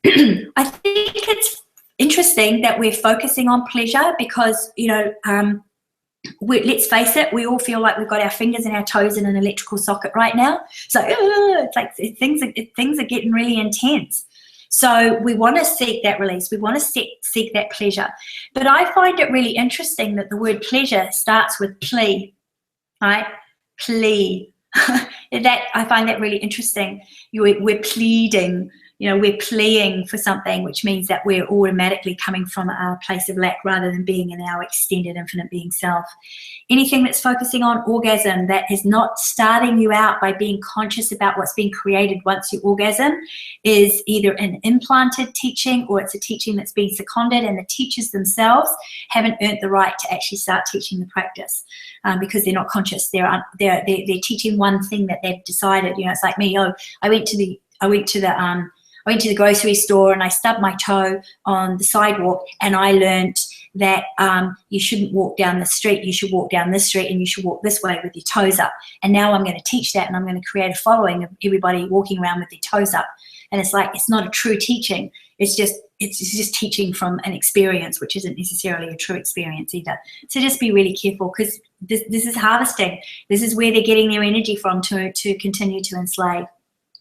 I think it's interesting that we're focusing on pleasure because, you know, let's face it, we all feel like we've got our fingers and our toes in an electrical socket right now. So it's like things are getting really intense. So we want to seek that release. We want to seek that pleasure. But I find it really interesting that the word pleasure starts with plea, right? Plea. That I find that really interesting. We're pleading. You know, we're pleading for something, which means that we're automatically coming from a place of lack rather than being in our extended infinite being self. Anything that's focusing on orgasm that is not starting you out by being conscious about what's being created once you orgasm is either an implanted teaching or it's a teaching that's been seconded, and the teachers themselves haven't earned the right to actually start teaching the practice because they're not conscious. They're teaching one thing that they've decided. You know, it's like me. Oh, I went to the grocery store and I stubbed my toe on the sidewalk, and I learned that you shouldn't walk down the street, you should walk down this street and you should walk this way with your toes up. And now I'm going to teach that, and I'm going to create a following of everybody walking around with their toes up. And it's like, it's not a true teaching. It's just teaching from an experience, which isn't necessarily a true experience either. So just be really careful, because this is harvesting. This is where they're getting their energy from to continue to enslave.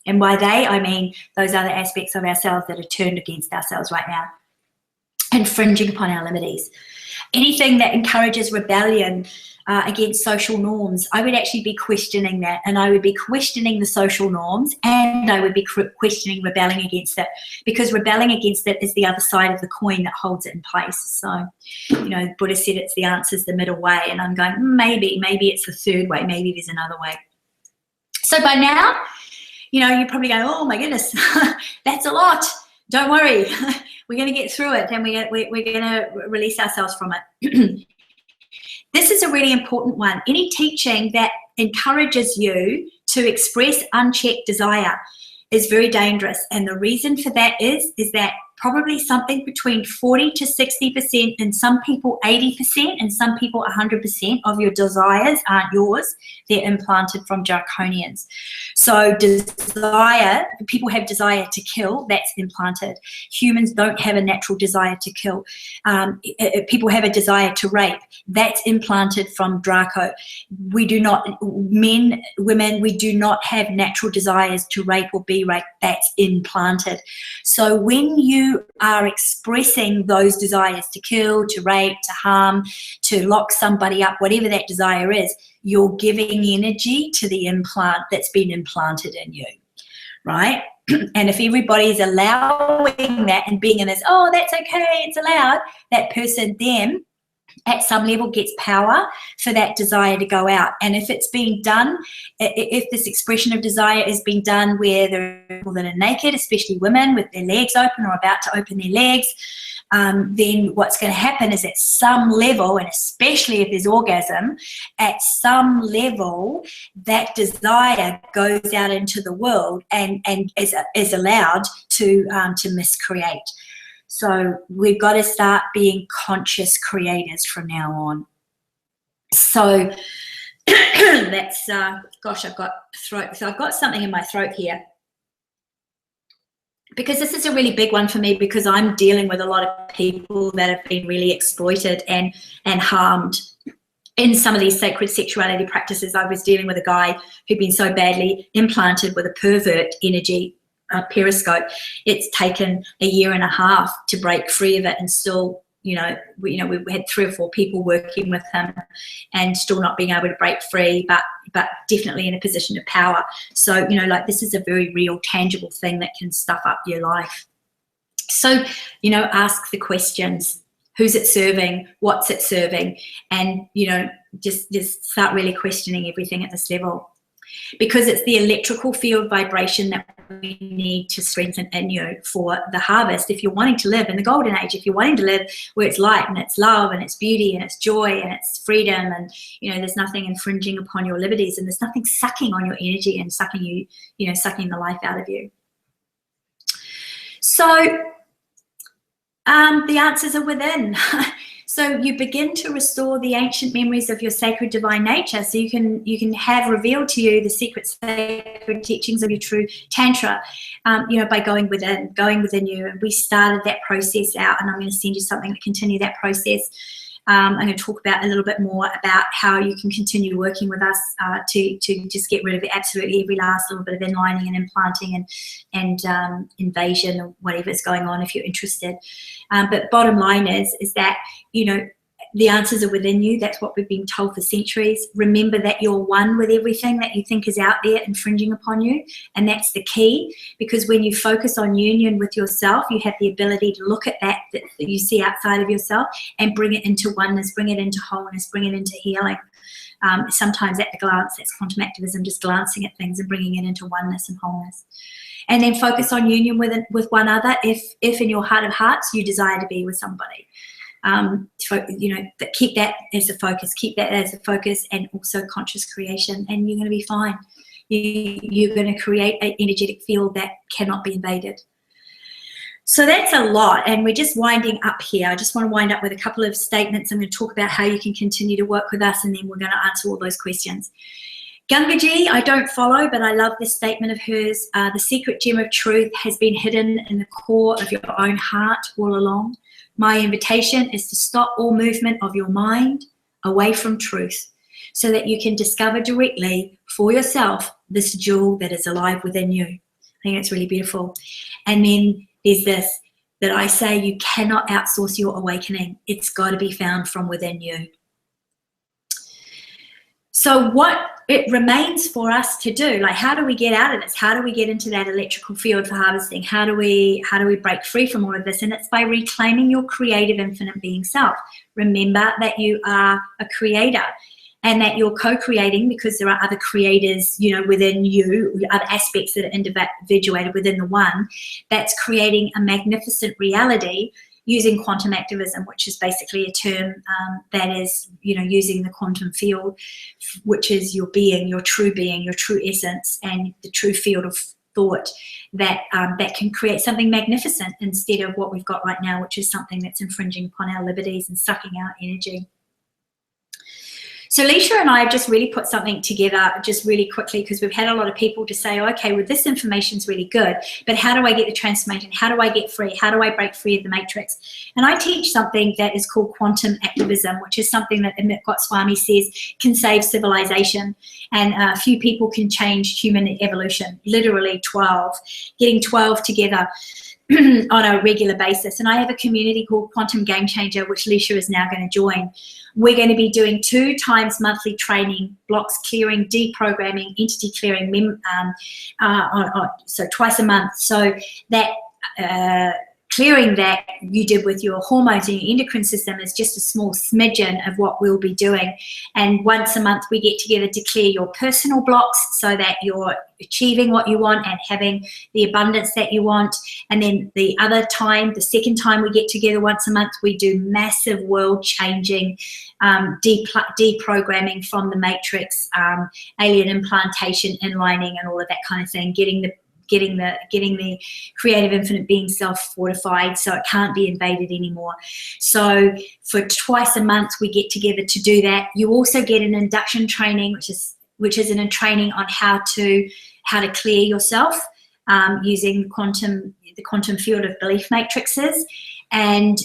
And by they, I mean those other aspects of ourselves that are turned against ourselves right now, infringing upon our liberties. Anything that encourages rebellion against social norms, I would actually be questioning that, and I would be questioning the social norms, and I would be questioning rebelling against it, because rebelling against it is the other side of the coin that holds it in place. So, you know, Buddha said it's the answer's the middle way, and I'm going, maybe it's the third way, maybe there's another way. So by now, you know, you're probably going, oh my goodness, that's a lot. Don't worry, we're going to get through it, and we're going to release ourselves from it. This is a really important one. Any teaching that encourages you to express unchecked desire is very dangerous, and the reason for that is that probably something between 40 to 60%, and some people 80%, and some people 100% of your desires aren't yours. They're implanted from draconians. So desire, people have desire to kill, that's implanted. Humans don't have a natural desire to kill. People have a desire to rape, that's implanted from Draco. We do not, men, women, we do not have natural desires to rape or be raped, that's implanted. So when you are expressing those desires to kill, to rape, to harm, to lock somebody up, whatever that desire is, you're giving energy to the implant that's been implanted in you, right? And if everybody's allowing that and being in this, oh, that's okay, it's allowed, that person then at some level gets power for that desire to go out. And if it's being done, if this expression of desire is being done where there are people that are naked, especially women with their legs open or about to open their legs, then what's going to happen is at some level, and especially if there's orgasm, at some level that desire goes out into the world and is allowed to miscreate. So we've got to start being conscious creators from now on. So that's, gosh, I've got throat. So I've got something in my throat here, because this is a really big one for me, because I'm dealing with a lot of people that have been really exploited and harmed in some of these sacred sexuality practices. I was dealing with a guy who'd been so badly implanted with a pervert energy periscope. It's taken a year and a half to break free of it, and still, we've had 3 or 4 people working with him and still not being able to break free, but definitely in a position of power. So, this is a very real, tangible thing that can stuff up your life. So, ask the questions. who's it serving, what's it serving, and, you know, just start really questioning everything at this level. Because it's the electrical field vibration that we need to strengthen in you for the harvest. If you're wanting to live in the golden age, if you're wanting to live where it's light and it's love and it's beauty and it's joy and it's freedom, and, you know, there's nothing infringing upon your liberties, and there's nothing sucking on your energy and sucking you, you know, sucking the life out of you. So the answers are within. So you begin to restore the ancient memories of your sacred divine nature, so you can have revealed to you the secret sacred teachings of your true tantra, you know, by going within you. And we started that process out, and I'm going to send you something to continue that process. I'm going to talk about a little bit more about how you can continue working with us to just get rid of absolutely every last little bit of inlining and implanting and invasion or whatever's going on, if you're interested. But bottom line is that, you know, the answers are within you. That's what we've been told for centuries. Remember that you're one with everything that you think is out there infringing upon you. And that's the key, because when you focus on union with yourself, you have the ability to look at that you see outside of yourself and bring it into oneness, bring it into wholeness, bring it into healing. Sometimes at a glance, that's quantum activism, just glancing at things and bringing it into oneness and wholeness. And then focus on union with one another if in your heart of hearts you desire to be with somebody. You know, keep that as a focus, and also conscious creation, and you're going to be fine. You're going to create an energetic field that cannot be invaded. So that's a lot, and we're just winding up here. I just want to wind up with a couple of statements. I'm going to talk about how you can continue to work with us, and then we're going to answer all those questions. Gangaji, I don't follow, but I love this statement of hers. The secret gem of truth has been hidden in the core of your own heart all along. My invitation is to stop all movement of your mind away from truth, so that you can discover directly for yourself this jewel that is alive within you. I think it's really beautiful. And then there's this, that I say you cannot outsource your awakening. It's got to be found from within you. So what it remains for us to do, like, how do we get out of this? How do we get into that electrical field for harvesting? How do we break free from all of this? And it's by reclaiming your creative infinite being self. Remember that you are a creator, and that you're co-creating, because there are other creators, you know, within you, other aspects that are individuated within the one, that's creating a magnificent reality using quantum activism, which is basically a term that is, you know, using the quantum field, which is your being, your true essence, and the true field of thought that can create something magnificent instead of what we've got right now, which is something that's infringing upon our liberties and sucking our energy. So Leisha and I have just really put something together just really quickly, because we've had a lot of people to say, oh, okay, well, this information's really good, but how do I get the transformation? How do I get free? How do I break free of the matrix? And I teach something that is called quantum activism, which is something that Amit Goswami says can save civilization, and a few people can change human evolution, literally 12, getting 12 together on a regular basis. And I have a community called Quantum Game Changer, which Leisha is now going to join. We're going to be doing 2 times monthly training, blocks clearing, deprogramming, entity clearing, so twice a month. So that clearing that you did with your hormones and your endocrine system is just a small smidgen of what we'll be doing. And once a month we get together to clear your personal blocks, so that you're achieving what you want and having the abundance that you want. And then the other time, the second time we get together once a month, we do massive world-changing deprogramming from the matrix, alien implantation, inlining, and all of that kind of thing, getting the creative infinite being self fortified so it can't be invaded anymore. So for twice a month we get together to do that. You also get an induction training, which is an training on how to clear yourself using the quantum field of belief matrices. And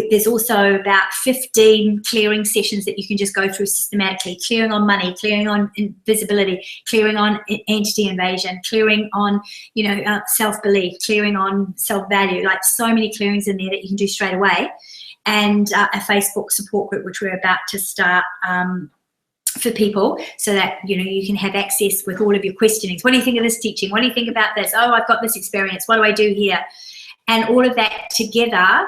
there's also about 15 clearing sessions that you can just go through systematically, clearing on money, clearing on invisibility, clearing on entity invasion, clearing on, self-belief, clearing on self-value, like so many clearings in there that you can do straight away. And a Facebook support group, which we're about to start for people, so that you can have access with all of your questionings. What do you think of this teaching? What do you think about this? Oh, I've got this experience. What do I do here? and all of that together,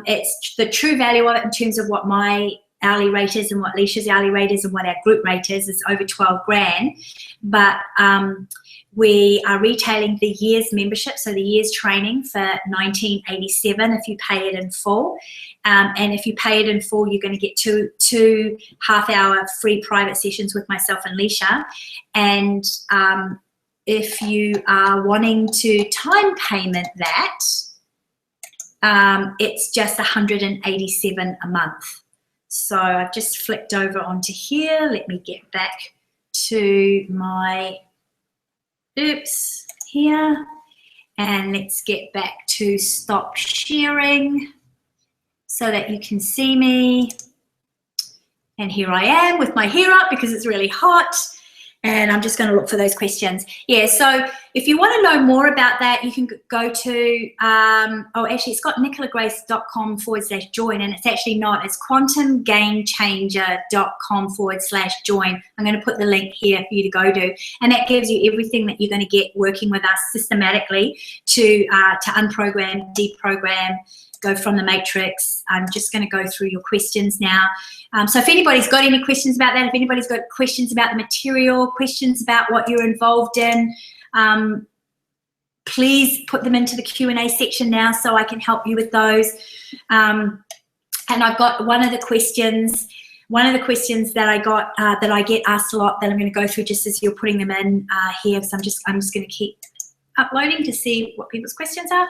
it's the true value of it in terms of what my hourly rate is and what Leisha's hourly rate is and what our group rate is over 12 grand. But we are retailing the year's membership, so the year's training for $19.87 if you pay it in full. And if you pay it in full, you're going to get two half-hour free private sessions with myself and Leisha. And if you are wanting to time payment that, it's just $187 a month. So I've just flicked over onto here. Let me get back to my, here. And let's get back to stop sharing so that you can see me. And here I am with my hair up because it's really hot. And I'm just going to look for those questions. Yeah, so if you want to know more about that, you can go to, actually it's got nicolagrace.com/join, and it's actually not, it's quantumgamechanger.com/join. I'm going to put the link here for you to go to, and that gives you everything that you're going to get working with us systematically to unprogram, deprogram, go from the matrix. I'm just going to go through your questions now. So if anybody's got any questions about that, if anybody's got questions about the material, questions about what you're involved in, please put them into the Q&A section now so I can help you with those. And I've got one of the questions that I got that I get asked a lot that I'm going to go through just as you're putting them in here. So I'm just going to keep uploading to see what people's questions are.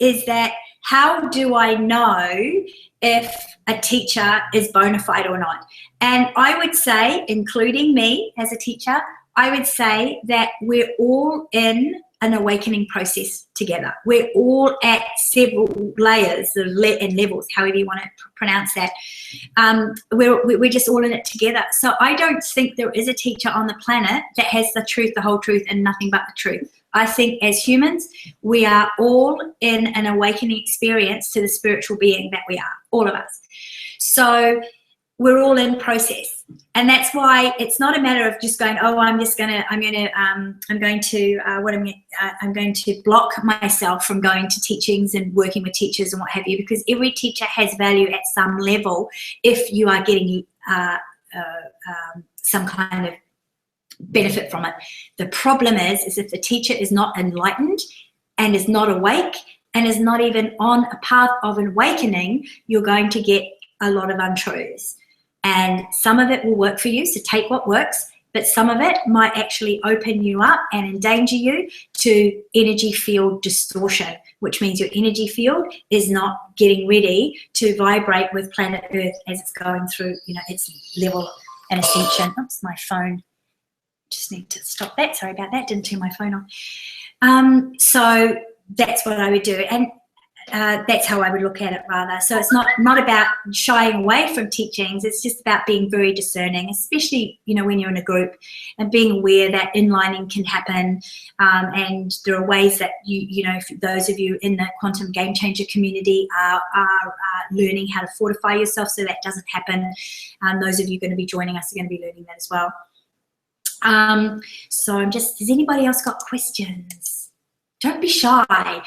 Is that how do I know if a teacher is bona fide or not? And I would say, including me as a teacher, I would say that we're all in an awakening process together. We're all at several layers and levels, however you want to pronounce that. We're just all in it together. So I don't think there is a teacher on the planet that has the truth, the whole truth, and nothing but the truth. I think as humans, we are all in an awakening experience to the spiritual being that we are, all of us. So we're all in process. And that's why it's not a matter of just going, oh, I'm going to block myself from going to teachings and working with teachers and what have you, because every teacher has value at some level if you are getting some kind of benefit from it. The problem is if the teacher is not enlightened and is not awake and is not even on a path of awakening, you're going to get a lot of untruths. And some of it will work for you, so take what works, but some of it might actually open you up and endanger you to energy field distortion, which means your energy field is not getting ready to vibrate with planet Earth as it's going through, its level and ascension. Oops, my phone. Just need to stop that. Sorry about that. Didn't turn my phone on. So that's what I would do. And that's how I would look at it rather. So it's not about shying away from teachings. It's just about being very discerning, especially, when you're in a group, and being aware that inlining can happen. And there are ways that if those of you in the Quantum Game Changer community are learning how to fortify yourself so that doesn't happen. Those of you going to be joining us are going to be learning that as well. So has anybody else got questions? Don't be shy.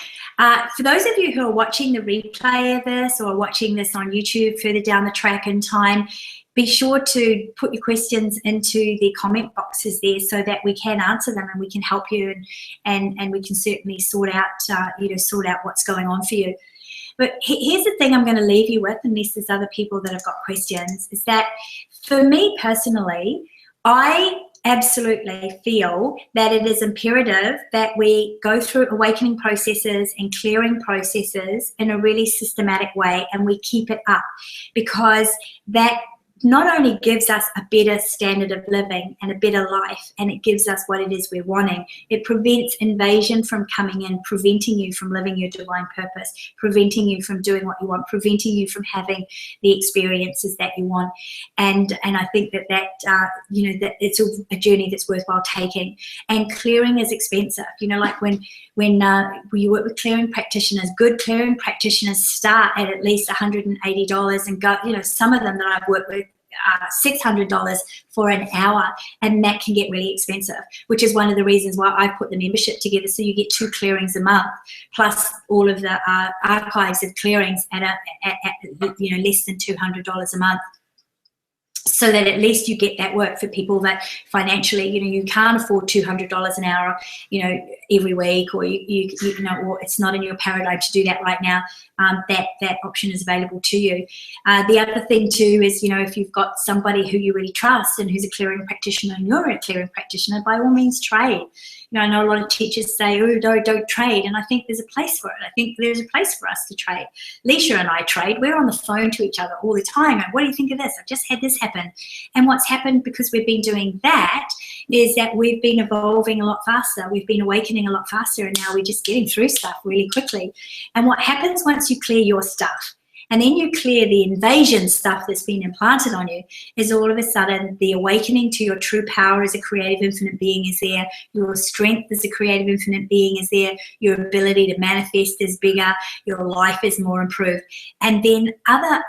For those of you who are watching the replay of this or watching this on YouTube further down the track in time, be sure to put your questions into the comment boxes there so that we can answer them and we can help you and we can certainly sort out what's going on for you. But here's the thing I'm going to leave you with, unless there's other people that have got questions, is that for me personally, I absolutely feel that it is imperative that we go through awakening processes and clearing processes in a really systematic way, and we keep it up, because that not only gives us a better standard of living and a better life, and it gives us what it is we're wanting, it prevents invasion from coming in, preventing you from living your divine purpose, preventing you from doing what you want, preventing you from having the experiences that you want. And I think that that it's a journey that's worthwhile taking. And clearing is expensive. Like when you work with clearing practitioners, good clearing practitioners start at least $180 and go, some of them that I've worked with $600 for an hour, and that can get really expensive, which is one of the reasons why I put the membership together, so you get 2 clearings a month plus all of the archives of clearings at less than $200 a month, so that at least you get that work for people that financially, you can't afford $200 an hour, every week, or you or it's not in your paradigm to do that right now. That option is available to you. The other thing too is, if you've got somebody who you really trust and who's a clearing practitioner and you're a clearing practitioner, by all means trade. I know a lot of teachers say, oh, don't trade, and I think there's a place for it. I think there's a place for us to trade. Leisha and I trade. We're on the phone to each other all the time. And what do you think of this? I've just had this happen. And what's happened because we've been doing that is that we've been evolving a lot faster. We've been awakening a lot faster, and now we're just getting through stuff really quickly. And what happens once you clear your stuff, and then you clear the invasion stuff that's been implanted on you, is all of a sudden the awakening to your true power as a creative infinite being is there, your strength as a creative infinite being is there, your ability to manifest is bigger, your life is more improved. And then other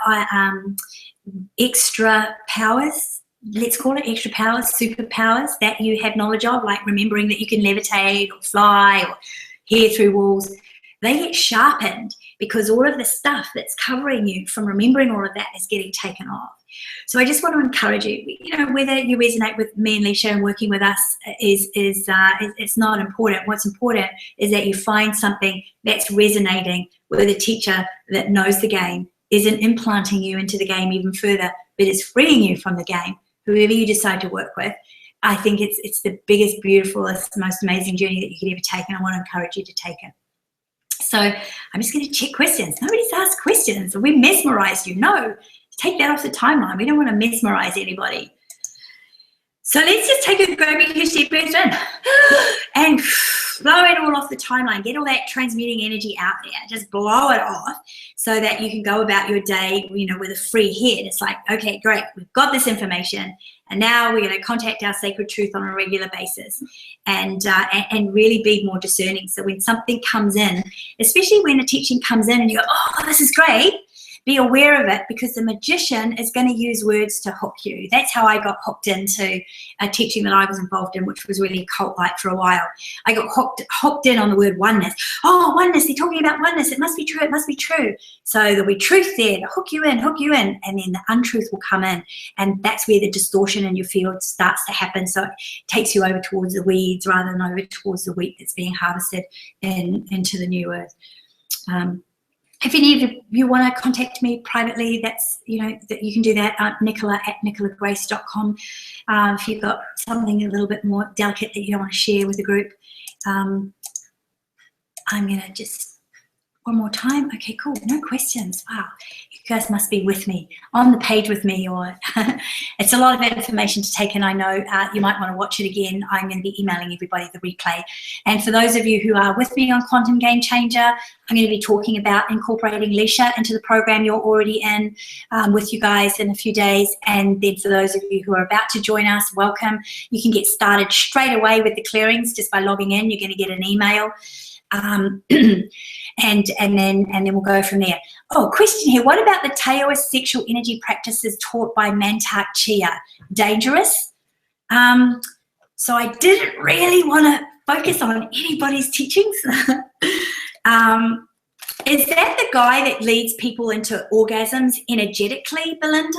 extra powers, let's call it extra powers, superpowers that you have knowledge of, like remembering that you can levitate or fly or hear through walls, they get sharpened because all of the stuff that's covering you from remembering all of that is getting taken off. So I just want to encourage you, whether you resonate with me and Leisha and working with us it's not important. What's important is that you find something that's resonating with a teacher that knows the game, isn't implanting you into the game even further, but is freeing you from the game, whoever you decide to work with. I think it's the biggest, beautifulest, most amazing journey that you could ever take, and I want to encourage you to take it. So I'm just going to check questions. Nobody's asked questions. We mesmerized you. No, take that off the timeline. We don't want to mesmerize anybody. So let's just take a great big deep breath in and blow it all off the timeline. Get all that transmuting energy out there. Just blow it off so that you can go about your day, with a free head. It's like, okay, great. We've got this information, and now we're going to contact our sacred truth on a regular basis and really be more discerning. So when something comes in, especially when a teaching comes in and you go, oh, this is great, be aware of it, because the magician is going to use words to hook you. That's how I got hooked into a teaching that I was involved in, which was really cult-like for a while. I got hooked in on the word oneness. Oh, oneness, they're talking about oneness. It must be true, it must be true. So there'll be truth there to hook you in, and then the untruth will come in. And that's where the distortion in your field starts to happen. So it takes you over towards the weeds rather than over towards the wheat that's being harvested into the new earth. If any of you want to contact me privately, that's, that you can do that, Nicola at nicolagrace.com. If you've got something a little bit more delicate that you don't want to share with the group, I'm going to just, one more time. Okay, cool. No questions. Wow. You guys must be with me, on the page with me, or it's a lot of information to take, and I know you might want to watch it again. I'm going to be emailing everybody the replay. And for those of you who are with me on Quantum Game Changer, I'm going to be talking about incorporating Leisha into the program you're already in with you guys in a few days. And then for those of you who are about to join us, welcome. You can get started straight away with the clearings just by logging in. You're going to get an email. And then we'll go from there. Oh, question here. What about the Taoist sexual energy practices taught by Mantak Chia? Dangerous? So I didn't really want to focus on anybody's teachings. Is that the guy that leads people into orgasms energetically, Belinda?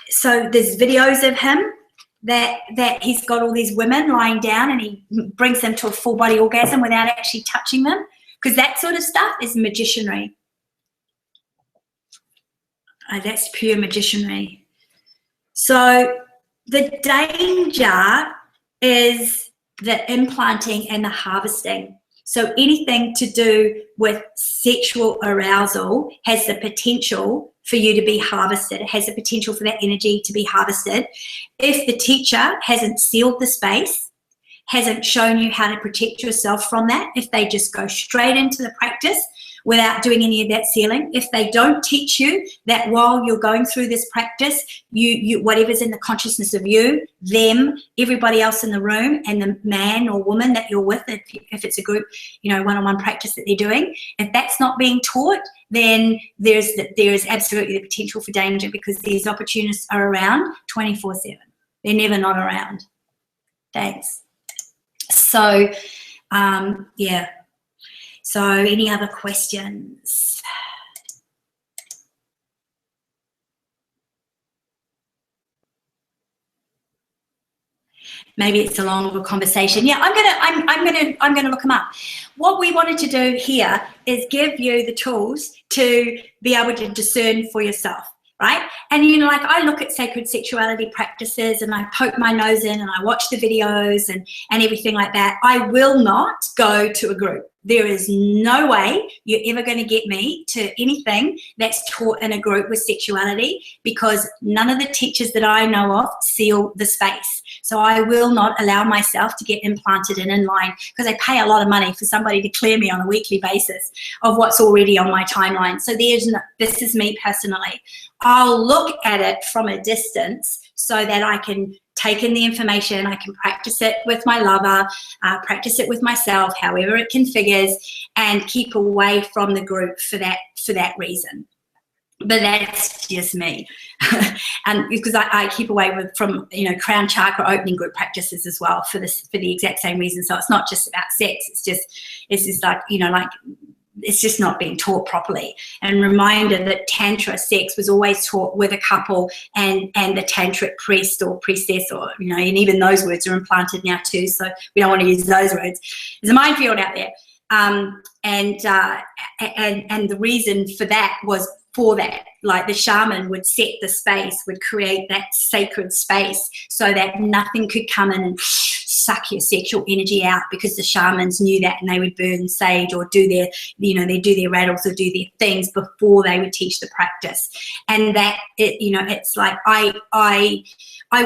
So there's videos of him that he's got all these women lying down and he brings them to a full body orgasm without actually touching them, because that sort of stuff is magicianry. That's pure magicianry. So the danger is the implanting and the harvesting. So anything to do with sexual arousal has the potential for you to be harvested. It has the potential for that energy to be harvested. If the teacher hasn't sealed the space, hasn't shown you how to protect yourself from that, if they just go straight into the practice without doing any of that sealing, if they don't teach you that while you're going through this practice, you whatever's in the consciousness of you, them, everybody else in the room, and the man or woman that you're with, if it's a group, one-on-one practice that they're doing, if that's not being taught, then there's absolutely the potential for danger, because these opportunists are around 24/7. They're never not around. Thanks. So, yeah. So any other questions? Maybe it's a longer conversation. Yeah, I'm gonna look them up. What we wanted to do here is give you the tools to be able to discern for yourself, right? And you know, like I look at sacred sexuality practices and I poke my nose in and I watch the videos and everything like that. I will not go to a group. There is no way you're ever going to get me to anything that's taught in a group with sexuality, because none of the teachers that I know of seal the space. So I will not allow myself to get implanted in line, because I pay a lot of money for somebody to clear me on a weekly basis of what's already on my timeline. So this is me personally. I'll look at it from a distance so that I can take in the information, I can practice it with my lover, practice it with myself, however it configures, and keep away from the group for that reason. But that's just me. And because I keep away from crown chakra opening group practices as well for the exact same reason. So it's not just about sex, it's just like, it's just not being taught properly. And reminder that tantra sex was always taught with a couple and the tantric priest or priestess, or and even those words are implanted now too, so we don't want to use those words. There's a minefield out there. And the reason for that was for that, like the shaman would set the space, would create that sacred space so that nothing could come in and suck your sexual energy out, because the shamans knew that, and they would burn sage or do their, they do their rattles or do their things before they would teach the practice. And that, it's like I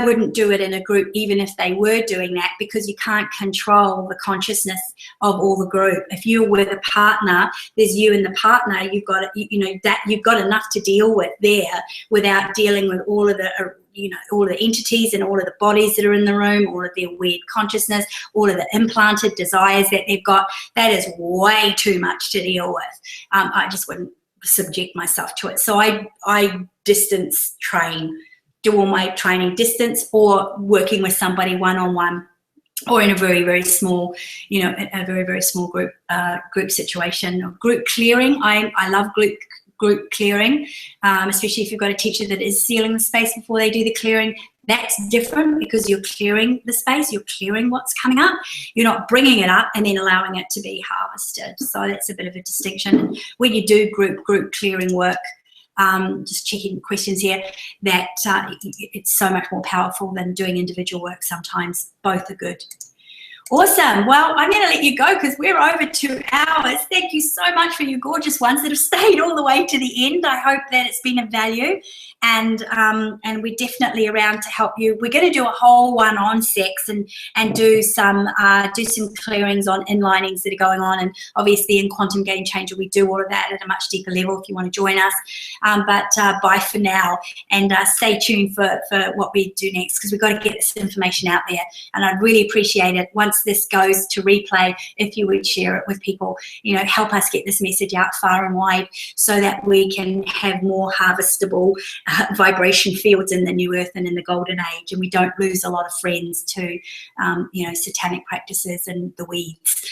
wouldn't do it in a group even if they were doing that, because you can't control the consciousness of all the group. If you're with a partner, there's you and the partner, you've got that you've got enough to deal with there without dealing with all of the all the entities and all of the bodies that are in the room, all of their weird consciousness, all of the implanted desires that they've got. That is way too much to deal with. I just wouldn't subject myself to it. So I distance train, do all my training distance, or working with somebody one-on-one, or in a very, very small, a very, very small group situation, or group clearing. I love group clearing, especially if you've got a teacher that is sealing the space before they do the clearing. That's different, because you're clearing the space, you're clearing what's coming up. You're not bringing it up and then allowing it to be harvested. So that's a bit of a distinction. And when you do group clearing work, just checking questions here, that it's so much more powerful than doing individual work sometimes. Both are good. Awesome. Well, I'm going to let you go because we're over 2 hours. Thank you so much for you gorgeous ones that have stayed all the way to the end. I hope that it's been of value, and we're definitely around to help you. We're going to do a whole one on sex and do some clearings on inlinings that are going on, and obviously in Quantum Game Changer we do all of that at a much deeper level if you want to join us. But bye for now, and stay tuned for what we do next, because we've got to get this information out there, and I'd really appreciate it once this goes to replay if you would share it with people. Help us get this message out far and wide so that we can have more harvestable vibration fields in the new earth and in the golden age, and we don't lose a lot of friends to satanic practices and the weeds.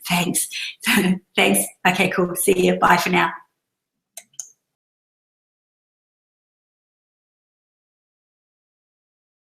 Thanks. Okay, cool. See you. Bye for now.